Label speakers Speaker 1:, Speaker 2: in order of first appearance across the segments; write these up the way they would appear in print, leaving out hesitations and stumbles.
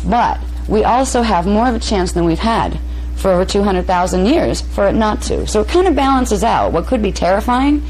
Speaker 1: But we also have more of a chance than we've had for over 200,000 years for it not to. So it kind of balances out what could be terrifying.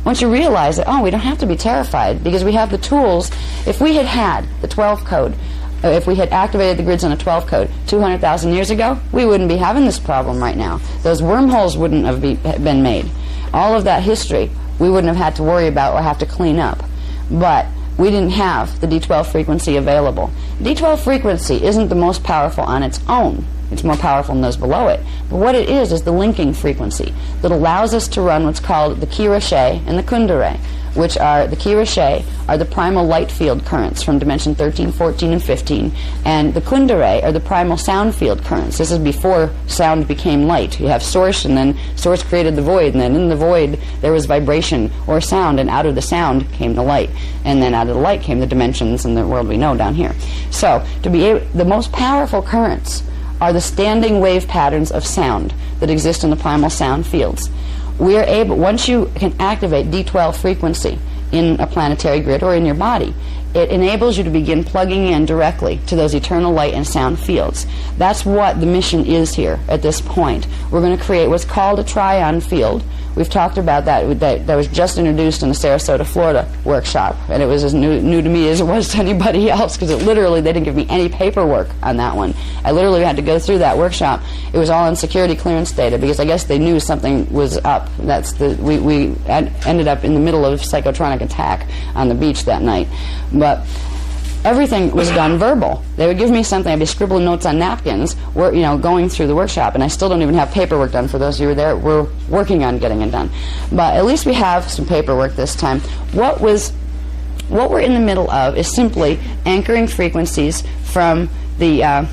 Speaker 1: Once you realize that, oh, we don't have to be terrified because we have the tools. If we had had the 12 code, if we had activated the grids on a 12 code 200,000 years ago, we wouldn't be having this problem right now. Those wormholes wouldn't have been made. All of that history we wouldn't have had to worry about or have to clean up. But we didn't have the D12 frequency available. D12 frequency isn't the most powerful on its own. It's more powerful than those below it. But what it is the linking frequency that allows us to run what's called the Kira-She and the Kundera, which are, the Kira-She are the primal light field currents from dimension 13, 14, and 15, and the Kundera are the primal sound field currents. This is before sound became light. You have source, and then source created the void, and then in the void there was vibration or sound, and out of the sound came the light, and then out of the light came the dimensions and the world we know down here. So, to be able, the most powerful currents are the standing wave patterns of sound that exist in the primal sound fields. We are able, once you can activate D12 frequency in a planetary grid or in your body, it enables you to begin plugging in directly to those eternal light and sound fields. That's what the mission is here at this point. We're going to create what's called a trion field. We've talked about that. That was just introduced in the Sarasota, Florida workshop, and it was as new to me as it was to anybody else, because it literally, they didn't give me any paperwork on that one. I literally had to go through that workshop. It was all in security clearance data, because I guess they knew something was up. We ended up in the middle of a psychotronic attack on the beach that night. But everything was done verbal. They would give me something. I'd be scribbling notes on napkins, going through the workshop, and I still don't even have paperwork done. For those of you who were there, we're working on getting it done. But at least we have some paperwork this time. What we're in the middle of is simply anchoring frequencies from the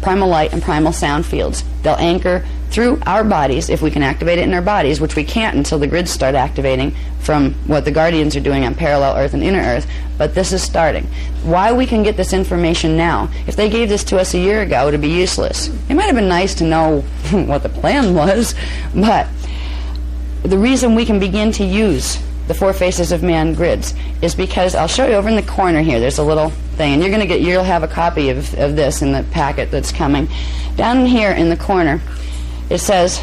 Speaker 1: primal light and primal sound fields. They'll anchor through our bodies, if we can activate it in our bodies, which we can't until the grids start activating from what the Guardians are doing on parallel Earth and inner Earth, but this is starting. Why we can get this information now, if they gave this to us a year ago, it would be useless. It might have been nice to know what the plan was, but the reason we can begin to use the Four Faces of Man grids is because, I'll show you over in the corner here, there's a little thing, and you'll have a copy of this in the packet that's coming. Down here in the corner, it says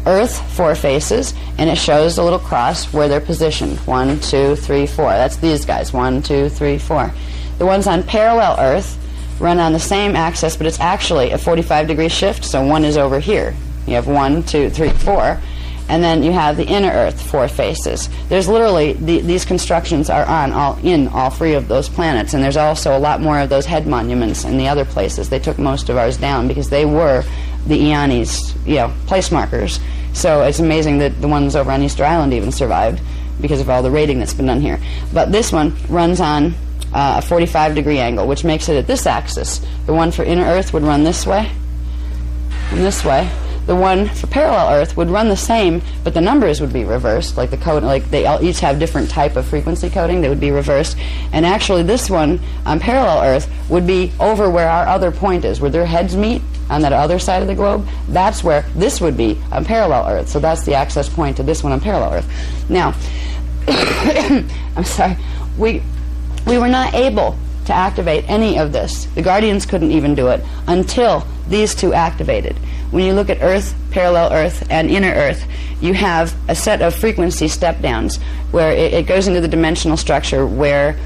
Speaker 1: Earth, Four Faces, and it shows a little cross where they're positioned. 1, 2, 3, 4. That's these guys. 1, 2, 3, 4. The ones on parallel Earth run on the same axis, but it's actually a 45-degree shift, so 1 is over here. You have 1, 2, 3, 4. And then you have the inner Earth, Four Faces. There's literally, these constructions are in all three of those planets, and there's also a lot more of those head monuments in the other places. They took most of ours down because they were the Eoni's, place markers. So it's amazing that the ones over on Easter Island even survived because of all the raiding that's been done here. But this one runs on a 45-degree angle, which makes it at this axis. The one for inner Earth would run this way and this way. The one for parallel Earth would run the same, but the numbers would be reversed. Like the code, like they all each have different type of frequency coding. They would be reversed. And actually, this one on parallel Earth would be over where our other point is, where their heads meet on that other side of the globe. That's where this would be on parallel Earth. So that's the access point to this one on parallel Earth. Now, I'm sorry, we were not able to activate any of this. The Guardians couldn't even do it until these two activated. When you look at Earth, parallel Earth, and inner Earth, you have a set of frequency step-downs where it goes into the dimensional structure where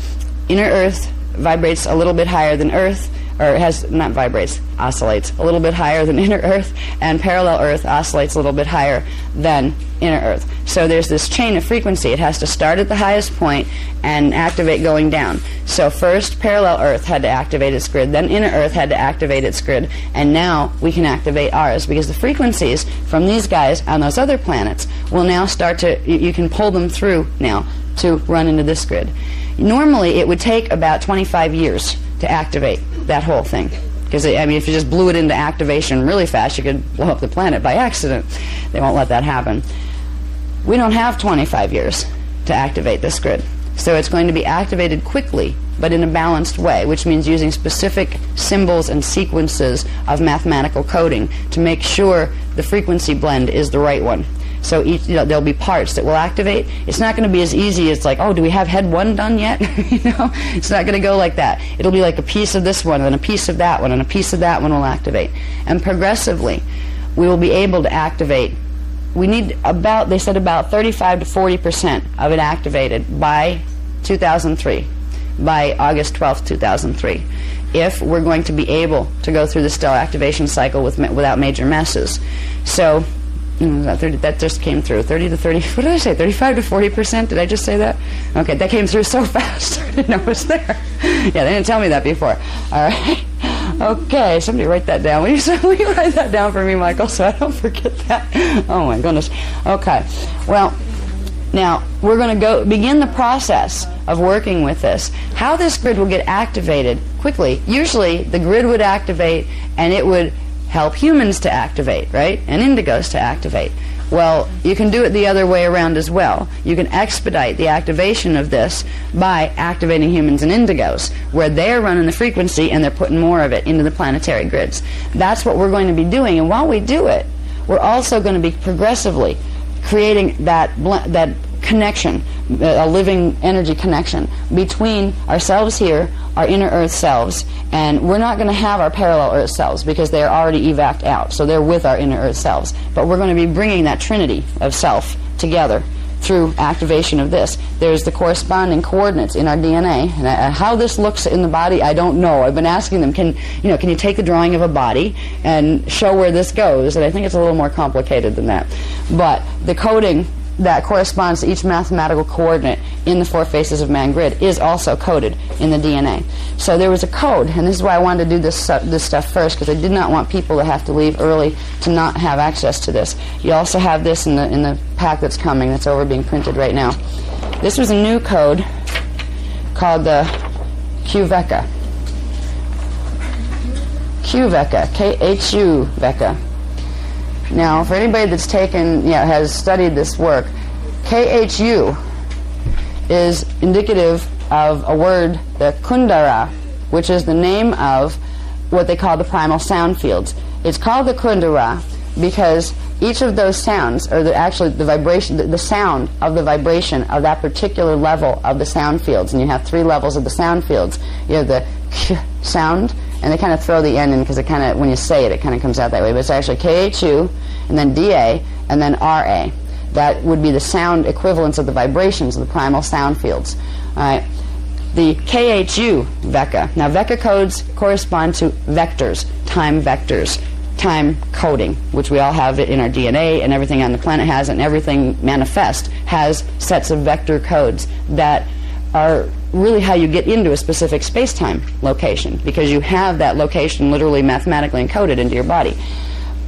Speaker 1: inner Earth vibrates a little bit higher than Earth, or oscillates a little bit higher than inner Earth, and parallel Earth oscillates a little bit higher than inner Earth. So there's this chain of frequency. It has to start at the highest point and activate going down. So first parallel Earth had to activate its grid, then inner Earth had to activate its grid, and now we can activate ours because the frequencies from these guys on those other planets will now start to, you can pull them through now to run into this grid. Normally it would take about 25 years to activate that whole thing. Because, if you just blew it into activation really fast, you could blow up the planet by accident. They won't let that happen. We don't have 25 years to activate this grid. So it's going to be activated quickly, but in a balanced way, which means using specific symbols and sequences of mathematical coding to make sure the frequency blend is the right one. So each, there'll be parts that will activate. It's not going to be as easy as like, oh, do we have head 1 done yet? It's not going to go like that. It'll be like a piece of this one and a piece of that one and a piece of that one will activate. And progressively, we will be able to activate. We need about, they said about 35 to 40% of it activated by 2003, by August 12th, 2003, if we're going to be able to go through the stellar activation cycle without major messes. So that just came through. 30 to 30, what did I say, 35 to 40%? Did I just say that? Okay, that came through so fast. I didn't know it was there. Yeah, they didn't tell me that before. All right. Okay, somebody write that down. Will you write that down for me, Michael, so I don't forget that? Oh, my goodness. Okay. Well, now, we're going to begin the process of working with this. How this grid will get activated quickly, usually the grid would activate and it would help humans to activate, right? And indigos to activate. Well, you can do it the other way around as well. You can expedite the activation of this by activating humans and indigos, where they're running the frequency and they're putting more of it into the planetary grids. That's what we're going to be doing, and while we do it, we're also going to be progressively creating that connection, a living energy connection between ourselves here, our inner Earth selves, and we're not going to have our parallel Earth selves because they're already evac'd out, so they're with our inner Earth selves. But we're going to be bringing that trinity of self together through activation of this. There's the corresponding coordinates in our DNA. And how this looks in the body, I don't know. I've been asking them, can you take the drawing of a body and show where this goes? And I think it's a little more complicated than that. But the coding that corresponds to each mathematical coordinate in the 4 faces of man grid is also coded in the DNA. So there was a code, and this is why I wanted to do this stuff first, because I did not want people to have to leave early to not have access to this. You also have this in the pack that's coming, that's over being printed right now. This was a new code called the Q-VECA. Q-VECA, K-H-U VECA. Now, for anybody that's has studied this work, KHU is indicative of a word, the Kundara, which is the name of what they call the primal sound fields. It's called the Kundara because each of those sounds, or the vibration, the sound of the vibration of that particular level of the sound fields, and you have 3 levels of the sound fields. You have the K sound, and they kind of throw the N in because it kind of, when you say it, it kind of comes out that way. But it's actually KHU, and then DA, and then RA. That would be the sound equivalents of the vibrations of the primal sound fields. All right. The KHU VECA. Now, VECA codes correspond to vectors, time coding, which we all have it in our DNA, and everything on the planet has it, and everything manifest has sets of vector codes that are really how you get into a specific space-time location, because you have that location literally mathematically encoded into your body.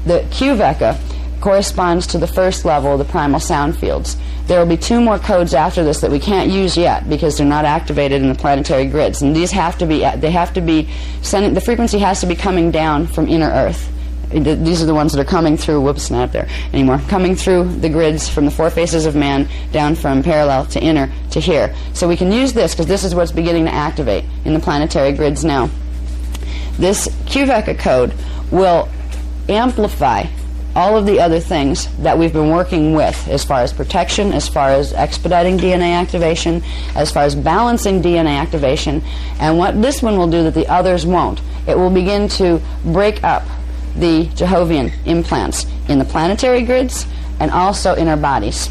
Speaker 1: The Q-VECA corresponds to the first level of the primal sound fields. There will be 2 more codes after this that we can't use yet because they're not activated in the planetary grids, and these have to be, the frequency has to be coming down from inner Earth. These are the ones that are coming through, whoops, not up there anymore, coming through the grids from the 4 faces of man down from parallel to inner to here. So we can use this because this is what's beginning to activate in the planetary grids now. This Q-VECA code will amplify all of the other things that we've been working with as far as protection, as far as expediting DNA activation, as far as balancing DNA activation, and what this one will do that the others won't. It will begin to break up the Jehovian implants in the planetary grids and also in our bodies.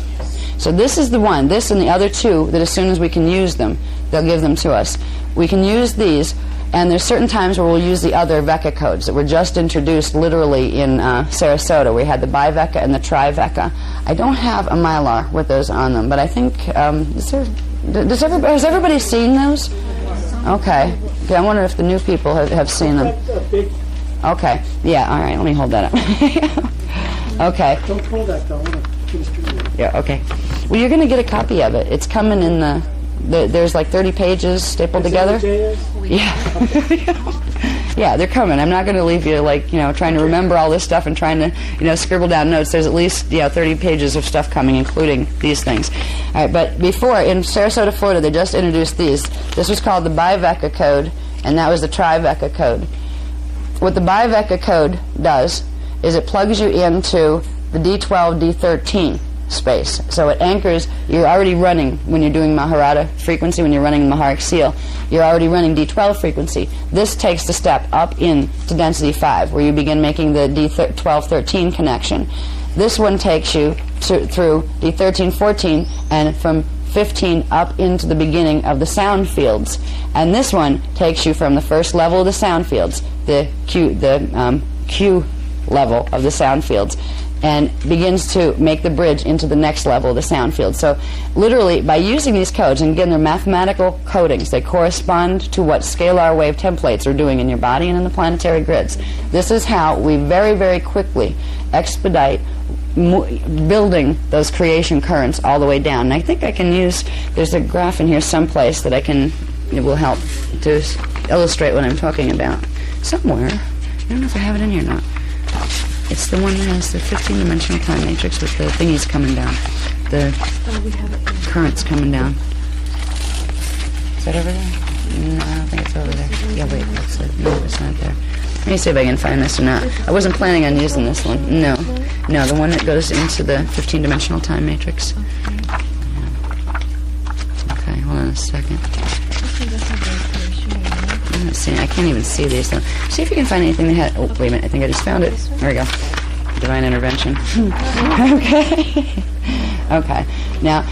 Speaker 1: So this is the one, this and the other 2, that as soon as we can use them, they'll give them to us. We can use these, and there's certain times where we'll use the other VECA codes that were just introduced literally in Sarasota. We had the bi-VECA and the tri-VECA. I don't have a Mylar with those on them, but I think, has everybody seen those? Okay. I wonder if the new people have seen them. Okay. Yeah, all right. Let me hold that up. Okay.
Speaker 2: Don't pull that, though.
Speaker 1: Yeah, okay. Well, you're going to get a copy of it. It's coming in there's like 30 pages stapled together. Yeah. Yeah, they're coming. I'm not going to leave you trying to remember all this stuff and trying to, scribble down notes. There's at least, 30 pages of stuff coming, including these things. All right, but before, in Sarasota, Florida, they just introduced these. This was called the bi-VECA code, and that was the tri-VECA code. What the bi-VECA code does is it plugs you into the D12, D13 space. So it anchors, you're already running, when you're doing Maharata frequency, when you're running the Maharic seal, you're already running D12 frequency. This takes the step up into density 5, where you begin making the D12-13 connection. This one takes you through D13-14, and from 15 up into the beginning of the sound fields. And this one takes you from the first level of the sound fields, the Q level of the sound fields, and begins to make the bridge into the next level of the sound field. So literally, by using these codes, and again, they're mathematical codings, they correspond to what scalar wave templates are doing in your body and in the planetary grids. This is how we very, very quickly expedite building those creation currents all the way down. And I think I can use, there's a graph in here someplace that it will help to illustrate what I'm talking about. Somewhere. I don't know if I have it in here or not. It's the one that has the 15-dimensional time matrix with the thingies coming down. The currents coming down. Is that over there? No, I don't think it's over there. Yeah, wait, that's it. No, it's not there. Let me see if I can find this or not. I wasn't planning on using this one. No, the one that goes into the 15-dimensional time matrix. Okay, hold on a second. Let's see, I can't even see these. See if you can find anything that had... Oh, wait a minute, I think I just found it. There we go. Divine intervention. Okay. Okay. Now,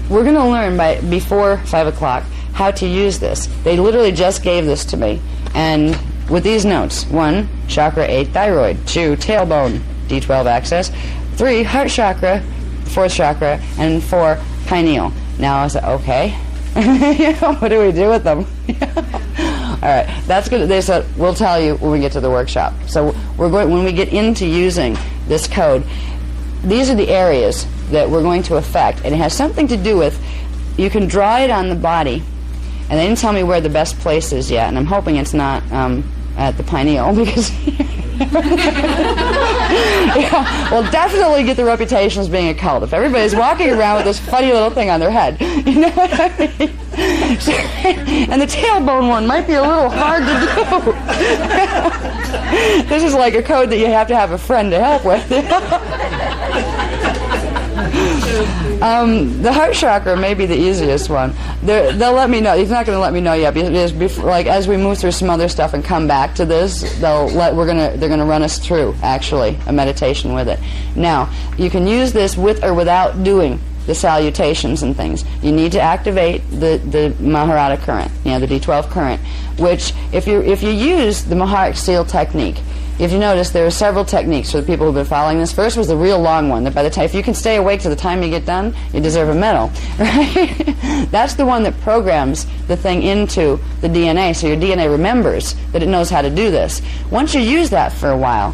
Speaker 1: we're going to learn before 5 o'clock how to use this. They literally just gave this to me. And with these notes: 1, chakra 8, thyroid; 2, tailbone, D12 axis; 3, heart chakra, 4th chakra; and 4, pineal. Now I said, okay. What do we do with them? All right, that's good. They said we'll tell you when we get to the workshop. So when we get into using this code, these are the areas that we're going to affect, and it has something to do with, you can draw it on the body, and they didn't tell me where the best place is yet, and I'm hoping it's not at the pineal, because yeah, well, definitely get the reputation as being a cult if everybody's walking around with this funny little thing on their head. You know what I mean? So, and the tailbone one might be a little hard to do. This is like a code that you have to have a friend to help with. The heart chakra may be the easiest one. They'll let me know. He's not going to let me know yet, because like as we move through some other stuff and come back to this, they're going to run us through actually a meditation with it. Now, you can use this with or without doing the salutations and things. You need to activate the Maharata current, the D12 current, which if you use the Maharic seal technique, if you notice, there are several techniques for the people who've been following this. First was the real long one, that by the time, if you can stay awake to the time you get done, you deserve a medal. Right? That's the one that programs the thing into the DNA, so your DNA remembers that it knows how to do this. Once you use that for a while,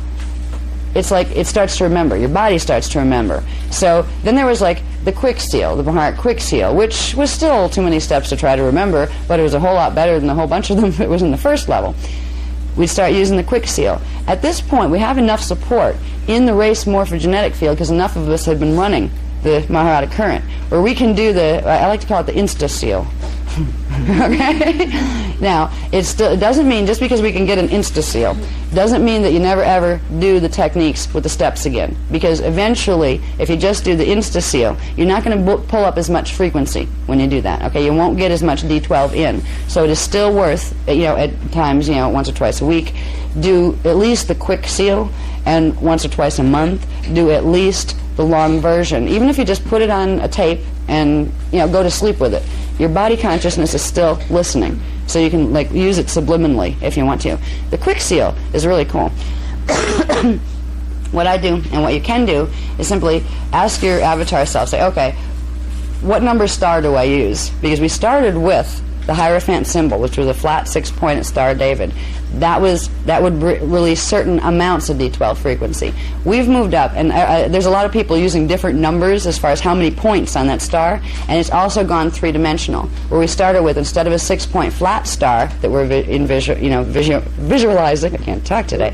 Speaker 1: it's like it starts to remember. Your body starts to remember. So then there was like the quick seal, the Maharic quick seal, which was still too many steps to try to remember, but it was a whole lot better than a whole bunch of them it was in the first level. We'd start using the quick seal. At this point, we have enough support in the race morphogenetic field, because enough of us have been running the Maharata current, where we can do I like to call it the insta seal. Okay? Now, it doesn't mean, just because we can get an insta seal, doesn't mean that you never ever do the techniques with the steps again, because eventually, if you just do the insta seal, you're not going to pull up as much frequency when you do that. Okay, you won't get as much D12 in. So it is still worth, at times, once or twice a week, do at least the quick seal, and once or twice a month, do at least the long version. Even if you just put it on a tape and go to sleep with it, your body consciousness is still listening, so you can use it subliminally if you want to. The quick seal is really cool. What I do and what you can do is simply ask your avatar self, say, okay, what number star do I use? Because we started with the Hierophant symbol, which was a flat 6-pointed Star David. That would release certain amounts of D12 frequency. We've moved up, and there's a lot of people using different numbers as far as how many points on that star, and it's also gone 3-dimensional, where we started with, instead of a 6-point flat star that we're visualizing, I can't talk today,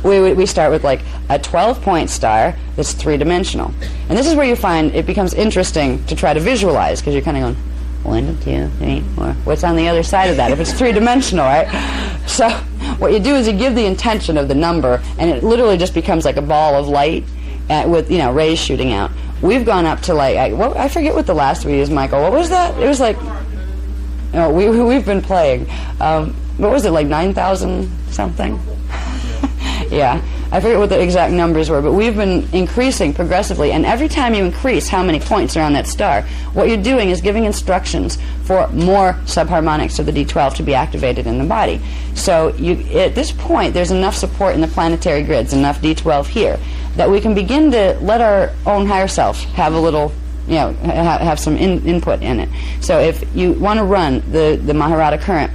Speaker 1: we start with like a 12-point star that's 3-dimensional. And this is where you find it becomes interesting to try to visualize, because you're kind of going, 1, 2, 3, 4. What's on the other side of that? If it's 3-dimensional, right? So what you do is you give the intention of the number, and it literally just becomes like a ball of light, with, you know, rays shooting out. We've gone up to like, I forget what the last we used, Michael. What was that? It was like, you know, we've been playing. What was it, like 9,000 something? Yeah. I forget what the exact numbers were, but we've been increasing progressively, and every time you increase how many points are on that star, what you're doing is giving instructions for more subharmonics of the D12 to be activated in the body. So at this point, there's enough support in the planetary grids, enough D12 here, that we can begin to let our own higher self have a little, you know, have some input in it. So if you want to run the Maharata current,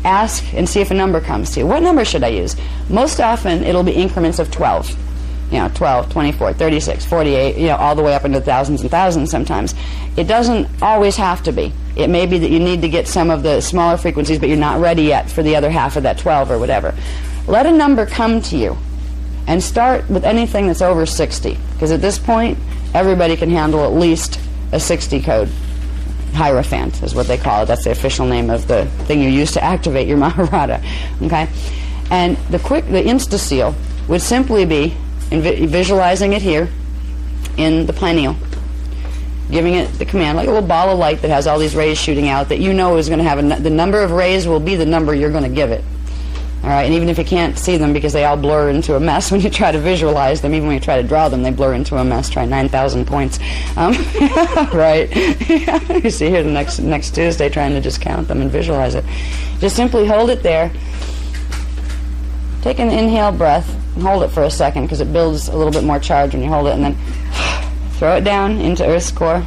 Speaker 1: ask and see if a number comes to you. What number should I use? Most often it'll be increments of 12. You know, 12, 24, 36, 48, you know, all the way up into thousands and thousands sometimes. It doesn't always have to be. It may be that you need to get some of the smaller frequencies, but you're not ready yet for the other half of that 12 or whatever. Let a number come to you and start with anything that's over 60, because at this point everybody can handle at least a 60 code. Hierophant is what they call it. That's the official name of the thing you use to activate your Maharata. Okay, and the insta-seal would simply be visualizing it here in the pineal, giving it the command, like a little ball of light that has all these rays shooting out that you know is going to have the number of rays will be the number you're going to give it. All right, and even if you can't see them because they all blur into a mess when you try to visualize them, even when you try to draw them, they blur into a mess. Try 9,000 points. Right. You see here the next Tuesday trying to just count them and visualize it. Just simply hold it there. Take an inhale breath and hold it for a second because it builds a little bit more charge when you hold it, and then throw it down into Earth's core.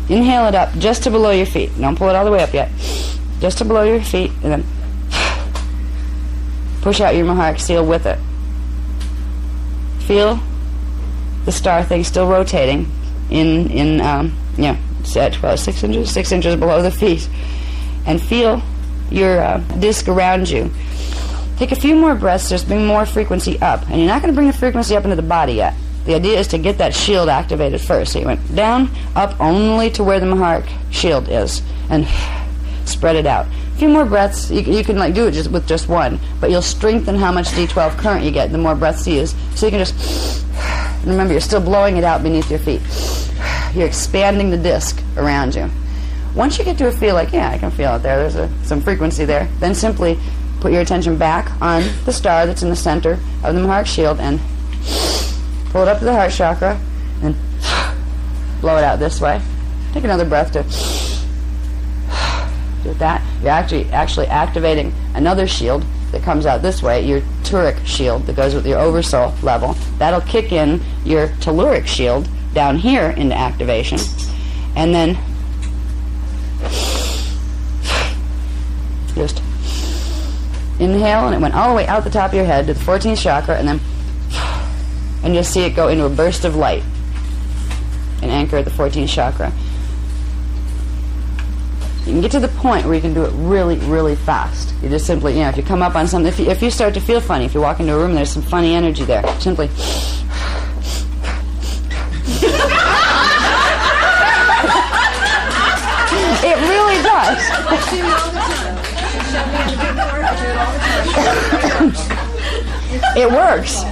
Speaker 1: Inhale it up just to below your feet. Don't pull it all the way up yet. Just to below your feet, and then push out your Maharic seal with it. Feel the star thing still rotating at 6 inches below the feet, and feel your disc around you. Take a few more breaths, just bring more frequency up, and you're not going to bring the frequency up into the body yet. The idea is to get that shield activated first. So you went down, up only to where the Maharic shield is, and spread it out. A few more breaths. You can like do it just with just one, but you'll strengthen how much D12 current you get the more breaths you use. So you can just remember you're still blowing it out beneath your feet. You're expanding the disc around you. Once you get to a feel like, yeah, I can feel it there. There's some frequency there. Then simply put your attention back on the star that's in the center of the Maharic shield and pull it up to the heart chakra and blow it out this way. Take another breath to do that. You're actually activating another shield that comes out this way, your turic shield that goes with your oversoul level. That'll kick in your telluric shield down here into activation. And then just inhale, and it went all the way out the top of your head to the 14th chakra, and you'll see it go into a burst of light and anchor at the 14th chakra. You can get to the point where you can do it really, really fast. You just simply, if you come up on something, if you start to feel funny, if you walk into a room and there's some funny energy there, simply it really does. It works.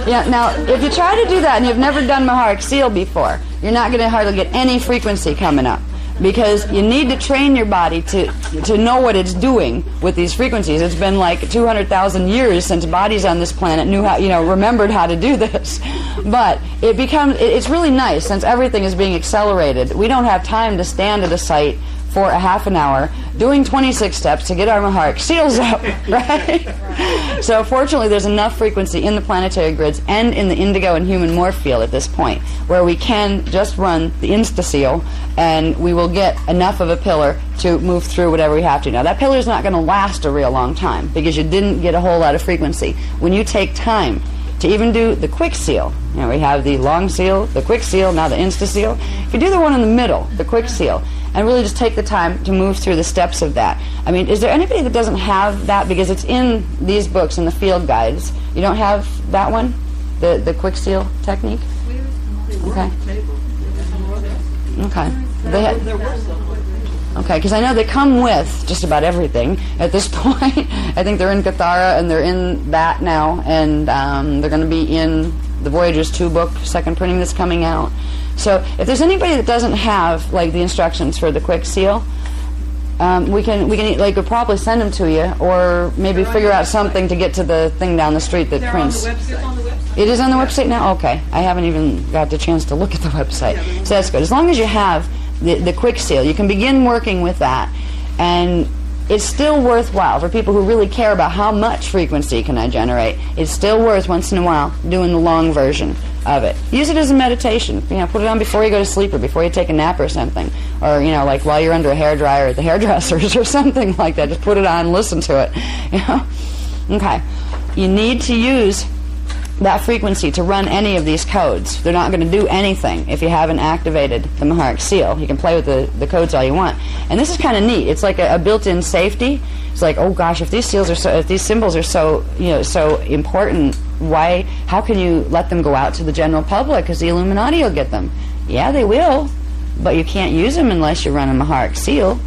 Speaker 1: Yeah. Now, if you try to do that and you've never done Maharic Seal before, you're not going to hardly get any frequency coming up, because you need to train your body to know what it's doing with these frequencies. It's been like 200,000 years since bodies on this planet knew how, remembered how to do this. But it's really nice since everything is being accelerated. We don't have time to stand at a site for a half an hour doing 26 steps to get our Maharic seals out, right? So fortunately there's enough frequency in the planetary grids and in the indigo and human morph field at this point where we can just run the insta-seal and we will get enough of a pillar to move through whatever we have to. Now that pillar is not going to last a real long time because you didn't get a whole lot of frequency. When you take time to even do the quick seal, we have the long seal, the quick seal, now the insta-seal. If you do the one in the middle, the quick seal, and really just take the time to move through the steps of that. I mean, is there anybody that doesn't have that? Because it's in these books, in the field guides. You don't have that one? The quick seal technique? Okay. Okay. Okay, because I know they come with just about everything at this point. I think they're in Cathara, and they're in that now, and they're going to be in the Voyagers 2 book, second printing that's coming out. So if there's anybody that doesn't have like the instructions for the quick seal, we can like we'll probably send them to you, or maybe figure out something to get to the thing down the street that prints.
Speaker 2: On the website.
Speaker 1: It is on the website now? Okay. I haven't even got the chance to look at the website. So that's good. As long as you have the quick seal, you can begin working with that. And it's still worthwhile for people who really care about how much frequency can I generate. It's still worth once in a while doing the long version of it. Use it as a meditation. You know, put it on before you go to sleep or before you take a nap or something. Or, you know, like while you're under a hairdryer at the hairdressers or something like that. Just put it on and listen to it. You know? Okay. You need to use that frequency to run any of these codes. They're not going to do anything if you haven't activated the Maharic seal. You can play with the codes all you want. And this is kind of neat. It's like a built-in safety. It's like, oh gosh, if these seals are so, if these symbols are so, you know, so important, how can you let them go out to the general public? Because the Illuminati will get them. Yeah, they will, but you can't use them unless you run a Maharic seal.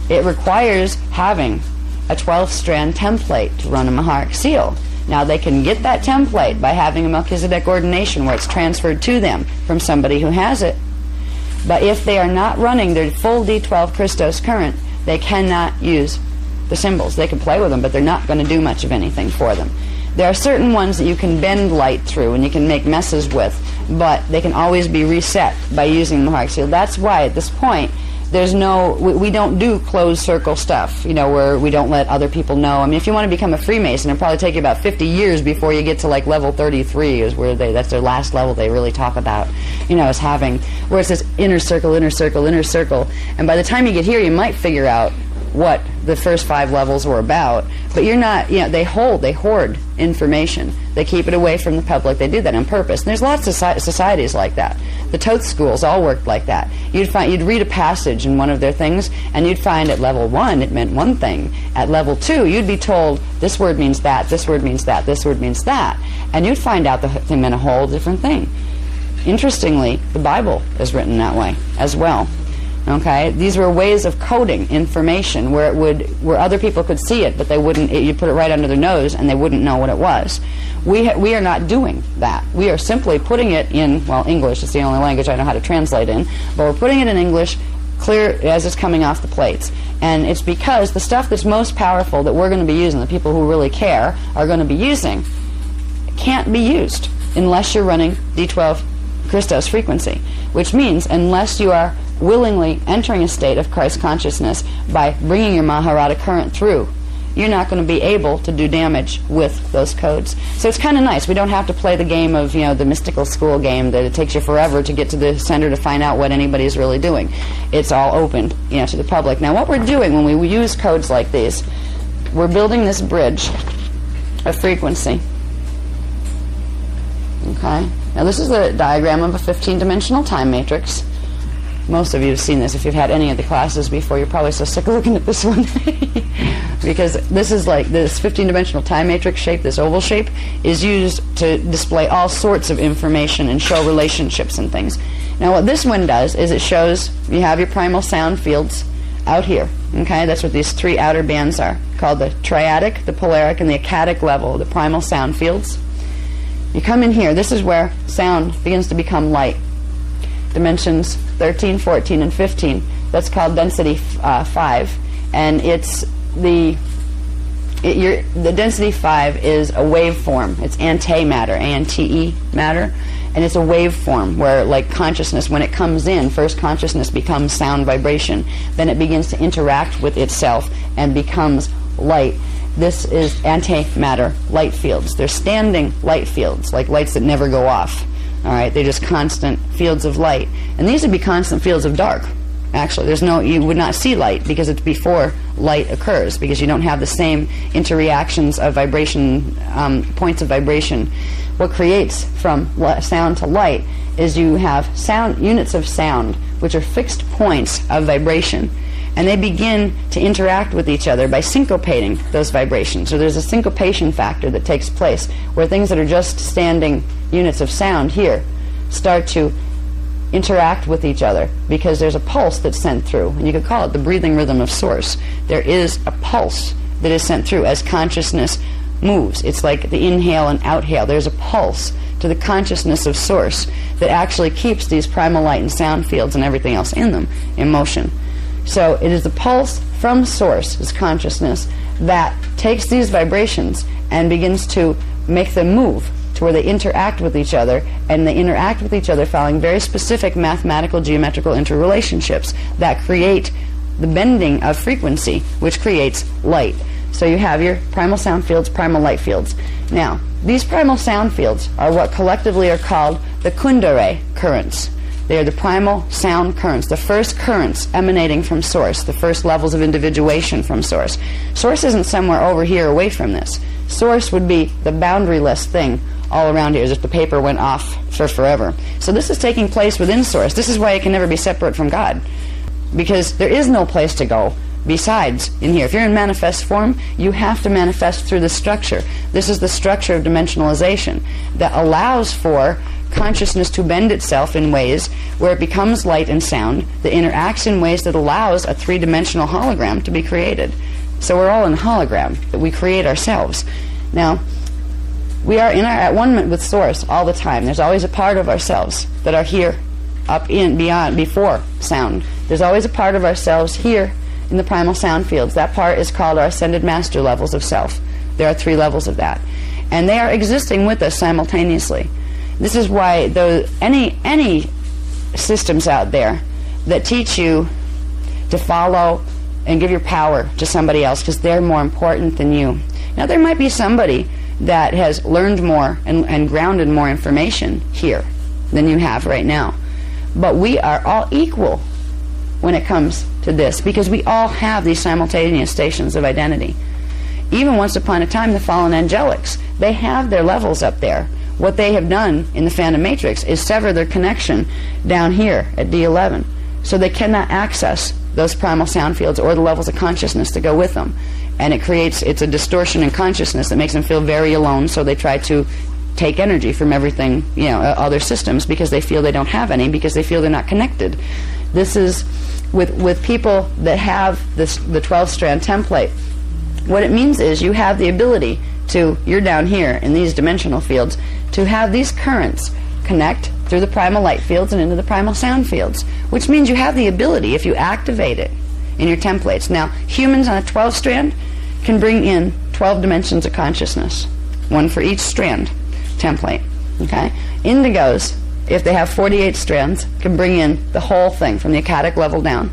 Speaker 1: It requires having a 12-strand template to run a Maharic seal. Now, they can get that template by having a Melchizedek ordination where it's transferred to them from somebody who has it. But if they are not running their full D12 Christos current, they cannot use the symbols. They can play with them, but they're not going to do much of anything for them. There are certain ones that you can bend light through and you can make messes with, but they can always be reset by using the Maharic seal. That's why, at this point, there's no, we don't do closed circle stuff, you know, where we don't let other people know. I mean, if you want to become a Freemason, it'll probably take you about 50 years before you get to like level 33 is where that's their last level they really talk about, you know, as having, where it says inner circle, inner circle, inner circle. And by the time you get here, you might figure out what the first 5 levels were about, but you're not, you know, they hoard information. They keep it away from the public. They do that on purpose. And there's lots of societies like that. The Toth schools all worked like that. You'd read a passage in one of their things, and you'd find at level 1 it meant one thing. At level 2, you'd be told this word means that, this word means that, this word means that, and you'd find out the thing meant a whole different thing. Interestingly, the Bible is written that way as well. Okay, these were ways of coding information where other people could see it, but they wouldn't. You put it right under their nose, and they wouldn't know what it was. We are not doing that. We are simply putting it in, well, English is the only language I know how to translate in, but we're putting it in English, clear as it's coming off the plates. And it's because the stuff that's most powerful that we're going to be using, the people who really care are going to be using, can't be used unless you're running D12 Christos frequency, which means unless you are willingly entering a state of Christ consciousness by bringing your Maharata current through, you're not going to be able to do damage with those codes. So it's kind of nice. We don't have to play the game of, you know, the mystical school game that it takes you forever to get to the center to find out what anybody's really doing. It's all open, you know, to the public. Now, what we're doing when we use codes like these, we're building this bridge of frequency. Okay? Now, this is a diagram of a 15-dimensional time matrix. Most of you have seen this. If you've had any of the classes before, you're probably so sick of looking at this one. Because this is like this 15-dimensional time matrix shape, this oval shape, is used to display all sorts of information and show relationships and things. Now what this one does is it shows you have your primal sound fields out here. Okay, that's what these 3 outer bands are, called the triadic, the polaric, and the acadic level, the primal sound fields. You come in here, this is where sound begins to become light. Dimensions 13, 14, and 15. That's called density 5, and it's the density 5 is a waveform. It's antimatter, A-N-T-E matter, and it's a waveform where, like consciousness, when it comes in, first consciousness becomes sound vibration, then it begins to interact with itself and becomes light. This is antimatter light fields. They're standing light fields, like lights that never go off. All right, they're just constant fields of light, and these would be constant fields of dark. Actually, you would not see light because it's before light occurs, because you don't have the same interreactions of vibration, points of vibration. What creates from sound to light is you have units of sound, which are fixed points of vibration, and they begin to interact with each other by syncopating those vibrations. So there's a syncopation factor that takes place where things that are just standing units of sound here start to interact with each other because there's a pulse that's sent through, and you could call it the breathing rhythm of Source. There is a pulse that is sent through as consciousness moves. It's like the inhale and outhale. There's a pulse to the consciousness of Source that actually keeps these primal light and sound fields and everything else in them in motion. So it is the pulse from Source, this consciousness, that takes these vibrations and begins to make them move to where they interact with each other, and they interact with each other following very specific mathematical geometrical interrelationships that create the bending of frequency, which creates light. So you have your primal sound fields, primal light fields. Now, these primal sound fields are what collectively are called the Kundalini currents. They are the primal sound currents, the first currents emanating from Source, the first levels of individuation from Source. Source isn't somewhere over here away from this. Source would be the boundaryless thing all around here, as if the paper went off for forever. So this is taking place within Source. This is why it can never be separate from God, because there is no place to go besides in here. If you're in manifest form, you have to manifest through the structure. This is the structure of dimensionalization that allows for consciousness to bend itself in ways where it becomes light and sound, that interacts in ways that allows a three-dimensional hologram to be created. So we're all in hologram that we create ourselves. Now, we are in our at one with Source all the time. There's always a part of ourselves that are here, up in, beyond, before sound. There's always a part of ourselves here in the primal sound fields. That part is called our ascended master levels of self. There are 3 levels of that. And they are existing with us simultaneously. This is why any systems out there that teach you to follow and give your power to somebody else because they're more important than you. Now, there might be somebody that has learned more and grounded more information here than you have right now. But we are all equal when it comes to this, because we all have these simultaneous stations of identity. Even once upon a time, the fallen angelics, they have their levels up there. What they have done in the Phantom Matrix is sever their connection down here at D11. So they cannot access those primal sound fields or the levels of consciousness to go with them. And it's a distortion in consciousness that makes them feel very alone, so they try to take energy from everything, other systems, because they feel they don't have any, because they feel they're not connected. This is with people that have the 12-strand template. What it means is you have the ability to, you're down here in these dimensional fields, to have these currents connect through the primal light fields and into the primal sound fields, which means you have the ability, if you activate it in your templates. Now, humans on a 12-strand can bring in 12 dimensions of consciousness, one for each strand template. Okay? Indigos, if they have 48 strands, can bring in the whole thing from the akadic level down.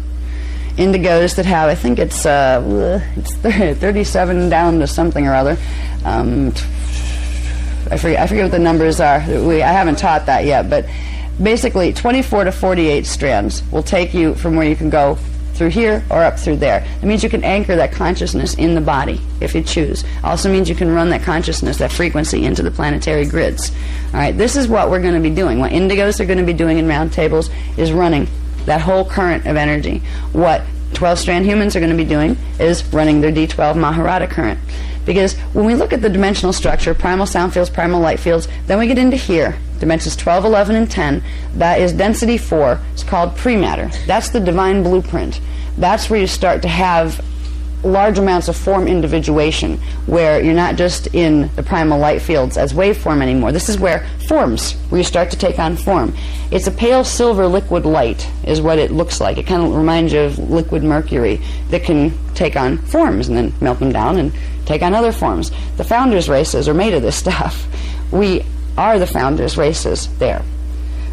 Speaker 1: Indigos that have, I think it's 37 down to something or other. I forget what the numbers are. I haven't taught that yet, but basically 24 to 48 strands will take you from where you can go through here or up through there. It means you can anchor that consciousness in the body if you choose. Also means you can run that consciousness, that frequency, into the planetary grids. All right, this is what we're going to be doing. What indigos are going to be doing in round tables is running that whole current of energy. What 12-strand humans are going to be doing is running their D12 Maharata current. Because when we look at the dimensional structure, primal sound fields, primal light fields, then we get into here, dimensions 12, 11, and 10. That is density 4. It's called pre-matter. That's the divine blueprint. That's where you start to have large amounts of form individuation, where you're not just in the primal light fields as waveform anymore. This is where you start to take on form. It's a pale silver liquid light is what it looks like. It kind of reminds you of liquid mercury that can take on forms and then melt them down and take on other forms. The founders' races are made of this stuff. We are the founders' races there.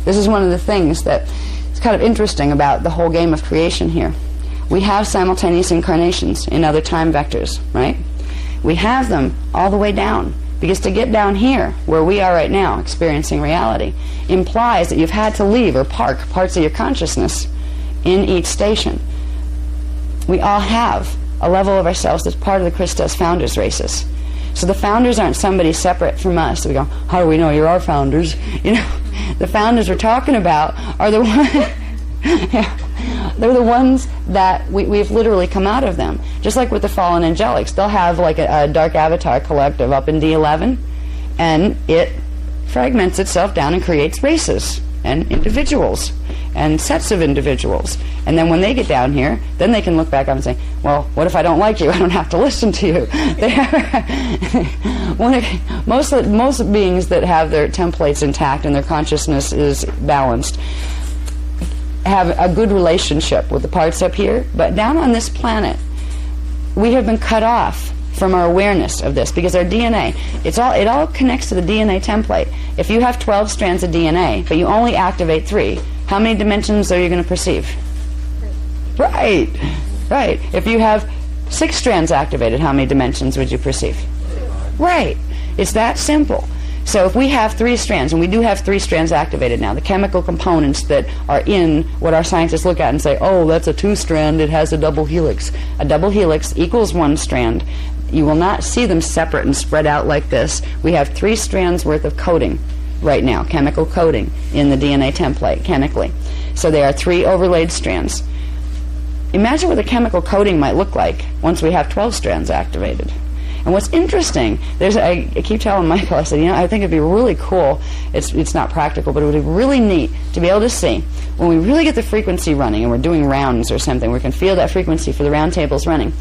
Speaker 1: This is one of the things that is kind of interesting about the whole game of creation here. We have simultaneous incarnations in other time vectors, right? We have them all the way down, because to get down here, where we are right now, experiencing reality, implies that you've had to leave or park parts of your consciousness in each station. We all have a level of ourselves that's part of the Christos founders races. So the founders aren't somebody separate from us. We go, how do we know you're our founders? The founders we're talking about are the ones... yeah. They're the ones that we've literally come out of them. Just like with the fallen angelics, they'll have like a dark avatar collective up in D11, and it fragments itself down and creates races and individuals. and sets of individuals. And then when they get down here, then they can look back up and say, well, what if I don't like you? I don't have to listen to you. Most beings that have their templates intact and their consciousness is balanced have a good relationship with the parts up here, but down on this planet, we have been cut off from our awareness of this because our DNA, it all connects to the DNA template. If you have 12 strands of DNA, but you only activate 3, how many dimensions are you going to perceive? Right. If you have 6 strands activated, how many dimensions would you perceive? Right. It's that simple. So if we have 3 strands, and we do have 3 strands activated now, the chemical components that are in what our scientists look at and say, oh, that's a 2-strand, it has a double helix. A double helix equals 1 strand. You will not see them separate and spread out like this. We have 3 strands worth of coding right now, chemical coding in the DNA template, chemically. So they are 3 overlaid strands. Imagine what the chemical coding might look like once we have 12 strands activated. And what's interesting, I keep telling Michael, I said, I think it'd be really cool, it's not practical, but it would be really neat to be able to see, when we really get the frequency running and we're doing rounds or something, we can feel that frequency for the round tables running.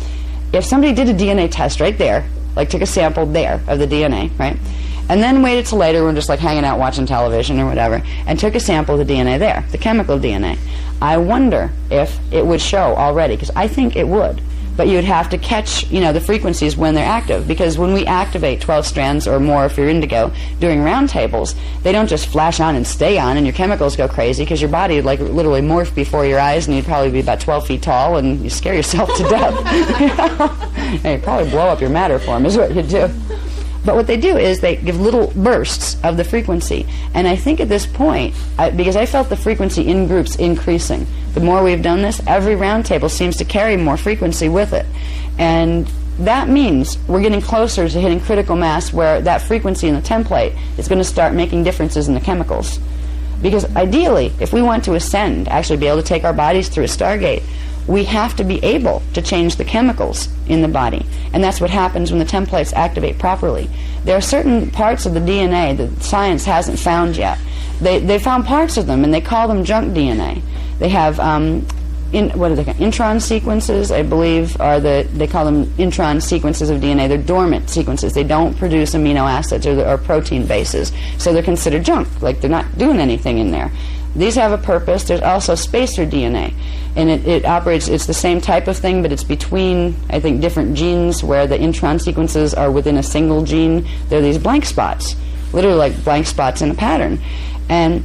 Speaker 1: If somebody did a DNA test right there, like took a sample there of the DNA, right, and then waited till later, we're just like hanging out watching television or whatever, and took a sample of the DNA there, the chemical DNA, I wonder if it would show already, because I think it would. But you would have to catch, the frequencies when they're active, because when we activate 12 strands or more, if you're indigo, during round tables, they don't just flash on and stay on, and your chemicals go crazy, because your body would literally morph before your eyes, and you'd probably be about 12 feet tall, and you scare yourself to death. And you'd probably blow up your matter form, is what you'd do. But what they do is they give little bursts of the frequency. And I think at this point, because I felt the frequency in groups increasing, the more we've done this, every round table seems to carry more frequency with it. And that means we're getting closer to hitting critical mass where that frequency in the template is going to start making differences in the chemicals. Because ideally, if we want to ascend, actually be able to take our bodies through a Stargate, we have to be able to change the chemicals in the body. And that's what happens when the templates activate properly. There are certain parts of the DNA that science hasn't found yet. They found parts of them, and they call them junk DNA. They have, what are they called? Intron sequences, I believe, they call them intron sequences of DNA. They're dormant sequences. They don't produce amino acids or protein bases. So they're considered junk, like they're not doing anything in there. These have a purpose. There's also spacer DNA, and it operates, it's the same type of thing, but it's between, I think, different genes where the intron sequences are within a single gene. They're these blank spots, literally like blank spots in a pattern. And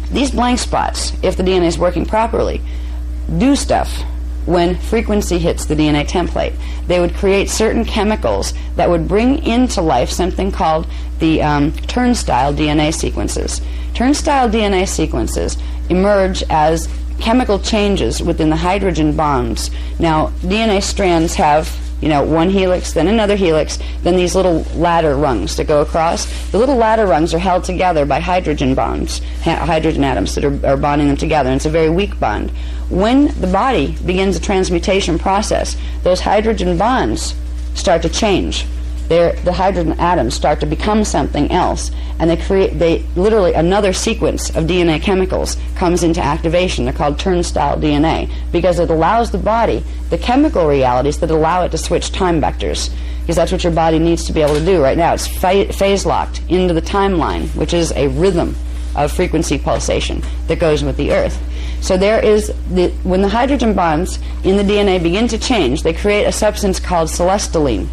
Speaker 1: these blank spots, if the DNA is working properly, do stuff when frequency hits the DNA template. They would create certain chemicals that would bring into life something called the turnstile DNA sequences. Turnstile DNA sequences emerge as chemical changes within the hydrogen bonds. Now, DNA strands have, one helix, then another helix, then these little ladder rungs that go across. The little ladder rungs are held together by hydrogen bonds, hydrogen atoms that are bonding them together, and it's a very weak bond. When the body begins a transmutation process, those hydrogen bonds start to change. The hydrogen atoms start to become something else, and they literally, another sequence of DNA chemicals comes into activation. They're called turnstile DNA, because it allows the body the chemical realities that allow it to switch time vectors, because that's what your body needs to be able to do right now. It's phase locked into the timeline, which is a rhythm of frequency pulsation that goes with the Earth. So when the hydrogen bonds in the DNA begin to change, they create a substance called celestylene,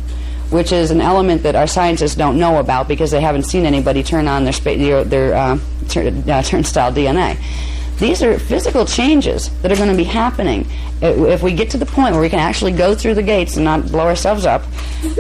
Speaker 1: which is an element that our scientists don't know about because they haven't seen anybody turn on their turnstile DNA. These are physical changes that are going to be happening. If we get to the point where we can actually go through the gates and not blow ourselves up,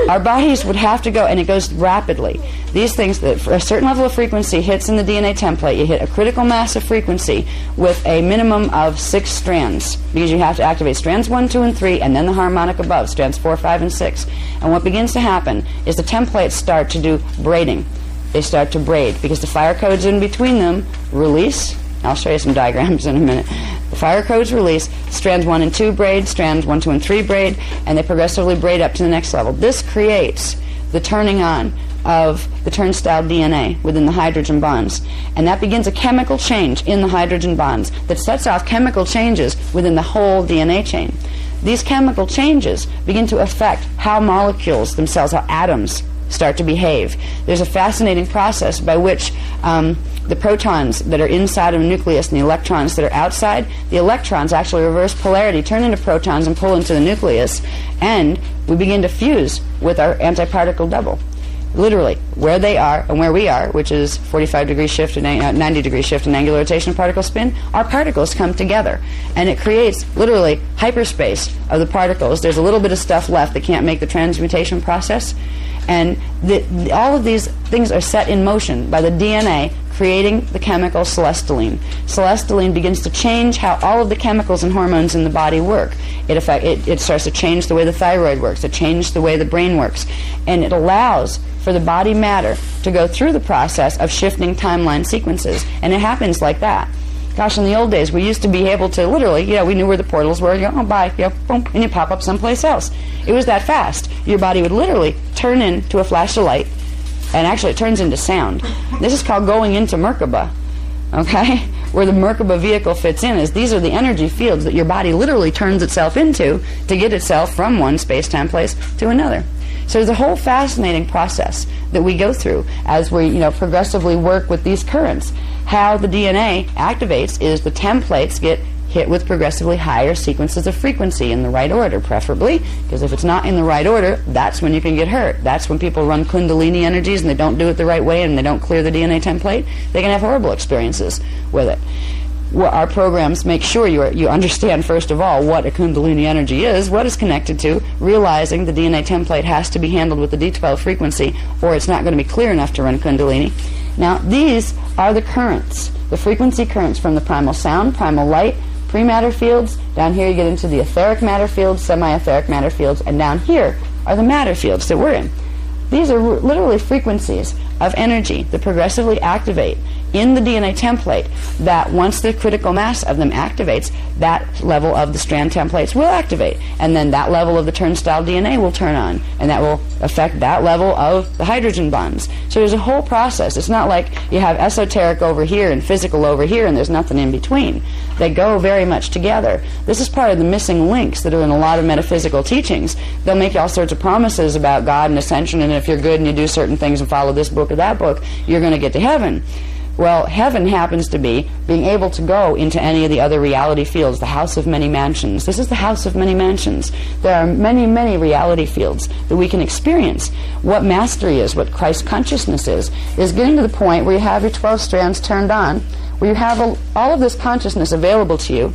Speaker 1: our bodies would have to go, and it goes rapidly. These things, that for a certain level of frequency hits in the DNA template, you hit a critical mass of frequency with a minimum of 6 strands, because you have to activate strands 1, 2, and 3, and then the harmonic above, strands 4, 5, and 6. And what begins to happen is the templates start to do braiding. They start to braid, because the fire codes in between them release. I'll show you some diagrams in a minute. The fire codes release, strands 1 and 2 braid, strands 1, 2, and 3 braid, and they progressively braid up to the next level. This creates the turning on of the turnstile DNA within the hydrogen bonds. And that begins a chemical change in the hydrogen bonds that sets off chemical changes within the whole DNA chain. These chemical changes begin to affect how molecules themselves, how atoms start to behave. There's a fascinating process by which the protons that are inside of a nucleus and the electrons that are outside, the electrons actually reverse polarity, turn into protons and pull into the nucleus, and we begin to fuse with our antiparticle double. Literally, where they are and where we are, which is 45-degree shift and 90-degree shift in angular rotation particle spin, our particles come together. And it creates, literally, hyperspace of the particles. There's a little bit of stuff left that can't make the transmutation process. And all of these things are set in motion by the DNA creating the chemical celestine. Celestine begins to change how all of the chemicals and hormones in the body work. It starts to change the way the thyroid works. It changes the way the brain works. And it allows for the body matter to go through the process of shifting timeline sequences. And it happens like that. Gosh, in the old days, we used to be able to literally, we knew where the portals were. You go, oh, bye, boom, and you pop up someplace else. It was that fast. Your body would literally turn into a flash of light, and actually it turns into sound. This is called going into Merkaba, okay? Where the Merkaba vehicle fits in is these are the energy fields that your body literally turns itself into to get itself from one space-time place to another. So there's a whole fascinating process that we go through as we, progressively work with these currents. How the DNA activates is the templates get hit with progressively higher sequences of frequency in the right order, preferably, because if it's not in the right order, that's when you can get hurt. That's when people run Kundalini energies and they don't do it the right way and they don't clear the DNA template. They can have horrible experiences with it. Well, our programs make sure you understand, first of all, what a Kundalini energy is, what it's connected to, realizing the DNA template has to be handled with the D12 frequency or it's not going to be clear enough to run Kundalini. Now, these are the currents, the frequency currents from the primal sound, primal light, pre-matter fields. Down here you get into the etheric matter fields, semi-etheric matter fields, and down here are the matter fields that we're in. These are literally frequencies of energy that progressively activate in the DNA template that once the critical mass of them activates, that level of the strand templates will activate. And then that level of the turnstile DNA will turn on. And that will affect that level of the hydrogen bonds. So there's a whole process. It's not like you have esoteric over here and physical over here and there's nothing in between. They go very much together. This is part of the missing links that are in a lot of metaphysical teachings. They'll make all sorts of promises about God and ascension, and if you're good and you do certain things and follow this book or that book, you're going to get to heaven. Well, heaven happens to be being able to go into any of the other reality fields, the house of many mansions. This is the house of many mansions. There are many, many reality fields that we can experience. What mastery is, what Christ consciousness is getting to the point where you have your 12 strands turned on, where you have all of this consciousness available to you,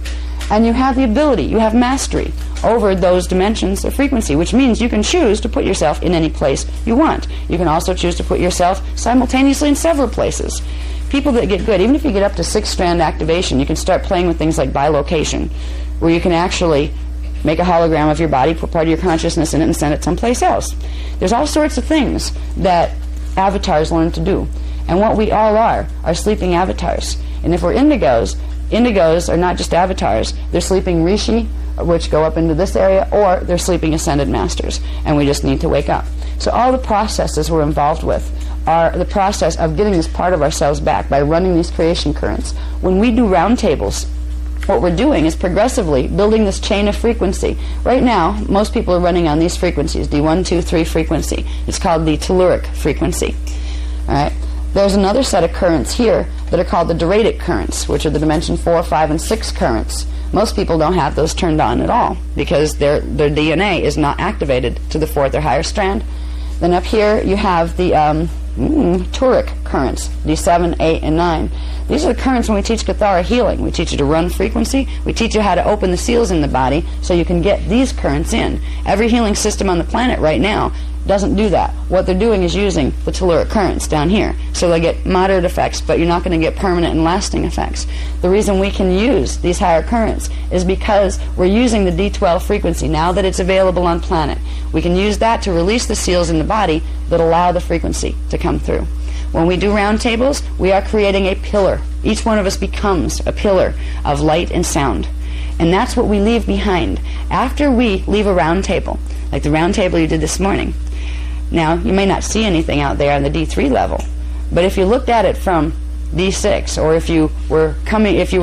Speaker 1: and you have the ability, you have mastery over those dimensions of frequency, which means you can choose to put yourself in any place you want. You can also choose to put yourself simultaneously in several places. People that get good, even if you get up to 6-strand activation, you can start playing with things like bilocation, where you can actually make a hologram of your body, put part of your consciousness in it, and send it someplace else. There's all sorts of things that avatars learn to do. And what we all are sleeping avatars. And if we're indigos, indigos are not just avatars. They're sleeping rishi, which go up into this area, or they're sleeping ascended masters. And we just need to wake up. So all the processes we're involved with are the process of getting this part of ourselves back by running these creation currents. When we do roundtables, what we're doing is progressively building this chain of frequency. Right now, most people are running on these frequencies, D1, 2, 3 frequency. It's called the telluric frequency. All right. There's another set of currents here that are called the duratic currents, which are the dimension 4, 5, and 6 currents. Most people don't have those turned on at all because their DNA is not activated to the 4th or higher strand. Then up here you have the turic currents, D7, 8, and 9. These are the currents when we teach Cathara healing. We teach you to run frequency. We teach you how to open the seals in the body so you can get these currents in. Every healing system on the planet right now doesn't do that. What they're doing is using the telluric currents down here. So they get moderate effects, but you're not going to get permanent and lasting effects. The reason we can use these higher currents is because we're using the D12 frequency now that it's available on planet. We can use that to release the seals in the body that allow the frequency to come through. When we do round tables, we are creating a pillar. Each one of us becomes a pillar of light and sound. And that's what we leave behind. After we leave a round table, like the round table you did this morning, Now, you may not see anything out there on the D3 level, but if you looked at it from D6, or if you were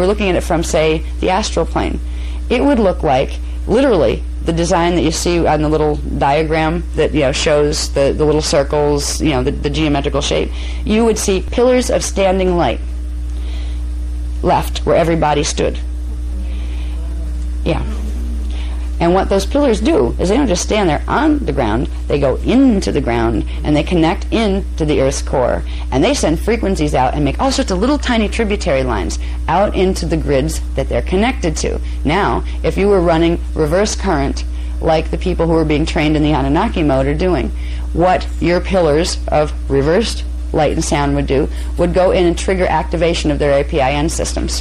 Speaker 1: looking at it from, say, the astral plane, it would look like, literally, the design that you see on the little diagram that shows the little circles, the geometrical shape. You would see pillars of standing light left where everybody stood. Yeah. And what those pillars do is they don't just stand there on the ground, they go into the ground and they connect into the Earth's core. And they send frequencies out and make all sorts of little tiny tributary lines out into the grids that they're connected to. Now, if you were running reverse current like the people who were being trained in the Anunnaki mode are doing, what your pillars of reversed light and sound would do would go in and trigger activation of their APIN systems.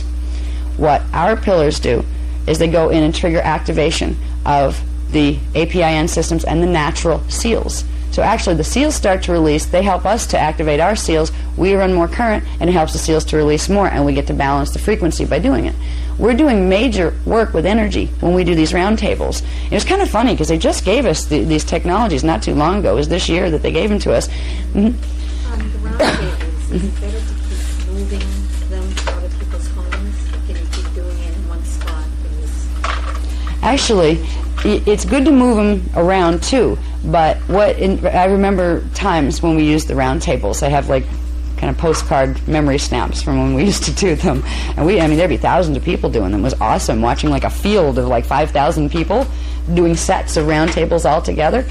Speaker 1: What our pillars do is they go in and trigger activation of the APIN systems and the natural seals. So actually the seals start to release, they help us to activate our seals, we run more current, and it helps the seals to release more, and we get to balance the frequency by doing it. We're doing major work with energy when we do these roundtables. It was kind of funny because they just gave us these technologies not too long ago. It was this year that they gave them to us.
Speaker 2: The roundtables, is it better to keep moving them out of people's homes? Or can you keep doing it in one spot?
Speaker 1: Actually, it's good to move them around too, but I remember times when we used the round tables. I have like kind of postcard memory snaps from when we used to do them, and there'd be thousands of people doing them. It was awesome watching like a field of like 5,000 people doing sets of round tables all together.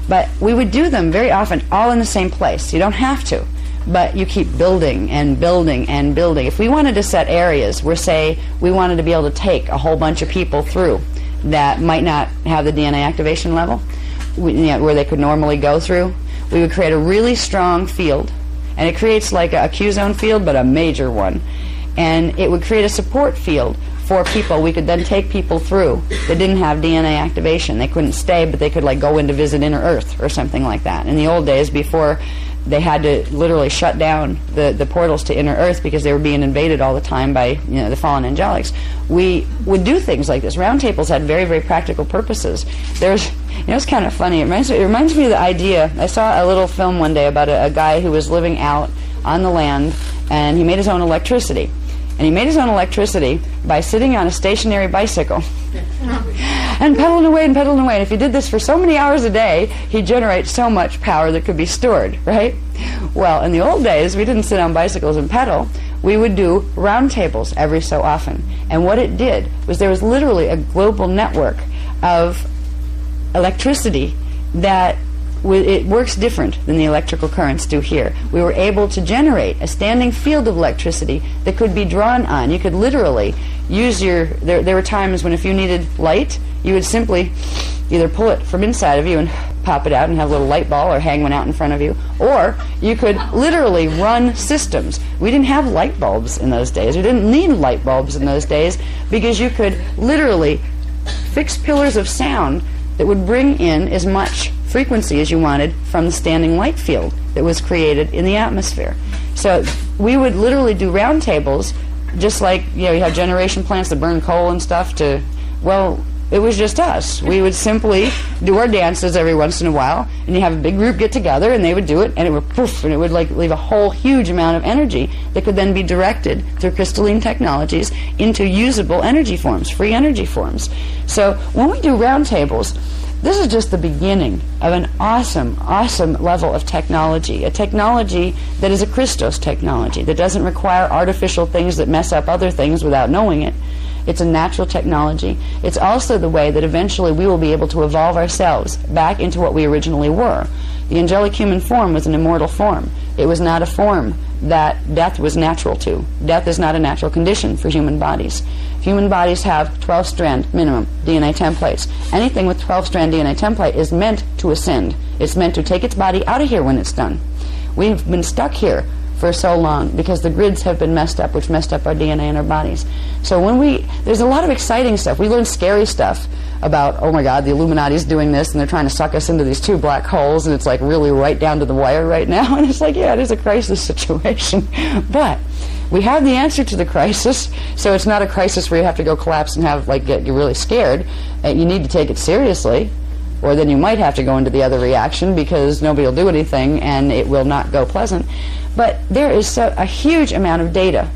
Speaker 1: But we would do them very often all in the same place. You don't have to, but you keep building and building and building. If we wanted to set areas where, say, we wanted to be able to take a whole bunch of people through that might not have the DNA activation level, where they could normally go through, we would create a really strong field, and it creates like a Q-zone field, but a major one, and it would create a support field for people. We could then take people through that didn't have DNA activation. They couldn't stay, but they could like go in to visit inner Earth or something like that. In the old days, before they had to literally shut down the portals to inner Earth because they were being invaded all the time by the fallen angelics, we would do things like this. Round tables had very, very practical purposes. It's kind of funny. It reminds me of the idea. I saw a little film one day about a guy who was living out on the land, and he made his own electricity. And he made his own electricity by sitting on a stationary bicycle and pedaling away and pedaling away. And if he did this for so many hours a day, he'd generate so much power that could be stored, right? Well, in the old days, we didn't sit on bicycles and pedal. We would do round tables every so often. And what it did was there was literally a global network of electricity that it works different than the electrical currents do here. We were able to generate a standing field of electricity that could be drawn on. You could literally use there were times when if you needed light, you would simply either pull it from inside of you and pop it out and have a little light ball or hang one out in front of you, or you could literally run systems. We didn't have light bulbs in those days. We didn't need light bulbs in those days because you could literally fix pillars of sound that would bring in as much frequency as you wanted from the standing light field that was created in the atmosphere. So we would literally do round tables, just like you have generation plants that burn coal and stuff it was just us. We would simply do our dances every once in a while, and you have a big group get together, and they would do it, and it would poof, and it would like leave a whole huge amount of energy that could then be directed through crystalline technologies into usable energy forms, free energy forms. So when we do round tables, this is just the beginning of an awesome, awesome level of technology, a technology that is a Christos technology, that doesn't require artificial things that mess up other things without knowing it. It's a natural technology. It's also the way that eventually we will be able to evolve ourselves back into what we originally were. The angelic human form was an immortal form. It was not a form that death was natural to. Death is not a natural condition for human bodies. Human bodies have 12-strand minimum DNA templates. Anything with 12-strand DNA template is meant to ascend. It's meant to take its body out of here when it's done. We've been stuck here for so long because the grids have been messed up, which messed up our DNA in our bodies. So there's a lot of exciting stuff. We learn scary stuff about, oh my God, the Illuminati's doing this and they're trying to suck us into these two black holes, and it's like really right down to the wire right now. And it's like, yeah, it is a crisis situation. But we have the answer to the crisis, so it's not a crisis where you have to go collapse and get really scared. You need to take it seriously, or then you might have to go into the other reaction because nobody will do anything and it will not go pleasant. But there is a huge amount of data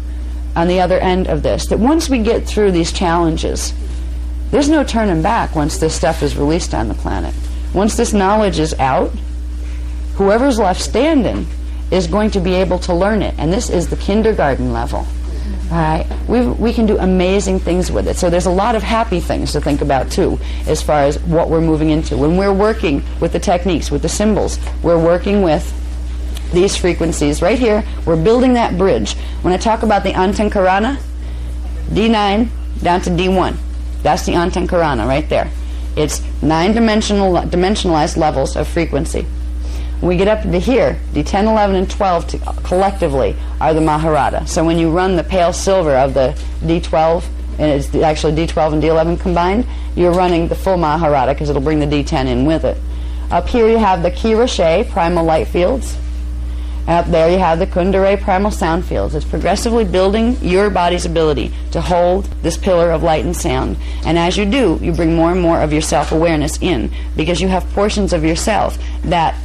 Speaker 1: on the other end of this, that once we get through these challenges, there's no turning back once this stuff is released on the planet. Once this knowledge is out, whoever's left standing is going to be able to learn it. And this is the kindergarten level. Right? We can do amazing things with it. So there's a lot of happy things to think about too, as far as what we're moving into. When we're working with the techniques, with the symbols, we're working with these frequencies right here. We're building that bridge. When I talk about the Antankarana, D9 down to D1, that's the Antankarana right there. It's 9 dimensionalized levels of frequency. When we get up to here, D10, 11, and 12 collectively are the Maharata. So when you run the pale silver of the D12, and it's actually D12 and D11 combined, you're running the full Maharata because it'll bring the D10 in with it. Up here you have the Ki-Rashe, primal light fields. Up there you have the Kundare, primal sound fields. It's progressively building your body's ability to hold this pillar of light and sound. And as you do, you bring more and more of your self-awareness in, because you have portions of yourself that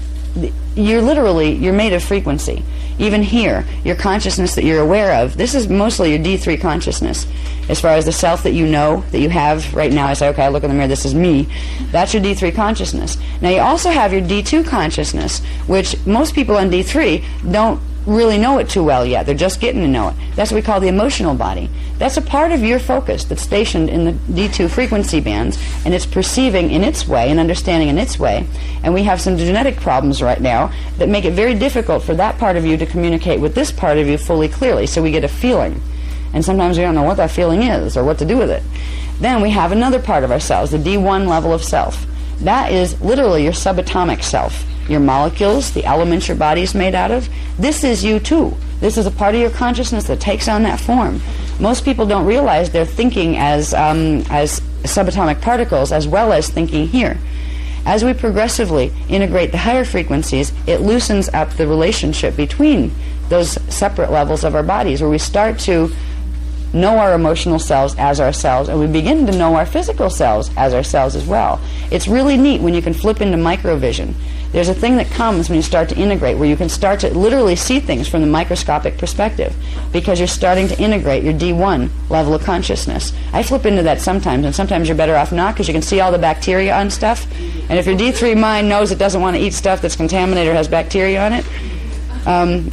Speaker 1: you're made of frequency. Even here, your consciousness that you're aware of, this is mostly your D3 consciousness. As far as the self that you know, that you have right now, I say, okay, I look in the mirror, this is me. That's your D3 consciousness. Now you also have your D2 consciousness, which most people on D3 don't really know it too well yet. They're just getting to know it. That's what we call the emotional body. That's a part of your focus that's stationed in the D2 frequency bands, and it's perceiving in its way and understanding in its way. And we have some genetic problems right now that make it very difficult for that part of you to communicate with this part of you fully clearly. So we get a feeling. And sometimes we don't know what that feeling is or what to do with it. Then we have another part of ourselves, the D1 level of self. That is literally your subatomic self. Your molecules, the elements your body is made out of. This is you too. This is a part of your consciousness that takes on that form. Most people don't realize they're thinking as subatomic particles as well as thinking here. As we progressively integrate the higher frequencies, it loosens up the relationship between those separate levels of our bodies, where we start to know our emotional selves as ourselves, and we begin to know our physical selves as ourselves as well. It's really neat when you can flip into microvision. There's a thing that comes when you start to integrate, where you can start to literally see things from the microscopic perspective, because you're starting to integrate your D1 level of consciousness. I flip into that sometimes, and sometimes you're better off not, because you can see all the bacteria on stuff. And if your D3 mind knows it doesn't want to eat stuff that's contaminated or has bacteria on it,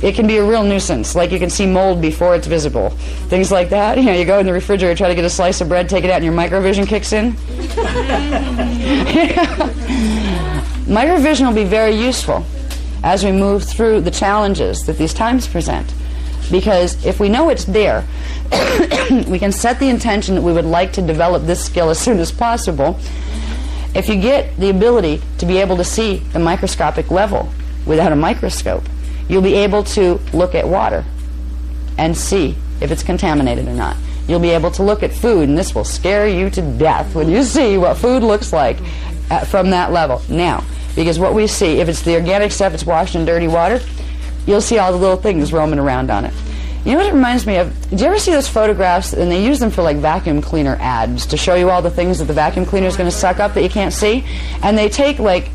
Speaker 1: it can be a real nuisance. Like you can see mold before it's visible. Things like that. You go in the refrigerator, try to get a slice of bread, take it out, and your microvision kicks in. Microvision will be very useful as we move through the challenges that these times present. Because if we know it's there, we can set the intention that we would like to develop this skill as soon as possible. If you get the ability to be able to see the microscopic level without a microscope, you'll be able to look at water and see if it's contaminated or not. You'll be able to look at food, and this will scare you to death when you see what food looks like from that level. Now, because what we see, if it's the organic stuff that's washed in dirty water, you'll see all the little things roaming around on it. You know what it reminds me of? Did you ever see those photographs, and they use them for like vacuum cleaner ads to show you all the things that the vacuum cleaner is going to suck up that you can't see? And they take like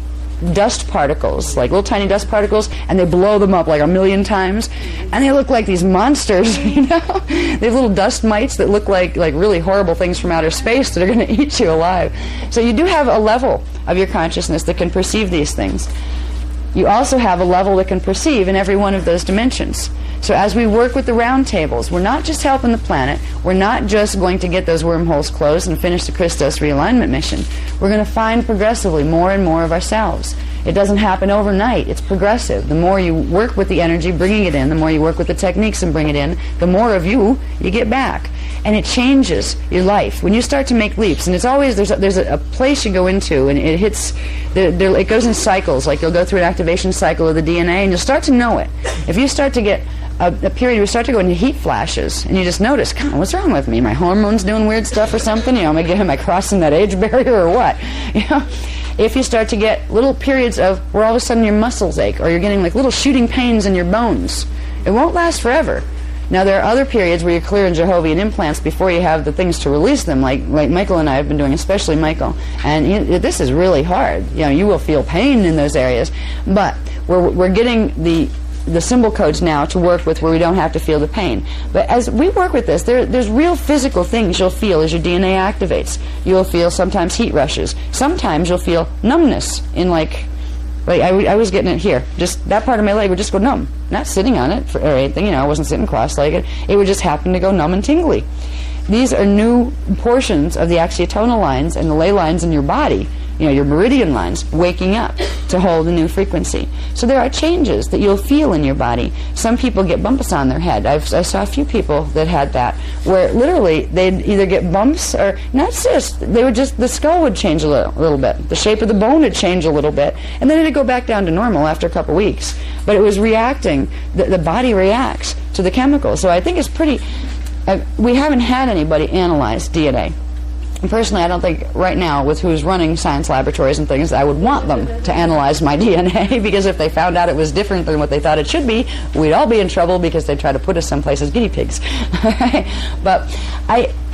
Speaker 1: dust particles, like little tiny dust particles, and they blow them up like 1,000,000 times, and they look like these monsters, you know? They have little dust mites that look like really horrible things from outer space that are going to eat you alive. So you do have a level of your consciousness that can perceive these things. You also have a level that can perceive in every one of those dimensions. So as we work with the round tables, we're not just helping the planet, we're not just going to get those wormholes closed and finish the Christos realignment mission. We're going to find progressively more and more of ourselves. It doesn't happen overnight, it's progressive. The more you work with the energy, bringing it in, the more you work with the techniques and bring it in, the more of you get back. And it changes your life. When you start to make leaps, and it's always, there's a place you go into, and it hits, it goes in cycles, like you'll go through an activation cycle of the DNA, and you'll start to know it. If you start to get a period where you start to go into heat flashes, and you just notice, God, what's wrong with me? My hormones doing weird stuff or something? You know, am I crossing that age barrier or what? You know, if you start to get little periods of where all of a sudden your muscles ache, or you're getting like little shooting pains in your bones, it won't last forever. Now, there are other periods where you're clearing Jehovian implants before you have the things to release them, like Michael and I have been doing, especially Michael. And this is really hard. You will feel pain in those areas. But we're getting the symbol codes now to work with where we don't have to feel the pain. But as we work with this, there's real physical things you'll feel as your DNA activates. You'll feel sometimes heat rushes. Sometimes you'll feel numbness in like I was getting it here. Just that part of my leg would just go numb. Not sitting on it or anything, I wasn't sitting cross-legged. It would just happen to go numb and tingly. These are new portions of the axiotonal lines and the ley lines in your body, your meridian lines, waking up to hold a new frequency. So there are changes that you'll feel in your body. Some people get bumps on their head. I saw a few people that had that, where literally they'd either get bumps or, not cysts, they would just, the skull would change a little bit. The shape of the bone would change a little bit, and then it'd go back down to normal after a couple weeks. But it was reacting, the body reacts to the chemicals. So I think it's pretty, we haven't had anybody analyze DNA. And personally, I don't think right now, with who's running science laboratories and things, I would want them to analyze my DNA, because if they found out it was different than what they thought it should be, we'd all be in trouble because they'd try to put us someplace as guinea pigs. But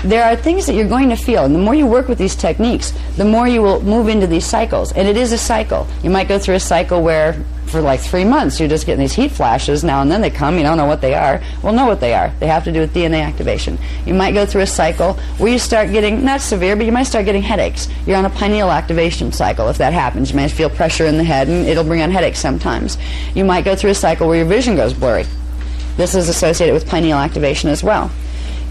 Speaker 1: there are things that you're going to feel, and the more you work with these techniques, the more you will move into these cycles. And it is a cycle. You might go through a cycle where for like 3 months you're just getting these heat flashes. Now and then they come, you don't know what they are. Well, know what they are. They have to do with DNA activation. You might go through a cycle where you start getting, not severe, but you might start getting headaches. You're on a pineal activation cycle. If that happens, you might feel pressure in the head, and it'll bring on headaches sometimes. You might go through a cycle where your vision goes blurry. This is associated with pineal activation as well.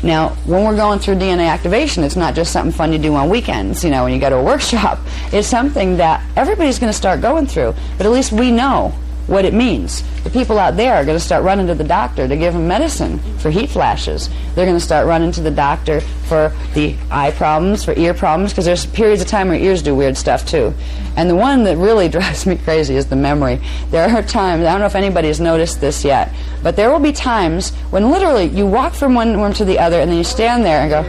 Speaker 1: Now, when we're going through DNA activation, it's not just something fun you do on weekends, when you go to a workshop. It's something that everybody's going to start going through, but at least we know what it means. The people out there are going to start running to the doctor to give them medicine for heat flashes. They're going to start running to the doctor for the eye problems, for ear problems, because there's periods of time where ears do weird stuff too. And the one that really drives me crazy is the memory. There are times, I don't know if anybody has noticed this yet, but there will be times when literally you walk from one room to the other and then you stand there and go,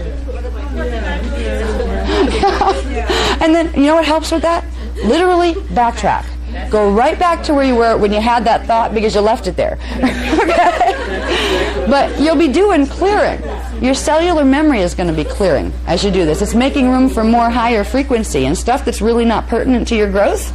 Speaker 1: and then you know what helps with that? Literally backtrack. Go right back to where you were when you had that thought, because you left it there. Okay? But you'll be doing clearing. Your cellular memory is going to be clearing as you do this. It's making room for more higher frequency and stuff that's really not pertinent to your growth.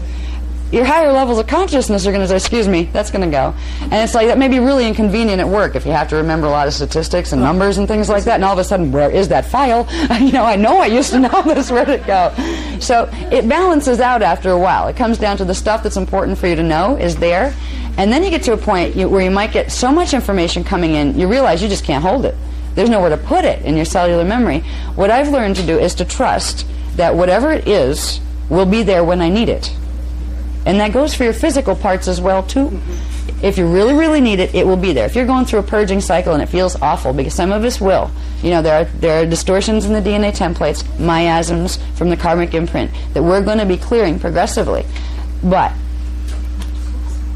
Speaker 1: Your higher levels of consciousness are going to say, excuse me, that's going to go. And it's like, that may be really inconvenient at work if you have to remember a lot of statistics and numbers and things like that, and all of a sudden, where is that file? I know I used to know this, where'd it go? So it balances out after a while. It comes down to the stuff that's important for you to know is there, and then you get to a point where you might get so much information coming in, you realize you just can't hold it. There's nowhere to put it in your cellular memory. What I've learned to do is to trust that whatever it is will be there when I need it. And that goes for your physical parts as well, too. If you really, really need it, it will be there. If you're going through a purging cycle and it feels awful, because some of us will, there are distortions in the DNA templates, miasms from the karmic imprint, that we're going to be clearing progressively. But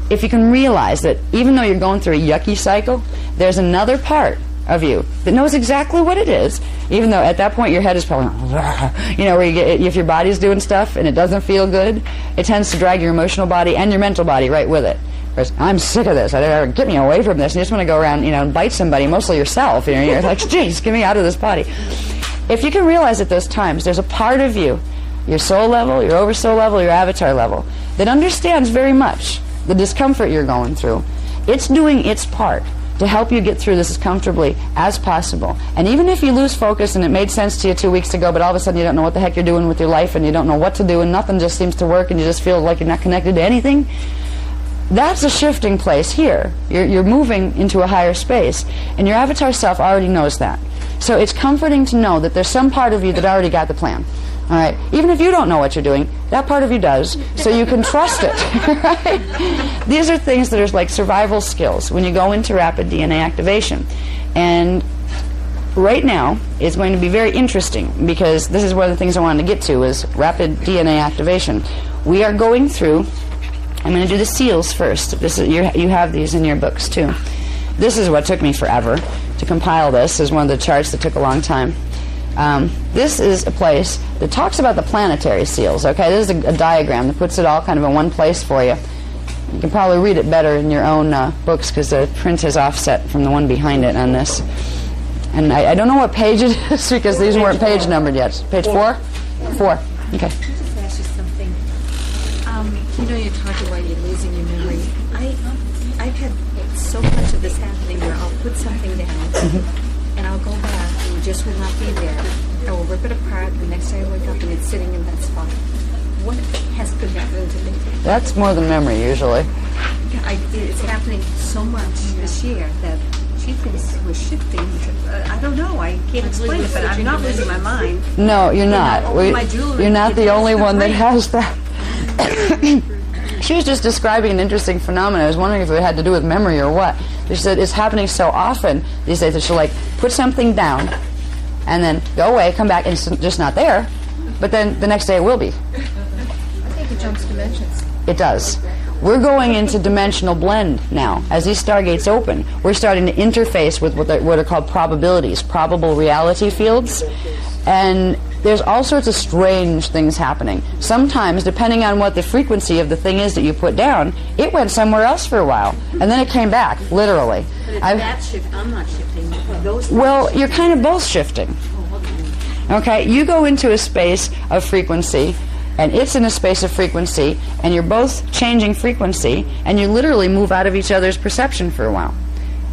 Speaker 1: if you can realize that even though you're going through a yucky cycle, there's another part of you that knows exactly what it is, even though at that point your head is probably, where you get, if your body's doing stuff and it doesn't feel good, it tends to drag your emotional body and your mental body right with it. Whereas, I'm sick of this. Get me away from this. And you just want to go around, and bite somebody, mostly yourself. You're like, geez, get me out of this body. If you can realize at those times, there's a part of you, your soul level, your oversoul level, your avatar level, that understands very much the discomfort you're going through. It's doing its part to help you get through this as comfortably as possible. And even if you lose focus and it made sense to you 2 weeks ago, but all of a sudden you don't know what the heck you're doing with your life and you don't know what to do and nothing just seems to work and you just feel like you're not connected to anything, that's a shifting place here. You're moving into a higher space. And your avatar self already knows that. So it's comforting to know that there's some part of you that already got the plan. All right? Even if you don't know what you're doing, that part of you does, so you can trust it. Right? These are things that are like survival skills when you go into rapid DNA activation. And right now, it's going to be very interesting, because this is one of the things I wanted to get to, is rapid DNA activation. We are going through, I'm going to do the seals first. This is, you have these in your books, too. This is what took me forever to compile this. This is one of the charts that took a long time. This is a place that talks about the planetary seals, okay? This is a diagram that puts it all kind of in one place for you. You can probably read it better in your own books because the print is offset from the one behind it on this. And I don't know what page it is because these weren't page numbered yet. Page 4? 4. Okay.
Speaker 2: Can I just ask you something? You're talking about you're losing your memory. I've had so much of this happening where I'll put something down and I'll go back and it just will not be there. I will rip it apart. The next day I wake up and it's sitting in that spot. What has been happening to me?
Speaker 1: That's more than memory usually.
Speaker 2: Yeah, it's happening so much this year that things were shifting. I don't know. I can't explain it, but I'm not losing my mind.
Speaker 1: No, you're not. You're not the only one that has that. She was just describing an interesting phenomenon. I was wondering if it had to do with memory or what. She said it's happening so often these days that she'll like put something down and then go away, come back, and it's just not there. But then the next day it will be.
Speaker 2: I think it jumps dimensions.
Speaker 1: It does. We're going into dimensional blend now. As these stargates open, we're starting to interface with what are called probabilities, probable reality fields. And there's all sorts of strange things happening. Sometimes, depending on what the frequency of the thing is that you put down, it went somewhere else for a while. And then it came back, literally.
Speaker 2: But if that's shifting, I'm not shifting.
Speaker 1: Well, you're kind of both shifting. Okay, you go into a space of frequency, and it's in a space of frequency, and you're both changing frequency, and you literally move out of each other's perception for a while.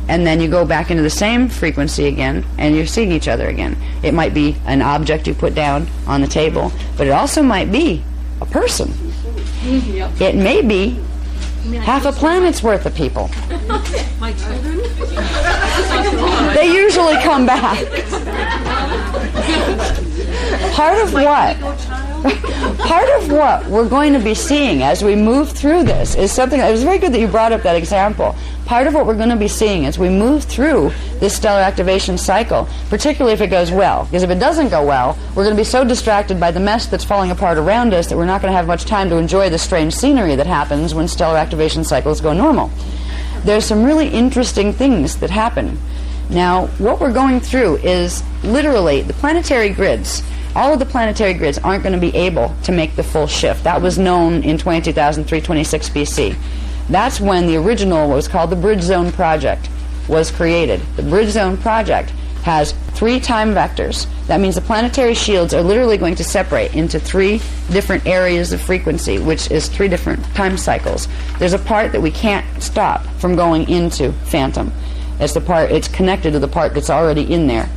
Speaker 1: And then you go back into the same frequency again, and you're seeing each other again. It might be an object you put down on the table, but it also might be a person. It may be half a planet's worth of people.
Speaker 2: My children?
Speaker 1: They usually come back. Part of what we're going to be seeing as we move through this is something. It was very good that you brought up that example. Part of what we're going to be seeing as we move through this stellar activation cycle, particularly if it goes well, because if it doesn't go well, we're going to be so distracted by the mess that's falling apart around us that we're not going to have much time to enjoy the strange scenery that happens when stellar activation cycles go normal. There's some really interesting things that happen. Now, what we're going through is literally the planetary grids. All of the planetary grids aren't going to be able to make the full shift. That was known in 22,326 BC. That's when the original, what was called the Bridge Zone Project, was created. The Bridge Zone Project has 3 time vectors. That means the planetary shields are literally going to separate into 3 different areas of frequency, which is 3 different time cycles. There's a part that we can't stop from going into phantom. It's connected to the part that's already in there.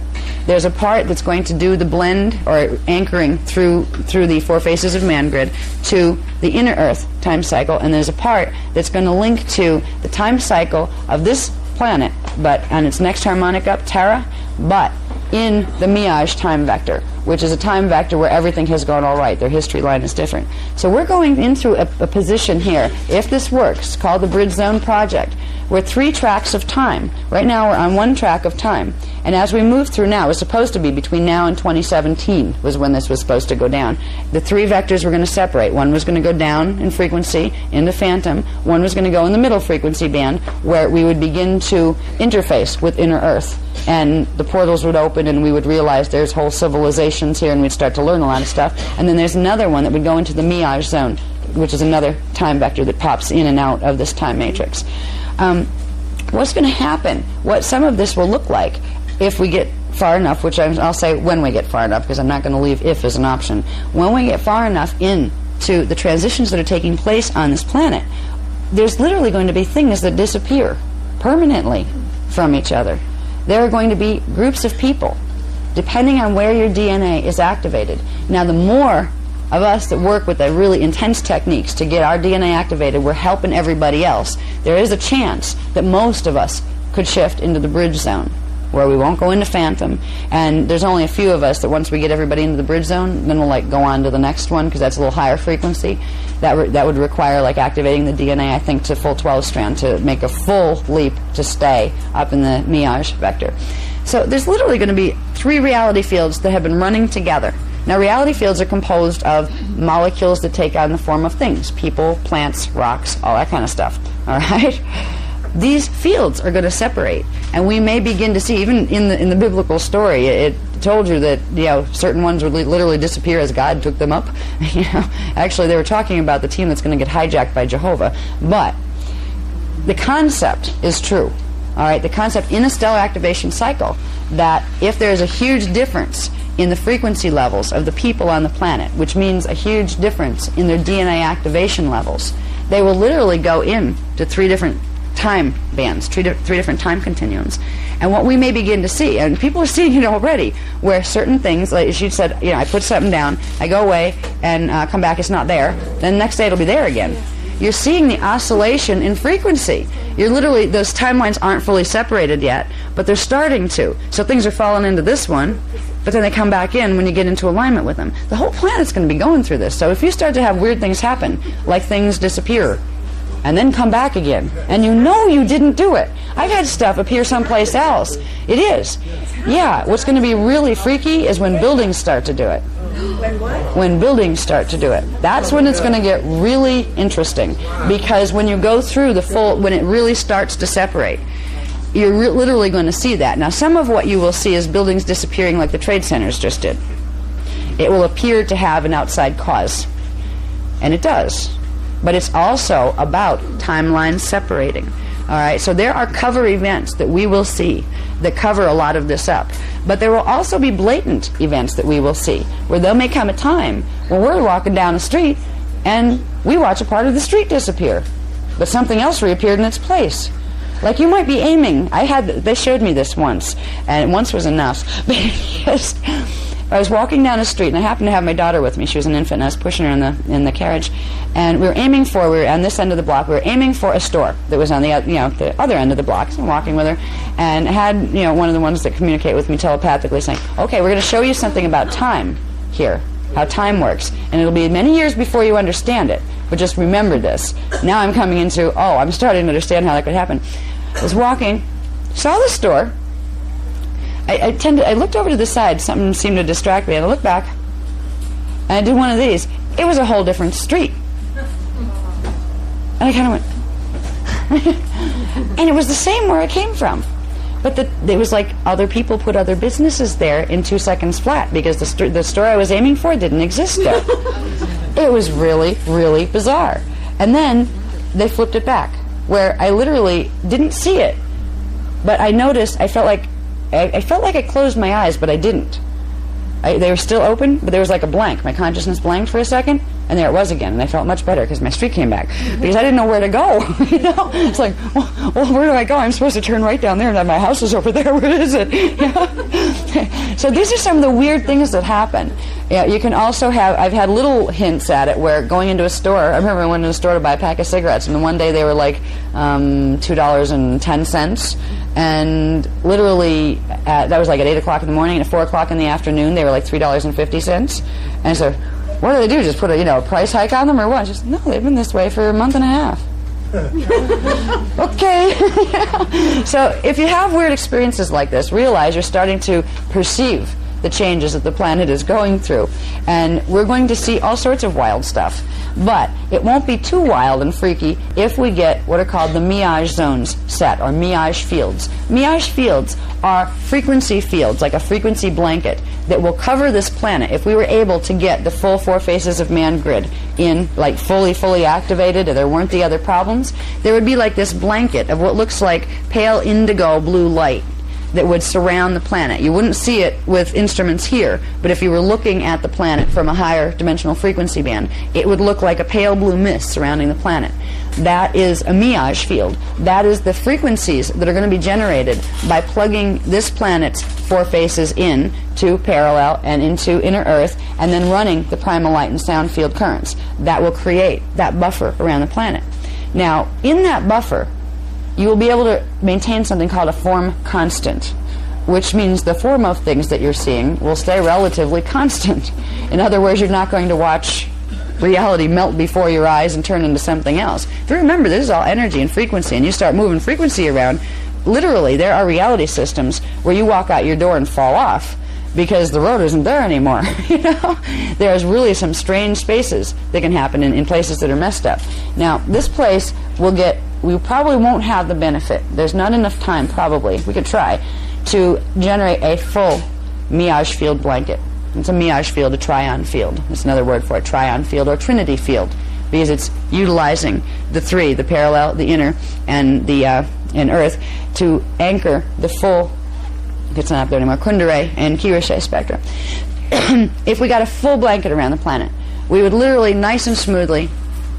Speaker 1: There's a part that's going to do the blend or anchoring through the 4 faces of man grid to the inner Earth time cycle, and there's a part that's going to link to the time cycle of this planet, but on its next harmonic up, Terra, but in the Miage time vector, which is a time vector where everything has gone all right. Their history line is different. So we're going into a position here, if this works, called the Bridge Zone Project. We're 3 tracks of time. Right now we're on 1 track of time. And as we move through now, it's supposed to be between now and 2017 was when this was supposed to go down. The 3 vectors were going to separate. One was going to go down in frequency into phantom. One was going to go in the middle frequency band where we would begin to interface with inner Earth. And the portals would open and we would realize there's whole civilizations here and we'd start to learn a lot of stuff. And then there's another one that would go into the Miage zone, which is another time vector that pops in and out of this time matrix. What's going to happen, what some of this will look like if we get far enough, which I'll say when we get far enough, because I'm not going to leave if as an option. When we get far enough into the transitions that are taking place on this planet, there's literally going to be things that disappear permanently from each other. There are going to be groups of people, depending on where your DNA is activated. Now, the more of us that work with the really intense techniques to get our DNA activated, we're helping everybody else. There is a chance that most of us could shift into the bridge zone, where we won't go into phantom, and there's only a few of us that once we get everybody into the bridge zone, then we'll go on to the next one, because that's a little higher frequency. That would require activating the DNA, I think, to full 12 strand to make a full leap to stay up in the Miage vector. So there's literally going to be 3 reality fields that have been running together. Now, reality fields are composed of molecules that take on the form of things: people, plants, rocks, all that kind of stuff. All right? these fields are going to separate, and we may begin to see, even in the biblical story, it told you that certain ones would literally disappear as God took them up. Actually, they were talking about the team that's going to get hijacked by Jehovah, but the concept is true. All right, the concept in a stellar activation cycle that if there's a huge difference in the frequency levels of the people on the planet, which means a huge difference in their DNA activation levels, they will literally go in to 3 different time bands, three different time continuums. And what we may begin to see, and people are seeing it already, where certain things, like she said, I put something down, I go away, and come back, it's not there. Then the next day it'll be there again. You're seeing the oscillation in frequency. You're literally, those timelines aren't fully separated yet, but they're starting to. So things are falling into this one, but then they come back in when you get into alignment with them. The whole planet's going to be going through this. So if you start to have weird things happen, like things disappear, and then come back again, and you didn't do it. I've had stuff appear someplace else. It is. Yeah, what's going to be really freaky is when buildings start to do it.
Speaker 3: When what?
Speaker 1: When buildings start to do it. That's when it's going to get really interesting, because when you go through the full, when it really starts to separate, you're literally going to see that. Now, some of what you will see is buildings disappearing like the trade centers just did. It will appear to have an outside cause, and it does. But it's also about timelines separating. All right, so there are cover events that we will see that cover a lot of this up. But there will also be blatant events that we will see, where there may come a time when we're walking down the street and we watch a part of the street disappear, but something else reappeared in its place. Like you might be aiming. They showed me this once, and once was enough. But I was walking down the street, and I happened to have my daughter with me. She was an infant, and I was pushing her in the carriage. And we were on this end of the block, we were aiming for a store that was on the other end of the block. So I'm walking with her, and had one of the ones that communicate with me telepathically saying, okay, we're going to show you something about time here, how time works. And it'll be many years before you understand it, but just remember this. Now I'm coming into, I'm starting to understand how that could happen. I was walking, saw the store. I looked over to the side, something seemed to distract me, and I looked back, and I did one of these. It was a whole different street. And I kind of went, and it was the same where I came from. But it was like other people put other businesses there in 2 seconds flat, because the store I was aiming for didn't exist there. It was really, really bizarre. And then they flipped it back, where I literally didn't see it. But I noticed, I felt like I closed my eyes, but I didn't. They were still open, but there was like a blank. My consciousness blanked for a second, and there it was again. And I felt much better because my street came back. Because I didn't know where to go. It's like, well, where do I go? I'm supposed to turn right down there, and my house is over there. Where is it? So these are some of the weird things that happen. You can also I've had little hints at it where going into a store, I remember I went into a store to buy a pack of cigarettes, and the one day they were like $2.10, and literally that was like at 8 o'clock in the morning, and at 4 o'clock in the afternoon they were like $3.50. And so what do they do? Just put a price hike on them or what? Just no, they've been this way for a month and a half. Okay. So if you have weird experiences like this, realize you're starting to perceive the changes that the planet is going through. And we're going to see all sorts of wild stuff. But it won't be too wild and freaky if we get what are called the Miage zones set, or Miage fields. Miage fields are frequency fields, like a frequency blanket, that will cover this planet. If we were able to get the full 4 faces of man grid in, like fully activated, and there weren't the other problems, there would be like this blanket of what looks like pale indigo blue light that would surround the planet. You wouldn't see it with instruments here, but if you were looking at the planet from a higher dimensional frequency band, it would look like a pale blue mist surrounding the planet. That is a Miage field. That is the frequencies that are going to be generated by plugging this planet's 4 faces in to parallel and into inner Earth, and then running the primal light and sound field currents. That will create that buffer around the planet. Now, in that buffer, you will be able to maintain something called a form constant, which means the form of things that you're seeing will stay relatively constant. In other words, you're not going to watch reality melt before your eyes and turn into something else. If you remember, this is all energy and frequency, and you start moving frequency around, literally there are reality systems where you walk out your door and fall off because the road isn't there anymore. There's really some strange spaces that can happen in places that are messed up. Now, this place will get we probably won't have the benefit. There's not enough time, probably. We could try to generate a full Miage field blanket. It's a Miage field, a trion field. That's another word for it, trion field or trinity field, because it's utilizing the three, the parallel, the inner, and the and Earth, to anchor the full, it's not up there anymore, Kundera and Kiriche spectra. If we got a full blanket around the planet, we would literally, nice and smoothly,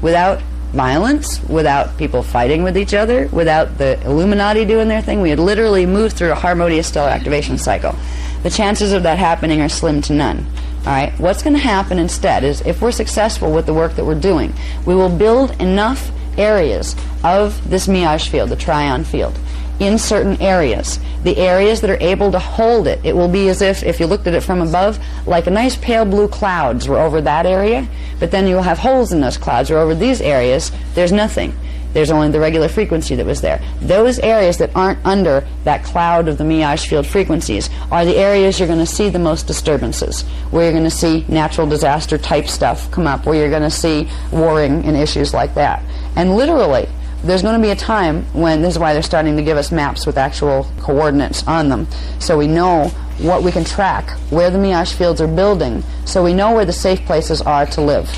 Speaker 1: without violence, without people fighting with each other, without the Illuminati doing their thing, we would literally move through a harmonious stellar activation cycle. The chances of that happening are slim to none. All right, what's going to happen instead is, if we're successful with the work that we're doing, we will build enough areas of this Miage field, the trion field, in certain areas. The areas that are able to hold it, it will be as if you looked at it from above, like a nice pale blue clouds were over that area, but then you'll have holes in those clouds, or over these areas, there's nothing. There's only the regular frequency that was there. Those areas that aren't under that cloud of the Miage field frequencies are the areas you're going to see the most disturbances, where you're going to see natural disaster type stuff come up, where you're going to see warring and issues like that. And literally, there's going to be a time when, this is why they're starting to give us maps with actual coordinates on them, so we know what we can track, where the Miage fields are building, so we know where the safe places are to live.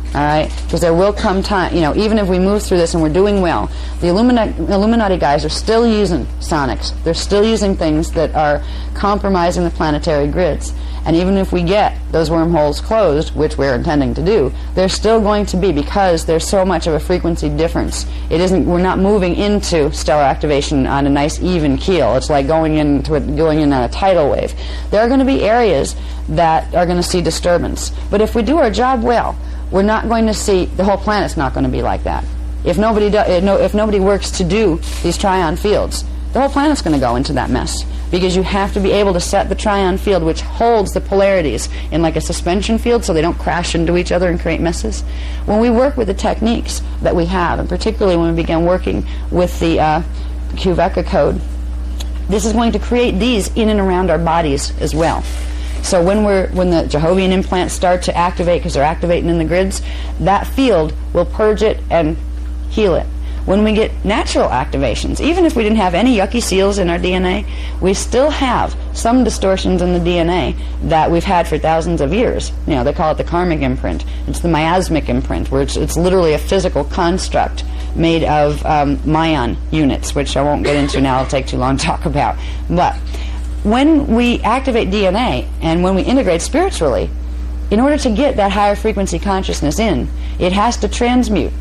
Speaker 1: All right? Because there will come time, you know, even if we move through this and we're doing well, the Illuminati guys are still using sonics. They're still using things that are compromising the planetary grids. And even if we get those wormholes closed, which we're intending to do, they're still going to be, because there's so much of a frequency difference. It isn't, we're not moving into stellar activation on a nice even keel. It's like going in on a tidal wave. There are going to be areas that are going to see disturbance. But if we do our job well, we're not going to see, the whole planet's not going to be like that. If nobody works to do these trion fields, the whole planet's going to go into that mess. Because you have to be able to set the trion field, which holds the polarities in like a suspension field, so they don't crash into each other and create messes. When we work with the techniques that we have, and particularly when we began working with the QVECA code, this is going to create these in and around our bodies as well. So when the Jehovian implants start to activate, because they're activating in the grids, that field will purge it and heal it. When we get natural activations, even if we didn't have any yucky seals in our DNA, we still have some distortions in the DNA that we've had for thousands of years. You know, they call it the karmic imprint. It's the miasmic imprint, where it's literally a physical construct made of Mayan units, which I won't get into now. It'll take too long to talk about. But when we activate DNA and when we integrate spiritually, in order to get that higher frequency consciousness in, it has to transmute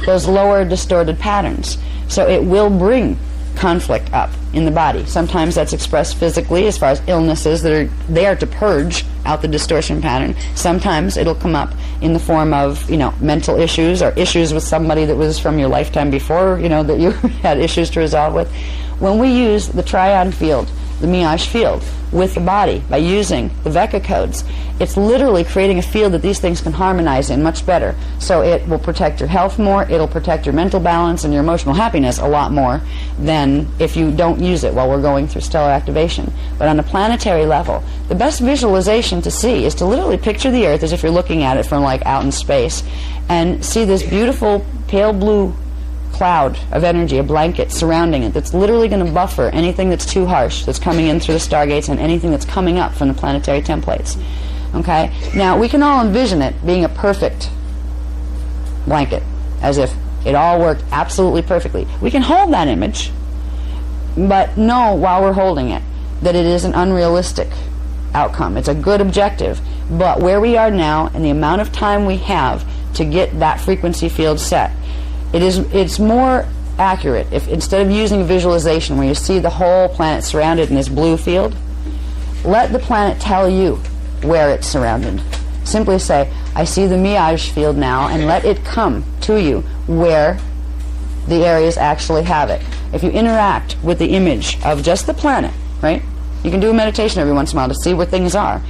Speaker 1: those lower distorted patterns. So it will bring conflict up in the body. Sometimes that's expressed physically as far as illnesses that are there to purge out the distortion pattern. Sometimes it'll come up in the form of, you know, mental issues, or issues with somebody that was from your lifetime before, you know, that you had issues to resolve with. When we use the trion field, the Miage field, with the body by using the Vecca codes, it's literally creating a field that these things can harmonize in much better. So it will protect your health more, it'll protect your mental balance and your emotional happiness a lot more than if you don't use it while we're going through stellar activation. But on a planetary level, the best visualization to see is to literally picture the Earth as if you're looking at it from like out in space, and see this beautiful pale blue cloud of energy, a blanket surrounding it that's literally going to buffer anything that's too harsh that's coming in through the stargates and anything that's coming up from the planetary templates. Okay? Now, we can all envision it being a perfect blanket, as if it all worked absolutely perfectly. We can hold that image, but know while we're holding it that it is an unrealistic outcome. It's a good objective, but where we are now and the amount of time we have to get that frequency field set, it's more accurate if, instead of using visualization where you see the whole planet surrounded in this blue field, let the planet tell you where it's surrounded. Simply say, I see the Miage field now, and let it come to you where the areas actually have it. If you interact with the image of just the planet, right? You can do a meditation every once in a while to see where things are.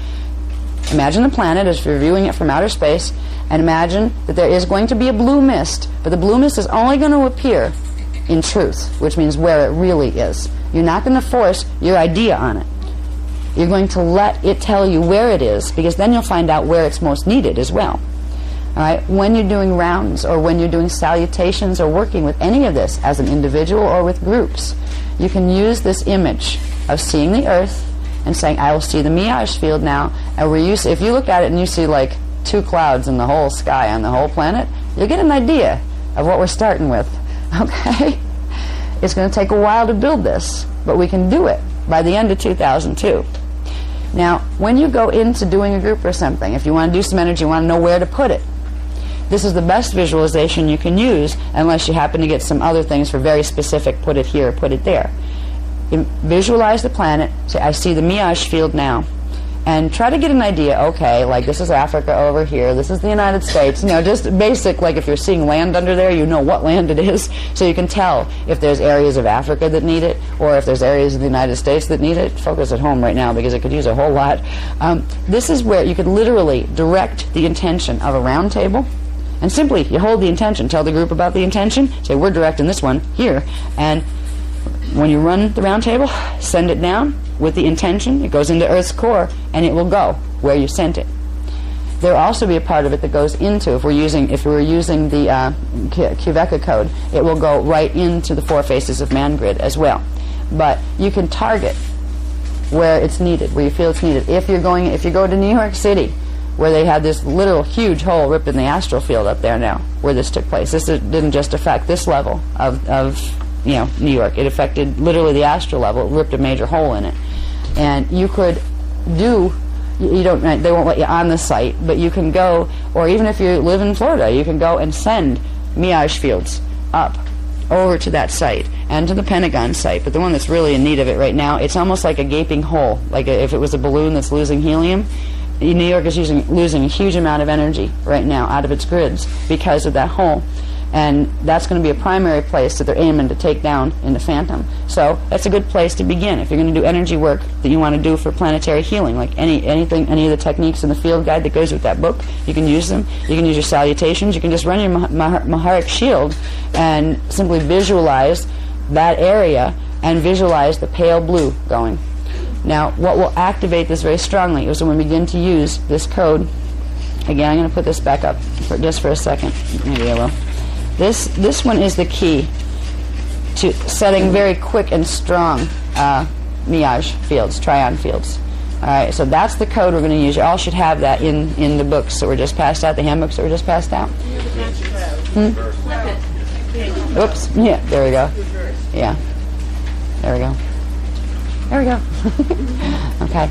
Speaker 1: Imagine the planet as if you're viewing it from outer space, and imagine that there is going to be a blue mist, but the blue mist is only going to appear in truth, which means where it really is. You're not going to force your idea on it. You're going to let it tell you where it is, because then you'll find out where it's most needed as well. All right, when you're doing rounds or when you're doing salutations or working with any of this as an individual or with groups, you can use this image of seeing the earth and saying, I will see the mirage field now. And if you look at it and you see like 2 clouds in the whole sky on the whole planet, you'll get an idea of what we're starting with. Okay? It's going to take a while to build this, but we can do it by the end of 2002. Now, when you go into doing a group or something, if you want to do some energy, you want to know where to put it. This is the best visualization you can use, unless you happen to get some other things for very specific, put it here, put it there. Visualize the planet, say, I see the mirage field now, and try to get an idea, okay, like this is Africa over here, this is the United States, just basic, like if you're seeing land under there, you know what land it is, so you can tell if there's areas of Africa that need it, or if there's areas of the United States that need it. Focus at home right now because it could use a whole lot. This is where you could literally direct the intention of a round table, and simply you hold the intention, tell the group about the intention, say we're directing this one here, and when you run the round table, send it down with the intention. It goes into Earth's core, and it will go where you sent it. There will also be a part of it that goes into, if we're using the Kveka code, it will go right into the 4 faces of man grid as well. But you can target where it's needed, where you feel it's needed. If you go to New York City, where they had this literal huge hole ripped in the astral field up there now, where this took place. This didn't just affect this level of New York. It affected literally the astral level. It ripped a major hole in it. And you could they won't let you on the site, but you can go, or even if you live in Florida, you can go and send mirage fields up over to that site and to the Pentagon site. But the one that's really in need of it right now, it's almost like a gaping hole, like if it was a balloon that's losing helium. New York is losing a huge amount of energy right now out of its grids because of that hole. And that's going to be a primary place that they're aiming to take down in the Phantom. So that's a good place to begin. If you're going to do energy work that you want to do for planetary healing, like any of the techniques in the field guide that goes with that book, you can use them. You can use your salutations. You can just run your Maharic shield and simply visualize that area and visualize the pale blue going. Now, what will activate this very strongly is when we begin to use this code. Again, I'm going to put this back up just for a second. Maybe I will. This one is the key to setting very quick and strong mirage fields, trion fields. All right, so that's the code we're going to use. You all should have that in the books that were just passed out, the handbooks that were just passed out. Oops. Yeah, there we go. Yeah. There we go. There we go. Okay.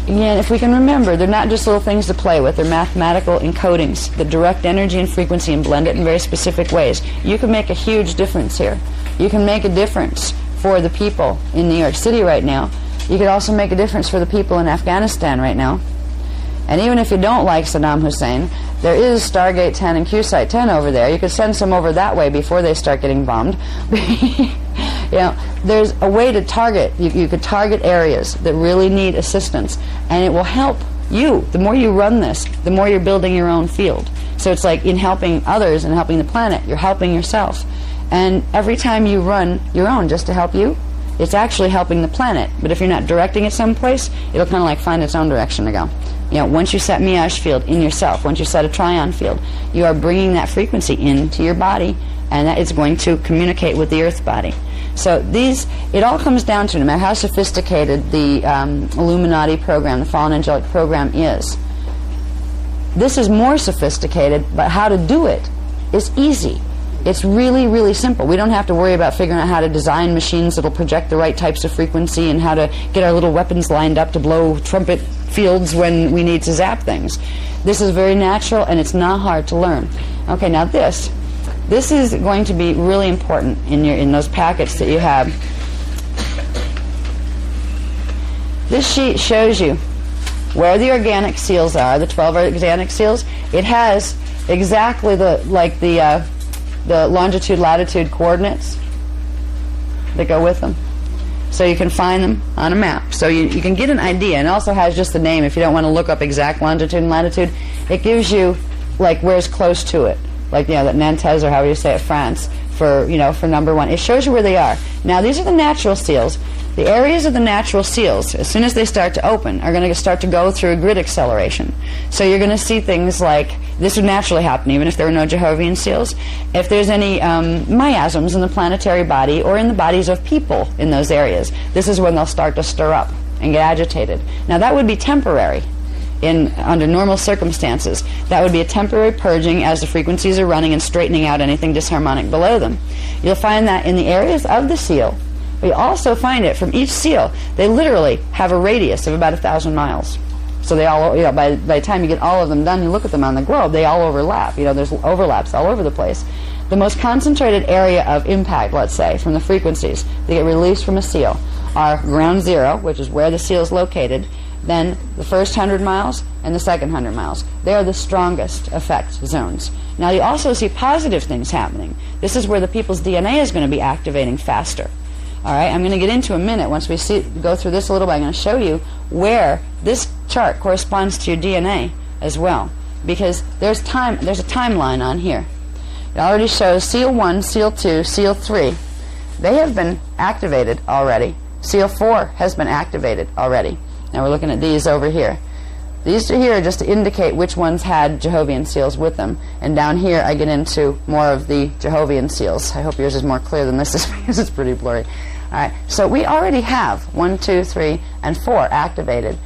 Speaker 1: Again, if we can remember, they're not just little things to play with. They're mathematical encodings that direct energy and frequency and blend it in very specific ways. You can make a huge difference here. You can make a difference for the people in New York City right now. You could also make a difference for the people in Afghanistan right now. And even if you don't like Saddam Hussein, there is Stargate 10 and QSite 10 over there. You could send some over that way before they start getting bombed. There's a way to target. You could target areas that really need assistance, and it will help you. The more you run this, the more you're building your own field. So it's like in helping others and helping the planet, you're helping yourself. And every time you run your own just to help you, it's actually helping the planet. But if you're not directing it someplace, it'll kind of like find its own direction to go. Once you set mirage field in yourself, once you set a trion field, you are bringing that frequency into your body, and that is going to communicate with the earth body. So it all comes down to, no matter how sophisticated the Illuminati program, the fallen angelic program is, this is more sophisticated, but how to do it is easy. It's really, really simple. We don't have to worry about figuring out how to design machines that'll project the right types of frequency and how to get our little weapons lined up to blow trumpet fields when we need to zap things. This is very natural, and it's not hard to learn. Okay, now this is going to be really important in those packets that you have. This sheet shows you where the organic seals are, the 12 organic seals. It has exactly the longitude, latitude coordinates that go with them. So you can find them on a map. So you can get an idea, and it also has just the name. If you don't want to look up exact longitude and latitude, it gives you like where's close to it. Like, that Nantes, or however you say it, France. for, you know, for number one. It shows you where they are. Now, these are the natural seals. The areas of the natural seals, as soon as they start to open, are going to start to go through a grid acceleration. So you're going to see things like, this would naturally happen even if there were no Jehovian seals. If there's any miasms in the planetary body or in the bodies of people in those areas, this is when they'll start to stir up and get agitated. Now, that would be temporary. Under normal circumstances, that would be a temporary purging as the frequencies are running and straightening out anything disharmonic below them. You'll find that in the areas of the seal. We also find it from each seal. They literally have a radius of about 1,000 miles. So they all, you know, by the time you get all of them done, you look at them on the globe, they all overlap. You know, there's overlaps all over the place. The most concentrated area of impact, let's say, from the frequencies that get released from a seal are ground zero, which is where the seal is located, then the first 100 miles and the second 100 miles. They are the strongest effect zones. Now, you also see positive things happening. This is where the people's DNA is going to be activating faster. All right, I'm going to get into a minute. Once we go through this a little bit, I'm going to show you where this chart corresponds to your DNA as well, because there's a timeline on here. It already shows Seal 1, Seal 2, Seal 3. They have been activated already. Seal 4 has been activated already. Now we're looking at these over here. These two here are just to indicate which ones had Jehovian seals with them. And down here I get into more of the Jehovian seals. I hope yours is more clear than this is because it's pretty blurry. All right, so we already have 1, 2, 3, and 4 activated.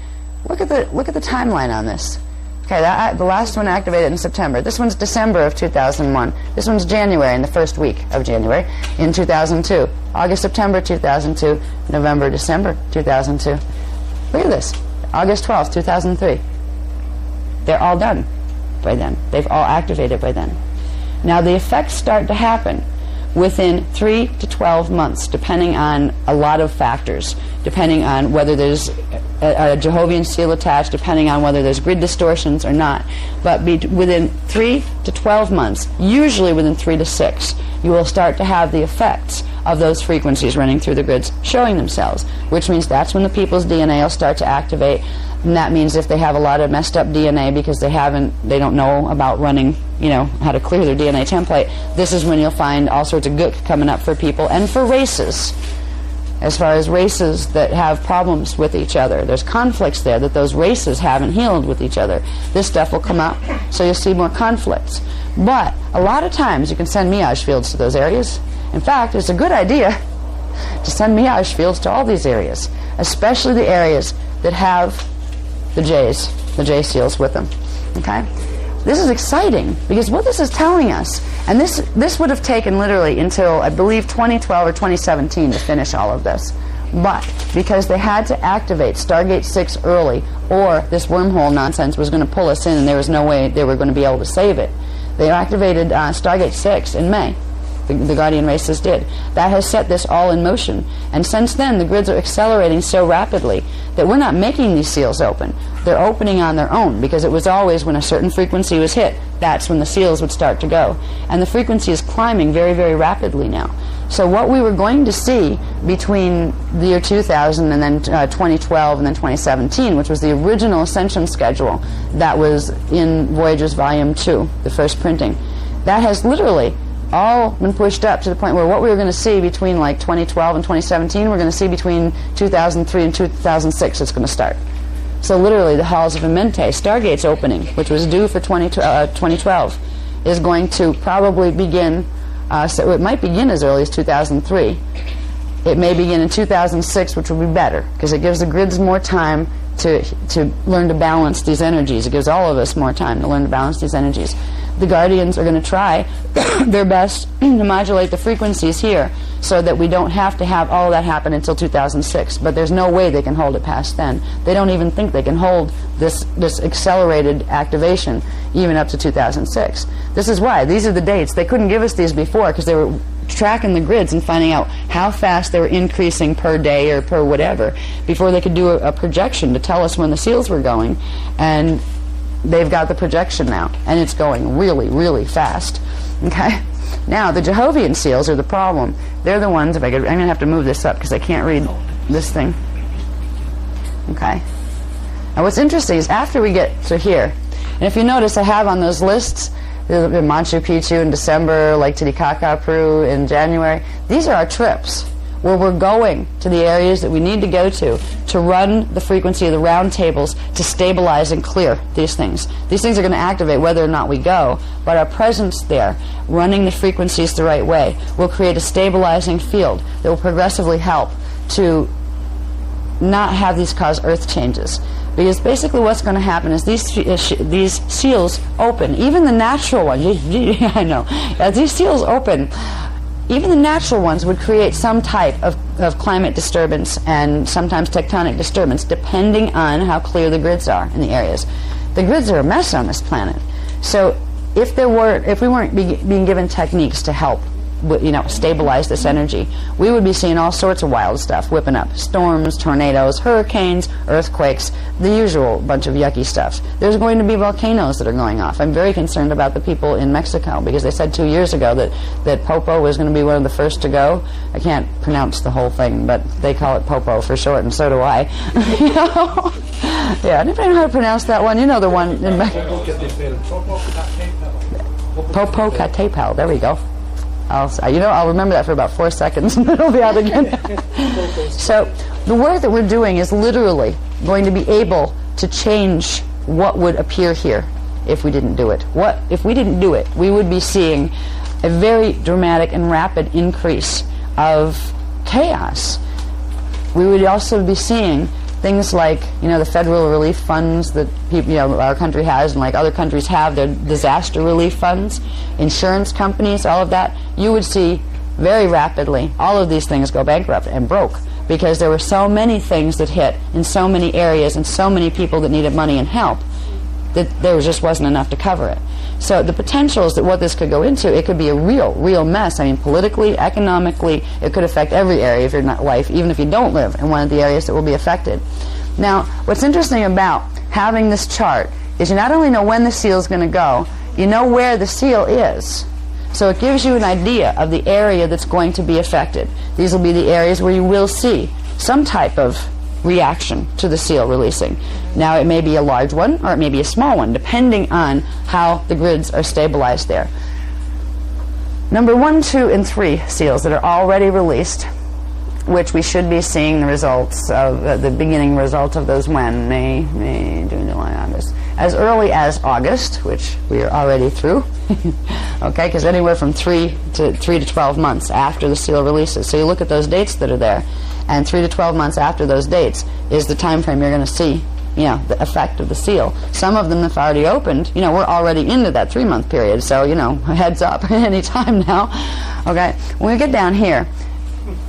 Speaker 1: Look at the timeline on this. Okay, the last one activated in September. This one's December of 2001. This one's January, in the first week of January in 2002. August, September 2002. November, December 2002. Look at this. August 12th, 2003. They're all done by then. They've all activated by then. Now, the effects start to happen within 3 to 12 months, depending on a lot of factors, depending on whether there's a Jehovian seal attached, depending on whether there's grid distortions or not. But within 3 to 12 months, usually within 3 to 6, you will start to have the effects of those frequencies running through the grids showing themselves, which means that's when the people's DNA will start to activate. And that means if they have a lot of messed up DNA because they don't know about running, you know, how to clear their DNA template, this is when you'll find all sorts of gook coming up for people and for races. As far as races that have problems with each other, there's conflicts there that those races haven't healed with each other. This stuff will come up, so you'll see more conflicts. But a lot of times you can send mirage fields to those areas. In fact, it's a good idea to send mirage fields to all these areas, especially the areas that have the J seals with them. Okay? This is exciting because what this is telling us, and this would have taken literally until I believe 2012 or 2017 to finish all of this, but because they had to activate Stargate 6 early, or this wormhole nonsense was going to pull us in and there was no way they were going to be able to save it, they activated Stargate 6 in May. The Guardian races did. That has set this all in motion. And since then, the grids are accelerating so rapidly that we're not making these seals open. They're opening on their own, because it was always when a certain frequency was hit, that's when the seals would start to go. And the frequency is climbing very, very rapidly now. So what we were going to see between the year 2000 and then 2012 and then 2017, which was the original ascension schedule that was in Voyager's Volume 2, the first printing, that has literally all been pushed up to the point where what we were going to see between like 2012 and 2017, we're going to see between 2003 and 2006 it's going to start. So literally the Halls of Amenti, Stargate's opening, which was due for 2012, is going to probably begin, so it might begin as early as 2003. It may begin in 2006, which will be better, because it gives the grids more time to learn to balance these energies. It gives all of us more time to learn to balance these energies. The Guardians are going to try their best to modulate the frequencies here so that we don't have to have all of that happen until 2006. But there's no way they can hold it past then. They don't even think they can hold this accelerated activation even up to 2006. This is why. These are the dates. They couldn't give us these before because they were tracking the grids and finding out how fast they were increasing per day or per whatever before they could do a projection to tell us when the seals were going. And they've got the projection now, and it's going really, really fast. Okay? Now, the Jehovian seals are the problem. They're the ones, I'm going to have to move this up because I can't read this thing. Okay? Now, what's interesting is after we get to here, and if you notice, I have on those lists Machu Picchu in December, Lake Titicaca, Peru in January. These are our trips where we're going to the areas that we need to go to run the frequency of the round tables to stabilize and clear these things. These things are going to activate whether or not we go, but our presence there, running the frequencies the right way, will create a stabilizing field that will progressively help to not have these cause earth changes. Because basically what's going to happen is these seals open, even the natural ones, I know, as these seals open, even the natural ones would create some type of climate disturbance and sometimes tectonic disturbance, depending on how clear the grids are in the areas. The grids are a mess on this planet. So if we weren't being given techniques to help stabilize this energy, we would be seeing all sorts of wild stuff whipping up. Storms, tornadoes, hurricanes, earthquakes, the usual bunch of yucky stuff. There's going to be volcanoes that are going off. I'm very concerned about the people in Mexico because they said 2 years ago that Popo was going to be one of the first to go. I can't pronounce the whole thing, but they call it Popo for short, and so do I. Yeah, anybody know how to pronounce that one? You know the one in Mexico. Popocatépetl, there we go. I'll remember that for about 4 seconds and then it'll be out again. So the work that we're doing is literally going to be able to change what would appear here if we didn't do it. If we didn't do it, we would be seeing a very dramatic and rapid increase of chaos. We would also be seeing things like, the federal relief funds that people, our country has and like other countries have, their disaster relief funds, insurance companies, all of that. You would see very rapidly all of these things go bankrupt and broke because there were so many things that hit in so many areas and so many people that needed money and help that there just wasn't enough to cover it. So the potential is that what this could go into, it could be a real mess. I mean, politically, economically, it could affect every area of your life, even if you don't live in one of the areas that will be affected. Now, what's interesting about having this chart is you not only know when the seal is going to go, you know where the seal is. So it gives you an idea of the area that's going to be affected. These will be the areas where you will see some type of reaction to the seal releasing. Now it may be a large one or it may be a small one, depending on how the grids are stabilized there. Number 1, 2, and 3 seals that are already released, which we should be seeing the results of the beginning results of those when? May, June, July, August. As early as August, which we are already through. Okay, because anywhere from 3 to 12 months after the seal releases. So you look at those dates that are there, and 3 to 12 months after those dates is the time frame you're going to see, the effect of the seal. Some of them have already opened. We're already into that 3-month period, so, heads up any time now. Okay, when we get down here,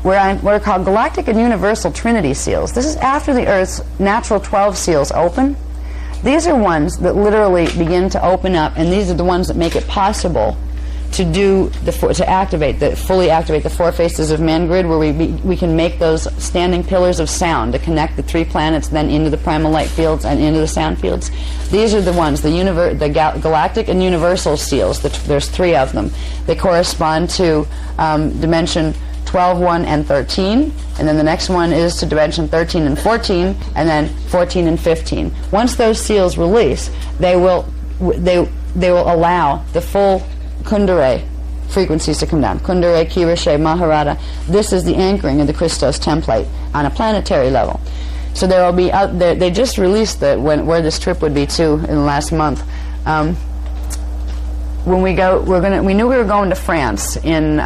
Speaker 1: what are called galactic and universal trinity seals. This is after the Earth's natural 12 seals open. These are ones that literally begin to open up, and these are the ones that make it possible to fully activate the 4 faces of man grid, where we can make those standing pillars of sound to connect the 3 planets then into the primal light fields and into the sound fields. These are the ones, the galactic and universal seals. There's 3 of them. They correspond to dimension 12, 1, and 13, and then the next one is to dimension 13 and 14, and then 14 and 15. Once those seals release, they will allow the full Kundalini frequencies to come down. Kundalini, Kirishe, Maharada. This is the anchoring of the Christos template on a planetary level. So there will be they just released where this trip would be to in the last month. When we go, we knew we were going to France in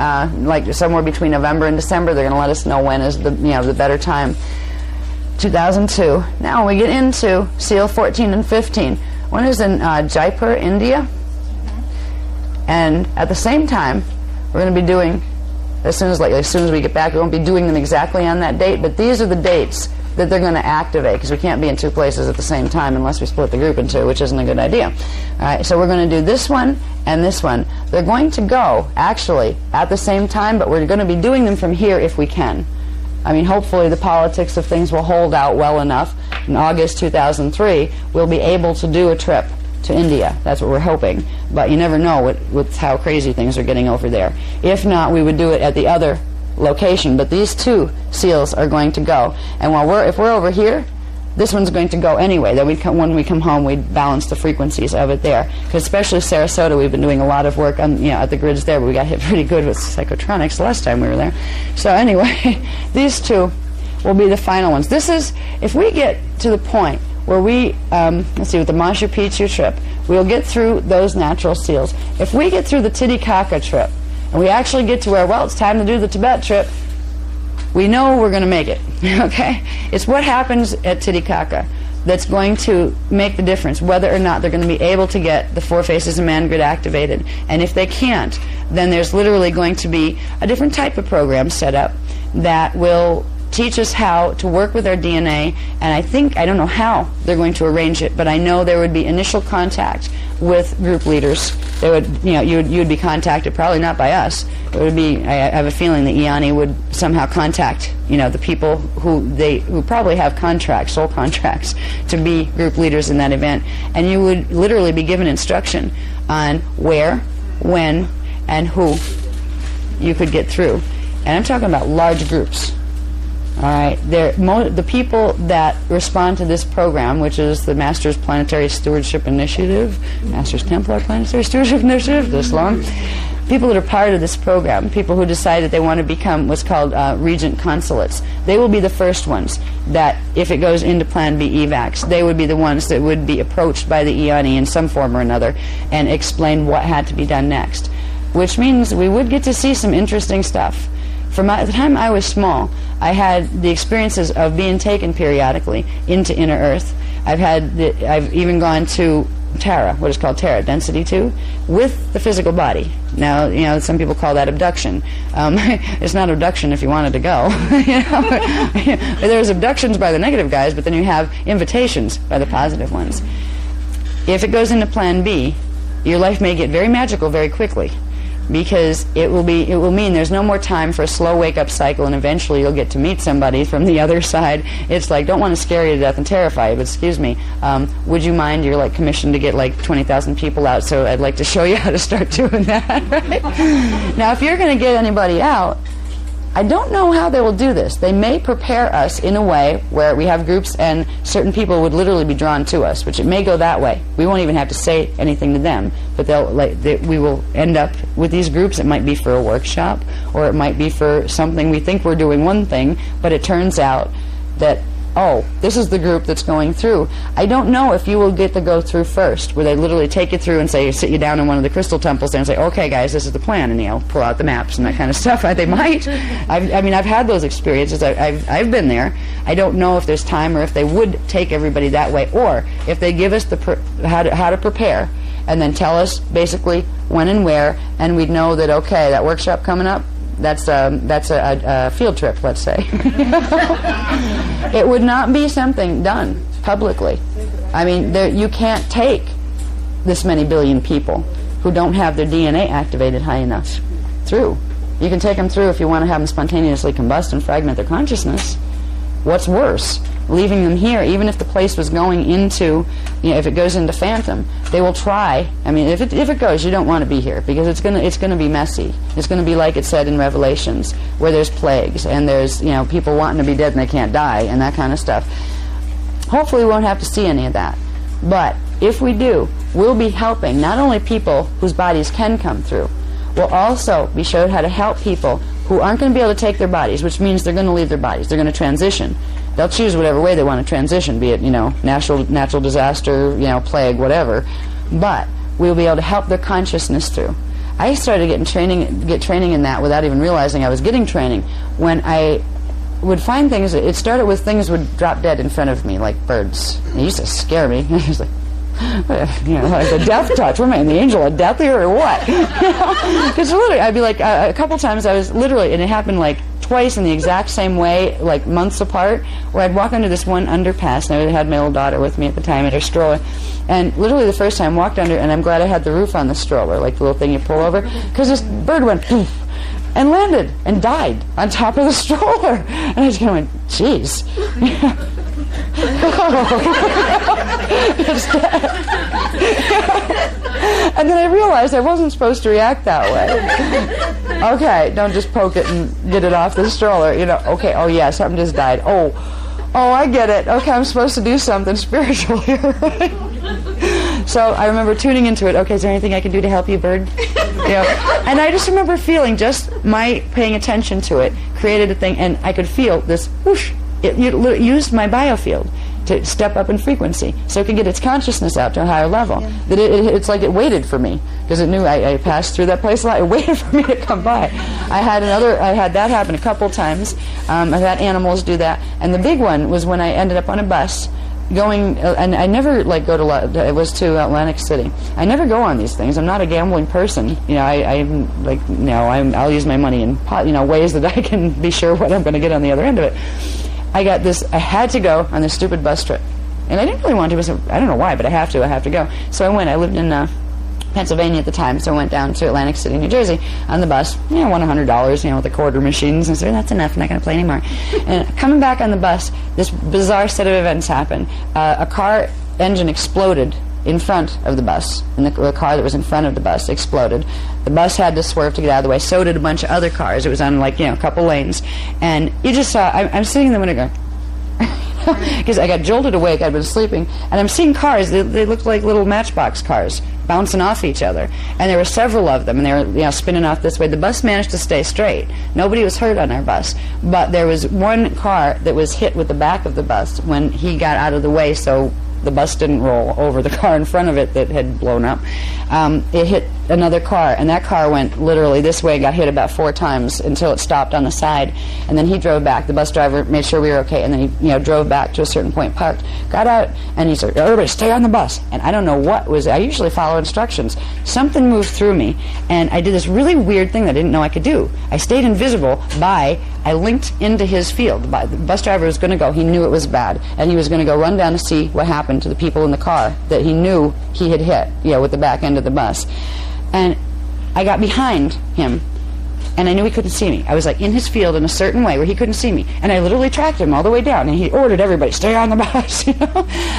Speaker 1: like somewhere between November and December. They're going to let us know when is the better time. 2002. Now when we get into seal 14 and 15. One is in Jaipur, India, and at the same time we're going to be doing as soon as we get back. We won't be doing them exactly on that date, but these are the dates that they're going to activate, because we can't be in 2 places at the same time unless we split the group in 2, which isn't a good idea. All right, so we're going to do this one and this one. They're going to go, actually, at the same time, but we're going to be doing them from here if we can. I mean, hopefully the politics of things will hold out well enough. In August 2003, we'll be able to do a trip to India. That's what we're hoping. But you never know with how crazy things are getting over there. If not, we would do it at the other location, but these 2 seals are going to go. And if we're over here, this one's going to go anyway. That when we come home, we balance the frequencies of it there. Because especially Sarasota, we've been doing a lot of work on, at the grids there, but we got hit pretty good with psychotronics the last time we were there. So anyway, these two will be the final ones. This is, if we get to the point where we, let's see, with the Machu Picchu trip, we'll get through those natural seals. If we get through the Titicaca trip, and we actually get to where, well, it's time to do the Tibet trip, we know we're going to make it, okay? It's what happens at Titicaca that's going to make the difference, whether or not they're going to be able to get the Four Faces of Man grid activated. And if they can't, then there's literally going to be a different type of program set up that will teach us how to work with our DNA, and I don't know how they're going to arrange it, but I know there would be initial contact with group leaders. They would, you would be contacted, probably not by us. It would be, I have a feeling that IANI would somehow contact, the people who probably have contracts, soul contracts, to be group leaders in that event, and you would literally be given instruction on where, when, and who you could get through. And I'm talking about large groups. All right, the people that respond to this program, which is the Masters Planetary Stewardship Initiative, Masters Templar Planetary Stewardship Initiative, this long, people that are part of this program, people who decide that they want to become what's called regent consulates, they will be the first ones that, if it goes into Plan B evacs, they would be the ones that would be approached by the IANI in some form or another and explain what had to be done next, which means we would get to see some interesting stuff. From the time I was small, I had the experiences of being taken periodically into inner Earth. I've even gone to Terra, what is called Terra, Density 2, with the physical body. Now, some people call that abduction. It's not abduction if you wanted to go. There's abductions by the negative guys, but then you have invitations by the positive ones. If it goes into Plan B, your life may get very magical very quickly, because it will mean there's no more time for a slow wake-up cycle, and eventually you'll get to meet somebody from the other side. It's like, don't want to scare you to death and terrify you, but excuse me, would you mind, you're commissioned to get 20,000 people out, so I'd like to show you how to start doing that, right? Now, if you're going to get anybody out, I don't know how they will do this. They may prepare us in a way where we have groups and certain people would literally be drawn to us, which it may go that way. We won't even have to say anything to them, but we will end up with these groups. It might be for a workshop, or it might be for something we think we're doing one thing, but it turns out that, oh, this is the group that's going through. I don't know if you will get to go through first, where they literally take you through and sit you down in one of the crystal temples there and say, okay, guys, this is the plan, and pull out the maps and that kind of stuff. They might. I've had those experiences. I've been there. I don't know if there's time, or if they would take everybody that way, or if they give us how to prepare, and then tell us basically when and where, and we'd know that, okay, that workshop coming up, that's a field trip, let's say. It would not be something done publicly. You can't take this many billion people who don't have their DNA activated high enough through. You can take them through if you want to have them spontaneously combust and fragment their consciousness. What's worse? Leaving them here, even if the place was going into, if it goes into Phantom, they will try. If it goes, you don't want to be here, because it's gonna be messy. It's gonna be like it said in Revelations, where there's plagues and there's people wanting to be dead and they can't die and that kind of stuff. Hopefully, we won't have to see any of that. But if we do, we'll be helping not only people whose bodies can come through. We'll also be showed how to help people who aren't going to be able to take their bodies, which means they're going to leave their bodies. They're going to transition. They'll choose whatever way they want to transition, be it, natural disaster, plague, whatever. But we'll be able to help their consciousness through. I started get training in that without even realizing I was getting training. When I would find things, it started with things would drop dead in front of me, like birds. It used to scare me. It was like, like the death touch. What am I, the angel of death here, or what? Because literally, I'd be like, a couple times I was literally, and it happened twice in the exact same way, months apart, where I'd walk under this one underpass, and I had my old daughter with me at the time in her stroller, and literally the first time I walked under, and I'm glad I had the roof on the stroller, the little thing you pull over, because this bird went poof, and landed, and died on top of the stroller. And I just kind of went, jeez. And then I realized I wasn't supposed to react that way. Okay, don't just poke it and get it off the stroller. Okay, oh yeah, something just died. Oh, oh, I get it. Okay, I'm supposed to do something spiritual here, right? So I remember tuning into it. Okay, is there anything I can do to help you, bird? And I just remember feeling just my paying attention to it created a thing, and I could feel this whoosh. It used my biofield to step up in frequency, so it could get its consciousness out to a higher level. Yeah. That it's like it waited for me, because it knew I passed through that place a lot. It waited for me to come by. I had that happen a couple times. I've had animals do that, and the big one was when I ended up on a bus going, and I never go to, it was to Atlantic City. I never go on these things. I'm not a gambling person. I'll use my money in ways that I can be sure what I'm going to get on the other end of it. I had to go on this stupid bus trip. And I didn't really want to. I don't know why, but I have to go. So I went. I lived in Pennsylvania at the time, so I went down to Atlantic City, New Jersey on the bus. I won $100, with the quarter machines. And I said, that's enough, I'm not going to play anymore. And coming back on the bus, this bizarre set of events happened. A car engine exploded in front of the bus, and the car that was in front of the bus exploded. The bus had to swerve to get out of the way. So did a bunch of other cars. It was on a couple lanes, and you just saw. I'm sitting in the window going, because I got jolted awake. I'd been sleeping, and I'm seeing cars. They looked like little matchbox cars bouncing off each other, and there were several of them, and they were spinning off this way. The bus managed to stay straight. Nobody was hurt on our bus, but there was one car that was hit with the back of the bus when he got out of the way, so the bus didn't roll over the car in front of it that had blown up. It hit another car, and that car went literally this way and got hit about 4 times until it stopped on the side, and then he drove back. The bus driver made sure we were okay, and then he drove back to a certain point, parked, got out, and he said, everybody stay on the bus. And I don't know what was, I usually follow instructions. Something moved through me, and I did this really weird thing that I didn't know I could do. I stayed invisible I linked into his field. The bus driver was going to go. He knew it was bad, and he was going to go run down to see what happened to the people in the car that he knew he had hit, with the back end of the bus. And I got behind him, and I knew he couldn't see me. I was in his field in a certain way where he couldn't see me, and I literally tracked him all the way down, and he ordered everybody, stay on the bus,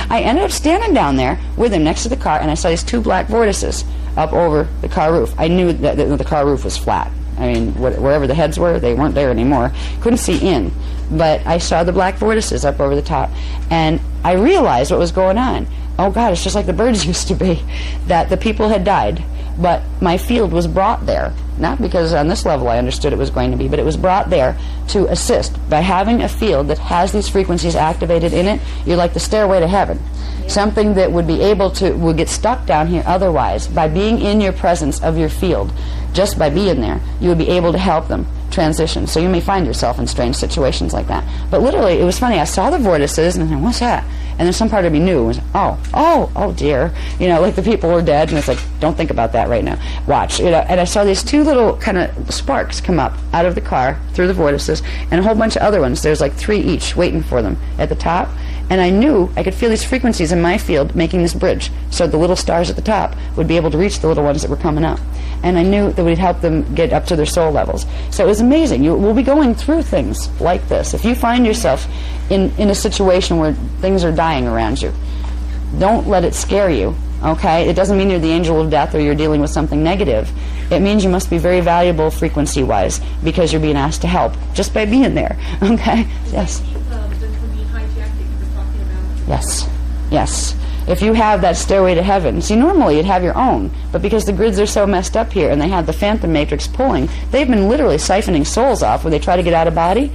Speaker 1: I ended up standing down there with him next to the car, and I saw these 2 black vortices up over the car roof. I knew that the car roof was flat. I mean, wherever the heads were, they weren't there anymore. Couldn't see in. But I saw the black vortices up over the top. And I realized what was going on. Oh, God, it's just like the birds used to be. That the people had died. But my field was brought there. Not because on this level I understood it was going to be, but it was brought there to assist. By having a field that has these frequencies activated in it, you're like the stairway to heaven. Something that would get stuck down here otherwise. By being in your presence of your field, just by being there, you would be able to help them transition. So you may find yourself in strange situations like that. But literally, it was funny. I saw the vortices, and I thought, what's that? And then some part of me knew, was, oh dear. Like the people were dead, and it's like, don't think about that right now. Watch. And I saw these 2 little kind of sparks come up out of the car through the vortices, and a whole bunch of other ones. There's 3 each waiting for them at the top. And I knew I could feel these frequencies in my field making this bridge, so the little stars at the top would be able to reach the little ones that were coming up. And I knew that we'd help them get up to their soul levels. So it was amazing. We'll be going through things like this. If you find yourself in a situation where things are dying around you, don't let it scare you, okay? It doesn't mean you're the angel of death or you're dealing with something negative. It means you must be very valuable frequency-wise because you're being asked to help just by being there, okay? Yes. Yes. If you have that stairway to heaven, see, normally you'd have your own, but because the grids are so messed up here and they have the phantom matrix pulling, they've been literally siphoning souls off when they try to get out of body.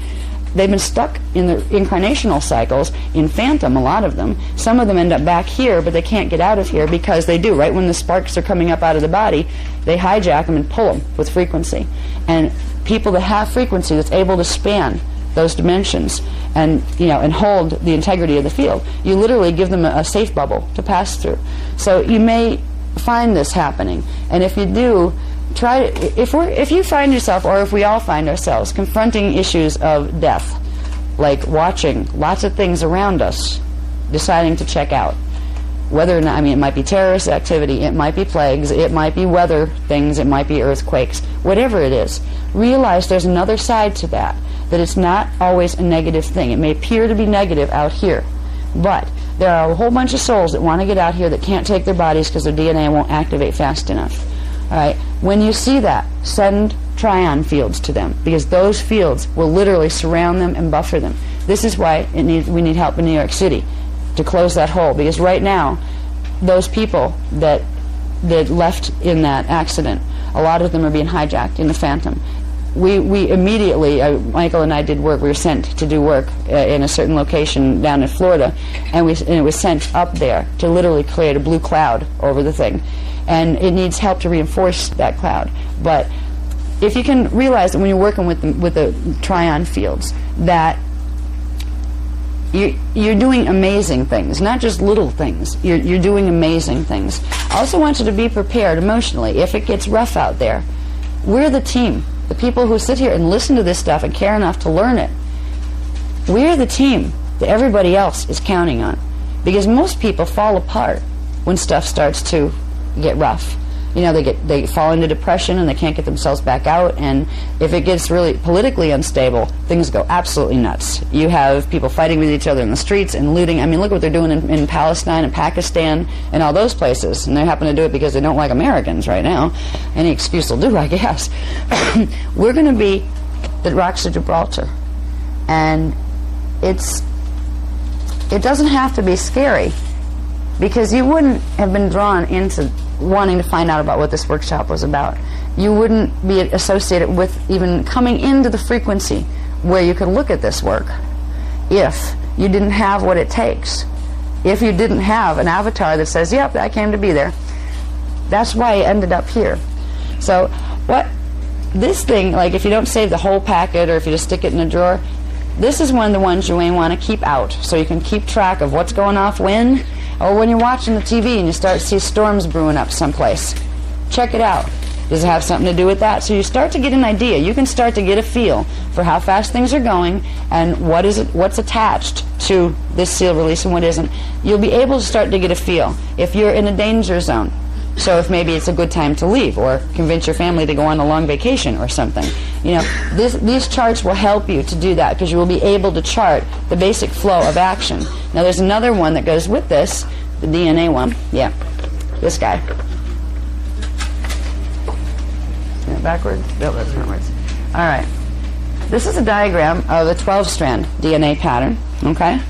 Speaker 1: They've been stuck in the incarnational cycles in phantom, a lot of them. Some of them end up back here, but they can't get out of here because they do. Right when the sparks are coming up out of the body, they hijack them and pull them with frequency. And people that have frequency that's able to span those dimensions and hold the integrity of the field, you literally give them a safe bubble to pass through. So you may find this happening, and if you do, if you find yourself, or if we all find ourselves confronting issues of death, like watching lots of things around us deciding to check out, whether or not, it might be terrorist activity, it might be plagues, it might be weather things, it might be earthquakes, whatever it is, realize there's another side to that it's not always a negative thing. It may appear to be negative out here, but there are a whole bunch of souls that want to get out here that can't take their bodies because their DNA won't activate fast enough. All right. When you see that, send trion fields to them, because those fields will literally surround them and buffer them. This is why we need help in New York City to close that hole, because right now, those people that left in that accident, a lot of them are being hijacked in the Phantom. We immediately, Michael and I did work. We were sent to do work in a certain location down in Florida, and it was sent up there to literally create a blue cloud over the thing. And it needs help to reinforce that cloud. But if you can realize that when you're working with the Tryon fields, that you're doing amazing things, not just little things. You're doing amazing things. I also want you to be prepared emotionally if it gets rough out there. We're the team. The people who sit here and listen to this stuff and care enough to learn it, we're the team that everybody else is counting on. Because most people fall apart when stuff starts to get rough. You know, they fall into depression and they can't get themselves back out, and if it gets really politically unstable, things go absolutely nuts. You have people fighting with each other in the streets and looting. I mean, look what they're doing in Palestine and Pakistan and all those places, and they happen to do it because they don't like Americans right now. Any excuse will do, I guess. We're going to be the rocks of Gibraltar, and it doesn't have to be scary, because you wouldn't have been drawn into wanting to find out about what this workshop was about. You wouldn't be associated with even coming into the frequency where you could look at this work if you didn't have what it takes. If you didn't have an avatar that says, yep, I came to be there. That's why I ended up here. So what this thing, like if you don't save the whole packet or if you just stick it in a drawer, this is one of the ones you may want to keep out so you can keep track of what's going off when. Or when you're watching the TV and you start to see storms brewing up someplace, check it out. Does it have something to do with that? So you start to get an idea. You can start to get a feel for how fast things are going and what's attached to this seal release and what isn't. You'll be able to start to get a feel if you're in a danger zone. So if maybe it's a good time to leave or convince your family to go on a long vacation or something. You know, these charts will help you to do that, because you will be able to chart the basic flow of action. Now there's another one that goes with this, the DNA one. Yeah, this guy. Yeah, backwards? No, that's forwards. All right. This is a diagram of a 12-strand DNA pattern, okay?